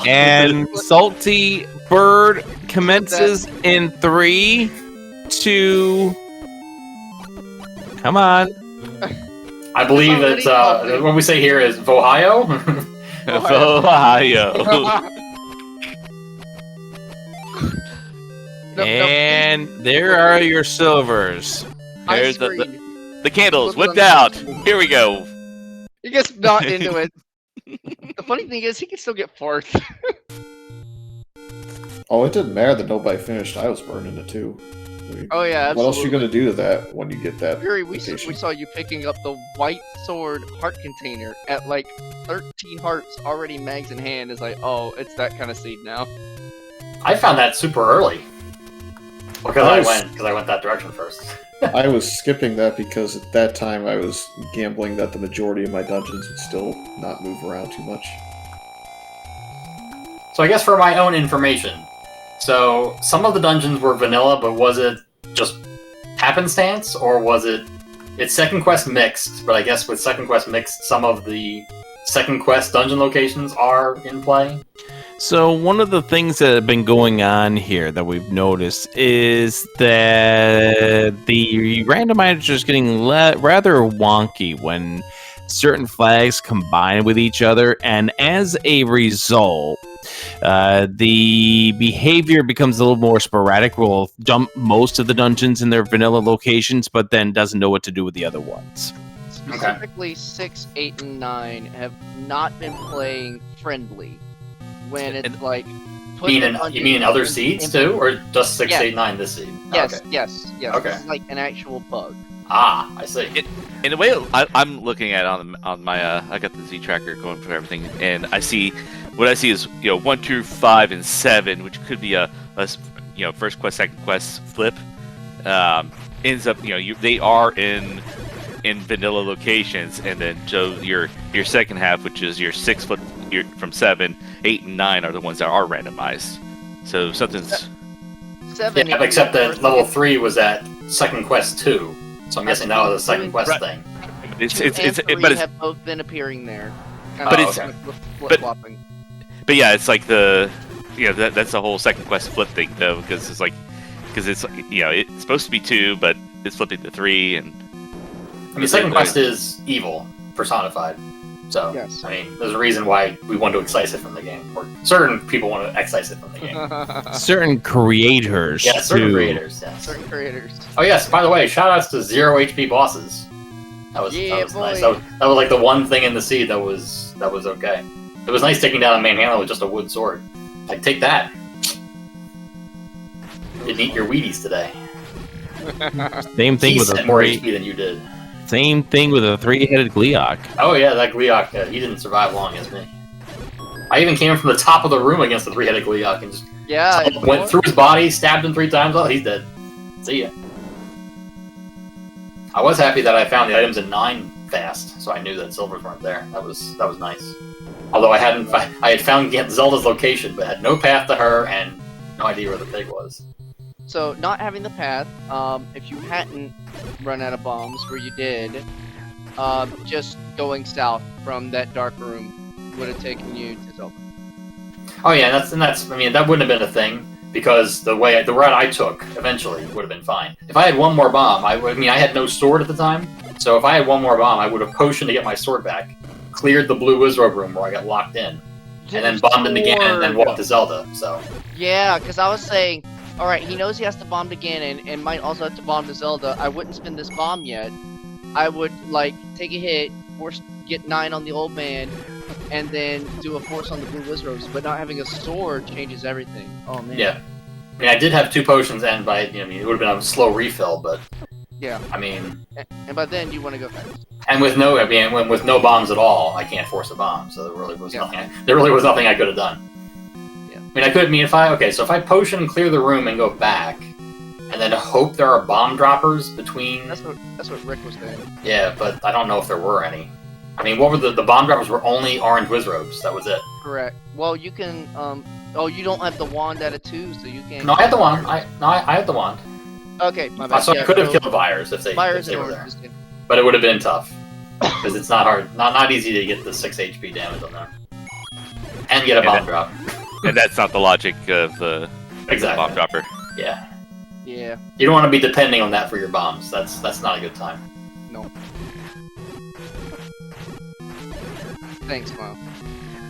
And Salty Bird commences in 3, 2. Come on.
I believe
Somebody
that what we say here is Vohio.
Ohio.
And there are your silvers.
There's the candles whipped out. Here we go.
He gets not into it. The funny thing is, he can still get fourth.
Oh, it didn't matter that nobody finished. I was burning it too.
Oh yeah, absolutely.
What else are you gonna do to that when you get that?
Fury, we
location?
saw you picking up the white sword heart container at like 13 hearts, already mags in hand. Is like, oh, it's that kind of seed now.
I found that super early. Because I went that direction first.
I was skipping that because at that time I was gambling that the majority of my dungeons would still not move around too much.
So I guess for my own information, so some of the dungeons were vanilla, but was it just happenstance, or was it's Second Quest mixed, but I guess with Second Quest mixed, some of the Second Quest dungeon locations are in play?
So one of the things that have been going on here that we've noticed is that the randomizer is getting rather wonky when certain flags combine with each other, and as a result, the behavior becomes a little more sporadic. We'll dump most of the dungeons in their vanilla locations, but then doesn't know what to do with the other ones.
Specifically, 6, 8, and 9 have not been playing friendly. When it's like...
You mean in other seeds too? Or just 6, 8, 9 this seed?
Yes,
Okay.
yes.
Okay.
This is like an actual bug.
Ah, I see.
In a way, I'm looking at on my I got the Z tracker going for everything, and I see what I see is 1 through 5 and 7, which could be a first quest, second quest flip. Ends up they are in vanilla locations, and then so your second half, which is your 6 foot from 7, 8, and 9 are the ones that are randomized. So something's
7.
Yeah, except that level 3 was at second quest 2. So I'm guessing that was a second quest thing.
But have both been appearing there.
Flip-flopping. But yeah, it's like that's the whole second quest flip thing though, because it's it's supposed to be 2, but it's flipping to 3, and
I mean second quest is evil personified. So
yes.
I mean, there's a reason why we want to excise it from the game, or certain people want to excise it from the game.
Certain creators.
Yeah, certain creators. Yes.
Certain creators.
Oh yes, by the way, shoutouts to 0 HP bosses. That was nice. That was like the one thing in the seed that was okay. It was nice taking down a manhandler with just a wood sword. Like, take that. You didn't eat your Wheaties today.
Same thing with
had more HP than you did.
Same thing with a 3-headed Gleeok.
Oh yeah, that Gleeok, he didn't survive long as me. I even came from the top of the room against the 3-headed Gleeok and just went through his body, stabbed him 3 times. Oh, he's dead. See ya. I was happy that I found the items in 9 fast, so I knew that silvers weren't there. That was nice. Although I had found Zelda's location, but had no path to her and no idea where the pig was.
So, not having the path, if you hadn't run out of bombs, where you did, just going south from that dark room would have taken you to Zelda.
Oh yeah, that's I mean, that wouldn't have been a thing, because the route I took eventually would have been fine. If I had one more bomb, I had no sword at the time, so if I had one more bomb, I would have potioned to get my sword back, cleared the blue wizard room where I got locked in, and then bombed it again, and then walked to Zelda, so...
Yeah, because I was saying, alright, he knows he has to bomb to Ganon, and might also have to bomb to Zelda. I wouldn't spend this bomb yet. I would, take a hit, get 9 on the old man, and then do a force on the blue wizards, but not having a sword changes everything. Oh, man.
Yeah. I mean, I did have 2 potions, and it would have been a slow refill, but...
Yeah.
I mean...
And by then, you want to go fast.
And with no bombs at all, I can't force a bomb, so there really was nothing I could have done.
Yeah.
I mean, if I potion and clear the room and go back, and then hope there are bomb droppers between...
That's what Rick was saying.
Yeah, but I don't know if there were any. I mean, what were the bomb droppers were only orange wizrobes, that was it.
Correct. Well, you can, you don't have the wand at a 2, so you can't...
No, I had the wand. I had the wand.
Okay, my bad.
So I could have killed Buyers if they were there. But it would have been tough. Because it's not hard, not easy to get the 6 HP damage on them. And get a bomb drop.
And that's not the logic of the bomb dropper.
Yeah.
Yeah.
You don't want to be depending on that for your bombs. That's not a good time.
No. Thanks, Mom.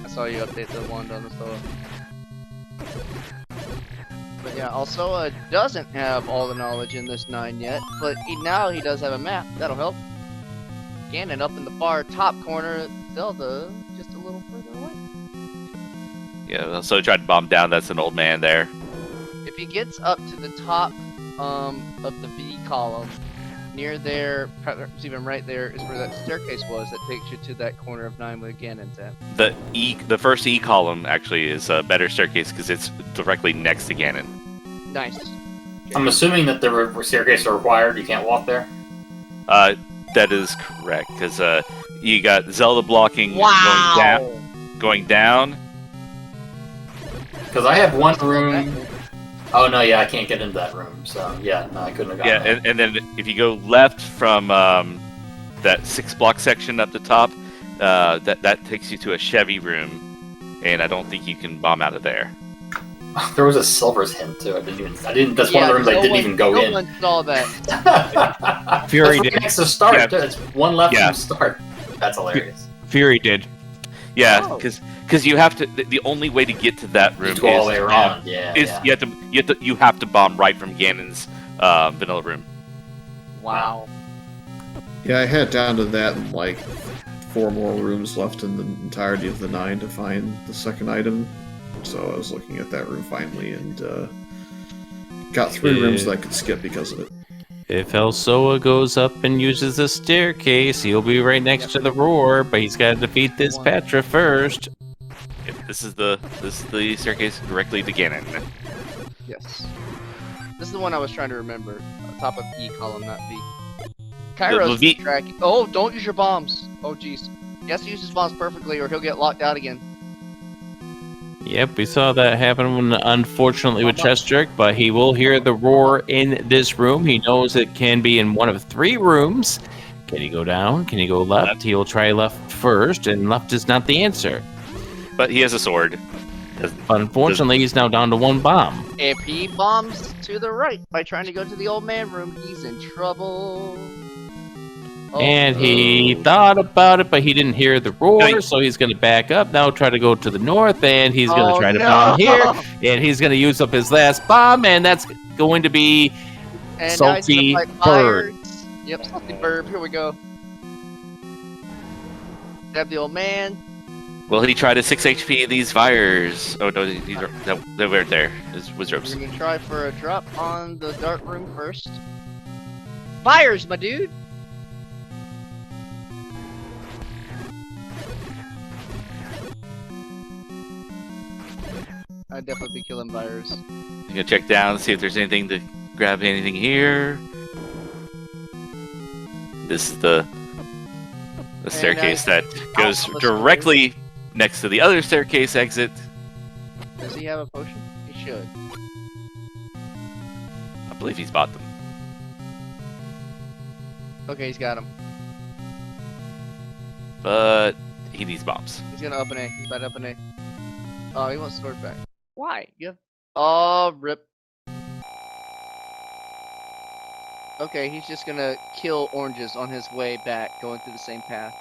I saw you update the wand on the store. But yeah, also doesn't have all the knowledge in this 9 yet, but now he does have a map. That'll help. Ganon up in the far top corner, Zelda just a little further away.
Yeah, so tried to bomb down. That's an old man there.
If he gets up to the top of the V column, near there, perhaps even right there, is where that staircase was that takes you to that corner of 9 with Ganon's at.
The first E column actually is a better staircase because it's directly next to Ganon.
Nice.
I'm assuming that the staircase are required. You can't walk there.
That is correct because you got Zelda blocking going down.
Because I have one room. Oh no, yeah, I can't get into that room. So yeah, no, I couldn't have gotten
there. And then if you go left from that 6 block section up the top, that takes you to a Chevy room, and I don't think you can bomb out of there.
There was a Silver's hint too. I didn't. That's one of the rooms I didn't even go in.
No one saw that.
Fury
That's right
did.
next to start.
Yeah.
It's one left
Yeah.
from start. That's hilarious.
Fury did.
Yeah,
Oh.
because you have to. The only way to get to that room
Just go all the way
is
around. Yeah.
is
yeah.
you have to bomb right from Ganon's vanilla room.
Wow.
Yeah, I had down to that and like 4 more rooms left in the entirety of the 9 to find the second item. So I was looking at that room finally and got 3 rooms that I could skip because of it.
If Elsoa goes up and uses the staircase, he'll be right next to the roar, but he's got to defeat this Patra first.
Yep, this is the staircase directly to Ganon.
Yes. This is the one I was trying to remember. Top of E column, not B. Kairos
V-
tracking. Oh, don't use your bombs. Oh, jeez. He has to use his bombs perfectly or he'll get locked out again.
Yep, we saw that happen unfortunately with Chest Jerk, but he will hear the roar in this room. He knows it can be in one of 3 rooms. Can he go down? Can he go left? He'll try left first, and left is not the answer.
But he has a sword.
But unfortunately, he's now down to 1 bomb.
If he bombs to the right by trying to go to the old man room, he's in trouble. Oh,
And he thought about it, but he didn't hear the roar,
Nice.
so he's going to back up, now try to go to the north, and he's going to
Oh,
try to
no.
bomb here, and he's going to use up his last bomb, and that's going to be
And
Salty
now he's gonna fight
Bird.
fires. Yep, Salty Bird. Here we go. Grab the old man.
Will he try to 6 HP these fires? Oh no, these are they weren't there. It's wizards.
We're gonna try for a drop on the dark room first. Fires, my dude! I'd definitely be killing fires.
You gonna check down, see if there's anything to grab anything here. This is the staircase that goes
let's
directly next to the other staircase exit.
Does he have a potion? He should.
I believe he's bought them.
Okay, he's got him.
But he needs bombs.
He's gonna up an A. He's about to up an A. Oh, he wants sword back. Why? You have... Oh, rip. Okay, he's just gonna kill oranges on his way back, going through the same path.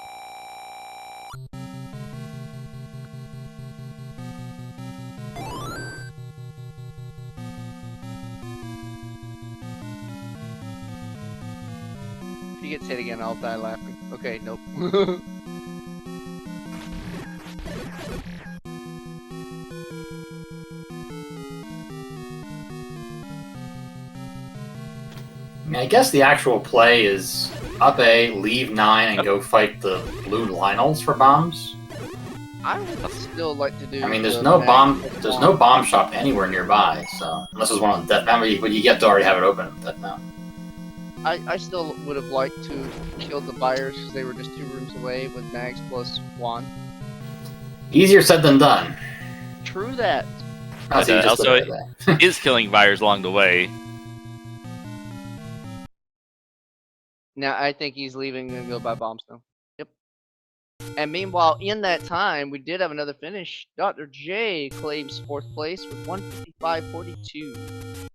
If he gets hit again, I'll die laughing. Okay, nope.
I mean, I guess the actual play is up A, leave 9, and go fight the blue Lionels for bombs.
I would still like to do.
I mean, there's
the
no
mag-
bomb. There's no bomb shop anywhere nearby. So unless there's one on Death Mountain, but you get to already have it open on Death Mountain.
I still would have liked to kill the buyers because they were just 2 rooms away with mags plus wand.
Easier said than done.
True that.
I'll see you just
also,
look at that.
is killing fires along the way.
Now I think he's leaving and go buy bombs now. Yep. And meanwhile, in that time, we did have another finish. Dr. J claims 4th place with 155.42.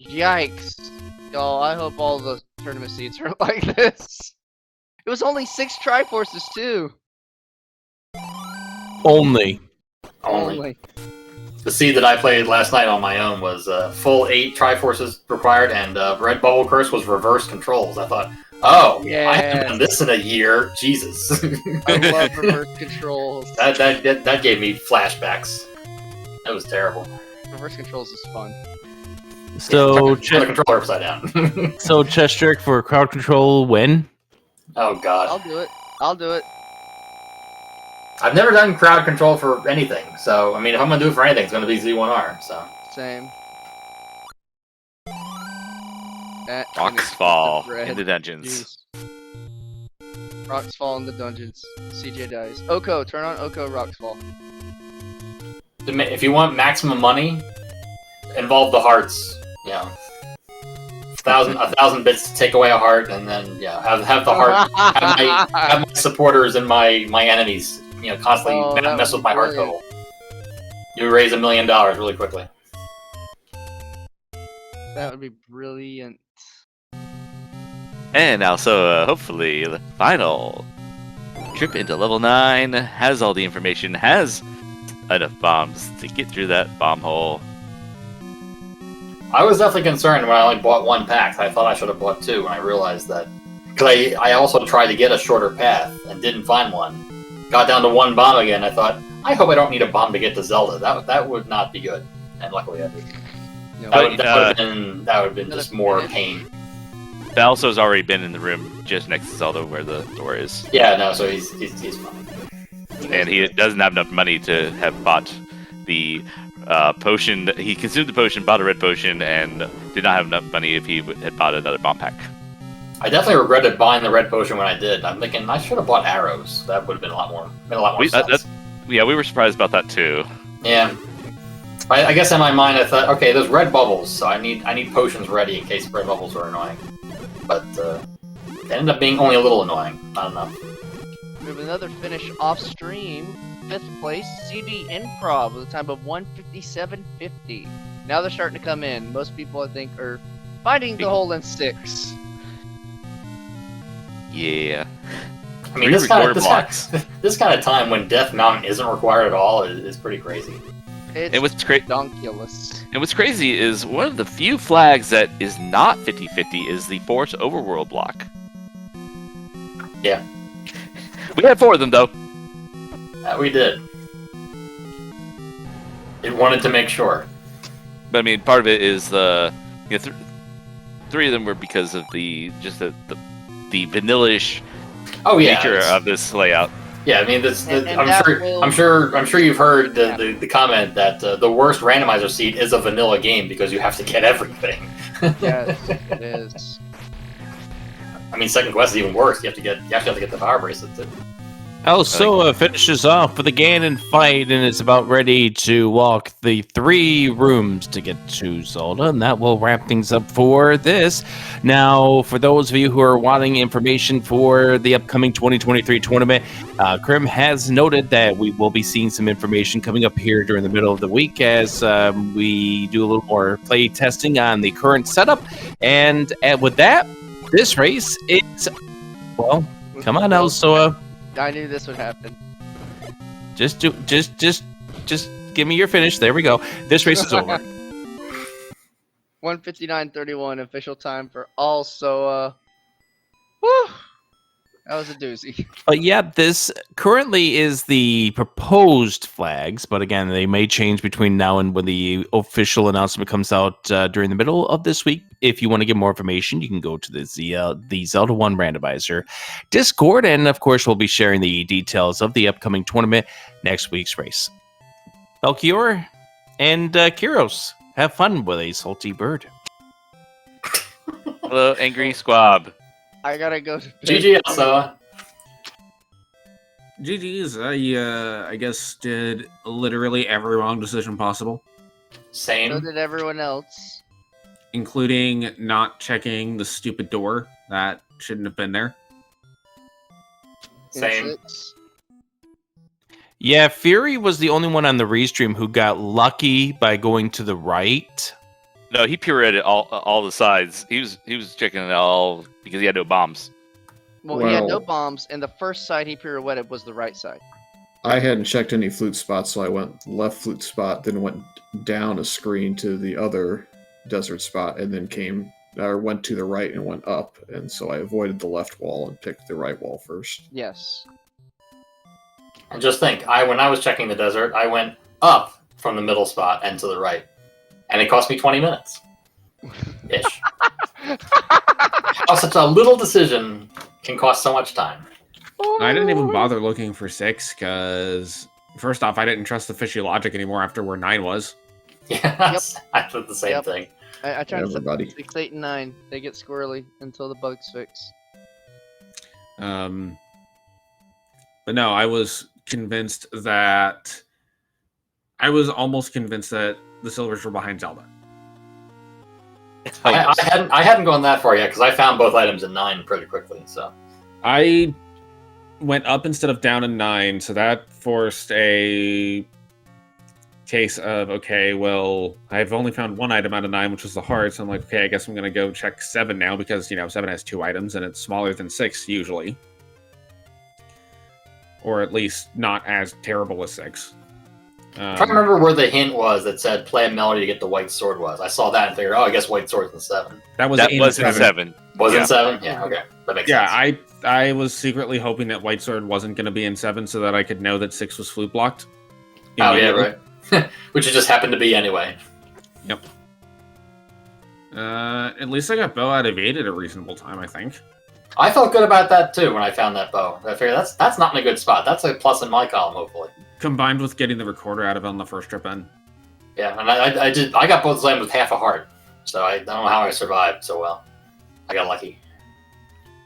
Yikes. Y'all, I hope all the tournament seats are like this. It was only 6 Triforces too.
Only.
Only. The seed that I played last night on my own was full 8 Triforces required, and Red Bubble Curse was reverse controls. I thought, oh,
Yeah.
I haven't done this in a year. Jesus.
I love reverse controls.
that gave me flashbacks. That was terrible.
Reverse controls is fun.
So,
Turn the controller upside down.
so Chest Jerk for crowd control win.
Oh god.
I'll do it. I'll do it.
I've never done crowd control for anything, so I mean, if I'm gonna do it for anything, it's gonna be Z1R. So
Same. That
Rocks
and
fall
the bread
in the dungeons.
juice. Rocks fall in the dungeons. CJ dies. Oko, turn on Oko. Rocks fall.
if you want maximum money, involve the hearts. You know, 1,000 bits to take away a heart, and then have the heart have my supporters and my enemies. You know, constantly
Oh, that
mess
was
with my heart
brilliant.
total. You raise $1 million really quickly.
That would be brilliant.
And also, hopefully, the final trip into level 9 has all the information, has enough bombs to get through that bomb hole.
I was definitely concerned when I only bought 1 pack. I thought I should have bought 2 when I realized that. Because I also tried to get a shorter path and didn't find one. Got down to 1 bomb again. I thought, I hope I don't need a bomb to get to Zelda. That would not be good. And luckily I did.
You know,
That would have been just more pain.
Balso's already been in the room just next to Zelda where the door is.
Yeah, no, so he's fine.
And he doesn't have enough money to have bought the potion. He consumed the potion, bought a red potion, and did not have enough money if he had bought another bomb pack.
I definitely regretted buying the red potion when I did. I'm thinking I should have bought arrows. That would have been a lot more sense.
Yeah, we were surprised about that too.
Yeah. I guess in my mind I thought, okay, there's red bubbles, so I need potions ready in case red bubbles are annoying. But they ended up being only a little annoying, not enough.
We have another finish off stream. 5th place, CD Improv with a time of 1:57.50. Now they're starting to come in. Most people, I think, are finding the hole in 6.
Yeah.
I mean, this kind of time when Death Mountain isn't required at all is pretty crazy.
And what's great,
donkulous.
And what's crazy is one of the few flags that is not 50-50 is the Force Overworld block.
Yeah.
We had 4 of them, though.
We did. It wanted to make sure.
But I mean, part of it is the 3 of them were because of the vanilla-ish nature of this layout.
Yeah, I mean, I'm sure you've heard the comment that the worst randomizer seed is a vanilla game because you have to get everything.
Yes, it is.
I mean, Second Quest is even worse. You actually have to get the power bracelet too.
Elsoa finishes off with a Ganon fight and is about ready to walk the 3 rooms to get to Zelda, and that will wrap things up for this. Now, for those of you who are wanting information for the upcoming 2023 tournament, Krim has noted that we will be seeing some information coming up here during the middle of the week as we do a little more play testing on the current setup. And with that, this race is, well, come on, Elsoa.
I knew this would happen.
Just give me your finish. There we go. This race is over.
1:59.31 official time for also. Woo! That was a doozy.
But yeah, this currently is the proposed flags, but again, they may change between now and when the official announcement comes out during the middle of this week. If you want to get more information, you can go to the Zelda 1 Randomizer Discord, and of course, we'll be sharing the details of the upcoming tournament next week's race. Belchior and Kyros, have fun with a salty bird.
Hello, Angry Squab.
I gotta go to bed.
GG, Elsoa.
GG's, I guess did literally every wrong decision possible.
So
Same.
did everyone else.
Including not checking the stupid door that shouldn't have been there.
in
Same.
6.
Yeah, Fury was the only one on the restream who got lucky by going to the right.
No, he pirouetted all the sides. He was checking it all because he had no bombs.
Well, he had no
Well-
bombs, and the first side he pirouetted was the right side.
I hadn't checked any flute spots, so I went left flute spot, then went down a screen to the other desert spot, and then went to the right and went up, and so I avoided the left wall and picked the right wall first.
Yes.
And just think, when I was checking the desert, I went up from the middle spot and to the right. And it cost me 20 minutes. Ish. How such a little decision can cost so much time.
I didn't even bother looking for 6 because, first off, I didn't trust the fishy logic anymore after where 9 was.
Yes, I did the same
Yep.
thing.
I tried to
Everybody.
set 6, 8, and 9. They get squirrely until the bug's fix.
But no, I was almost convinced that the silvers were behind Zelda.
I hadn't gone that far yet because I found both items in 9 pretty quickly. So
I went up instead of down in 9, so that forced a case of, okay, well, I've only found one item out of 9, which was the heart. So I'm like, okay, I guess I'm going to go check 7 now because, 7 has 2 items and it's smaller than 6 usually. Or at least not as terrible as 6.
I'm trying to remember where the hint was that said play a melody to get the white sword was. I saw that and figured, I guess white sword's in 7.
That was
in
in
7.
Was in 7? Yeah, okay. That makes sense.
I was secretly hoping that white sword wasn't going to be in 7 so that I could know that 6 was flute blocked.
Oh, yeah, right. Which it just happened to be anyway.
Yep. At least I got bow out of 8 at a reasonable time, I think.
I felt good about that too when I found that bow. I figured that's not in a good spot. That's a plus in my column, hopefully.
Combined with getting the recorder out of it on the first trip in.
Yeah, and I got both items with half a heart, so I don't know how I survived so well. I got lucky.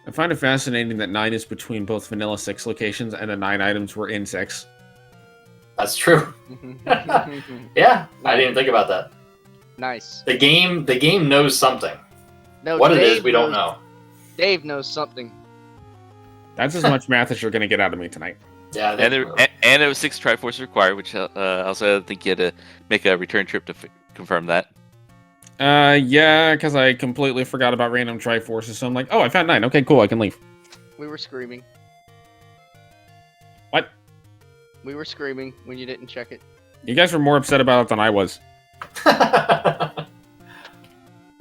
I find it fascinating that 9 is between both vanilla 6 locations and the 9 items were in 6.
That's true. Yeah, I didn't even think about that.
Nice.
The game knows something.
No,
What it
Dave
is, we don't
knows-
know.
Dave knows something.
That's as much math as you're going to get out of me tonight.
Yeah,
And it was 6 Triforce required, which also I think you had to make a return trip to confirm that.
Yeah, because I completely forgot about random Triforces, so I'm like, oh, I found 9. Okay, cool, I can leave.
We were screaming.
What?
We were screaming when you didn't check it.
You guys were more upset about it than I was.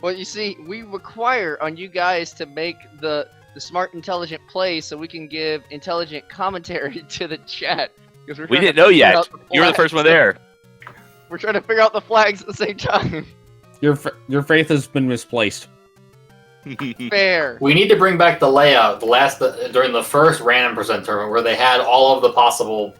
Well, you see, we require on you guys to make the smart, intelligent play so we can give intelligent commentary to the chat. Because
We didn't know yet. You were the first one there.
We're trying to figure out the flags at the same time.
Your faith has been misplaced.
Fair.
We need to bring back the layout during the first random percent tournament where they had all of the possible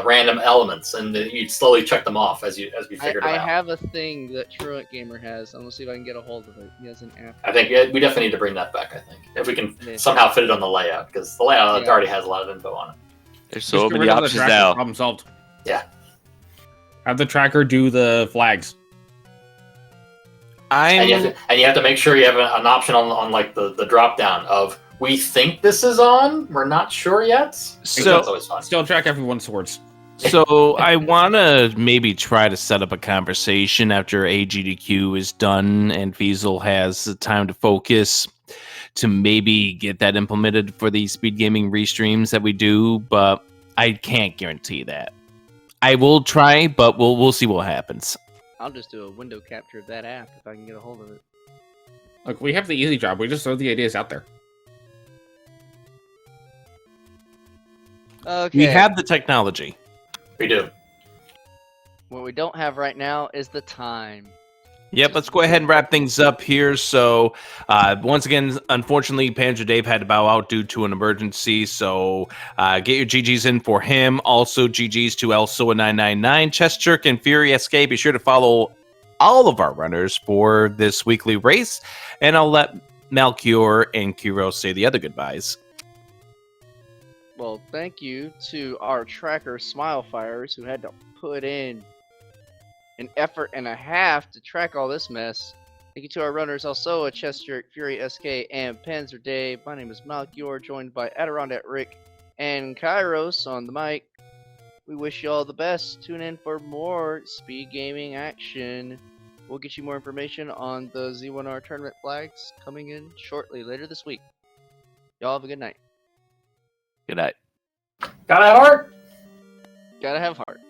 random elements, and you'd slowly check them off as we figured
I
them out.
have a thing that Truant Gamer has. I'm gonna see if I can get a hold of it. He has an app.
I think we definitely need to bring that back. I think if we can somehow fit it on the layout, because the layout already has a lot of info on it.
There's so
Just get
many
rid of the
options
tracker,
now.
Problem solved.
Yeah.
Have the tracker do the flags.
And you have to make sure you have an option on like the drop down of we think this is on, we're not sure yet.
So
That's always fun.
still track everyone's swords.
So I want to maybe try to set up a conversation after AGDQ is done and Fiesel has the time to focus to maybe get that implemented for the speed gaming restreams that we do, but I can't guarantee that. I will try, but we'll see what happens.
I'll just do a window capture of that app if I can get a hold of it.
Look, we have the easy job. We just throw the ideas out there.
Okay.
We have the technology.
We do.
What we don't have right now is the time.
Yep, let's go ahead and wrap things up here. So, once again, unfortunately, Panzer Dave had to bow out due to an emergency. So, get your GGs in for him. Also, GGs to Elsoa999, Chess Jerk, and Fury SK. Be sure to follow all of our runners for this weekly race. And I'll let Malchior and Kiro say the other goodbyes.
Well, thank you to our tracker Smilefires who had to put in an effort and a half to track all this mess. Thank you to our runners also Chess Jerk, Fury SK, and Panzer Dave. My name is Malchior, joined by Adirondack Rick and Kairos on the mic. We wish you all the best. Tune in for more speed gaming action. We'll get you more information on the Z1R tournament flags coming in shortly later this week. Y'all have a good night.
Good night.
Gotta have heart.
Gotta have heart.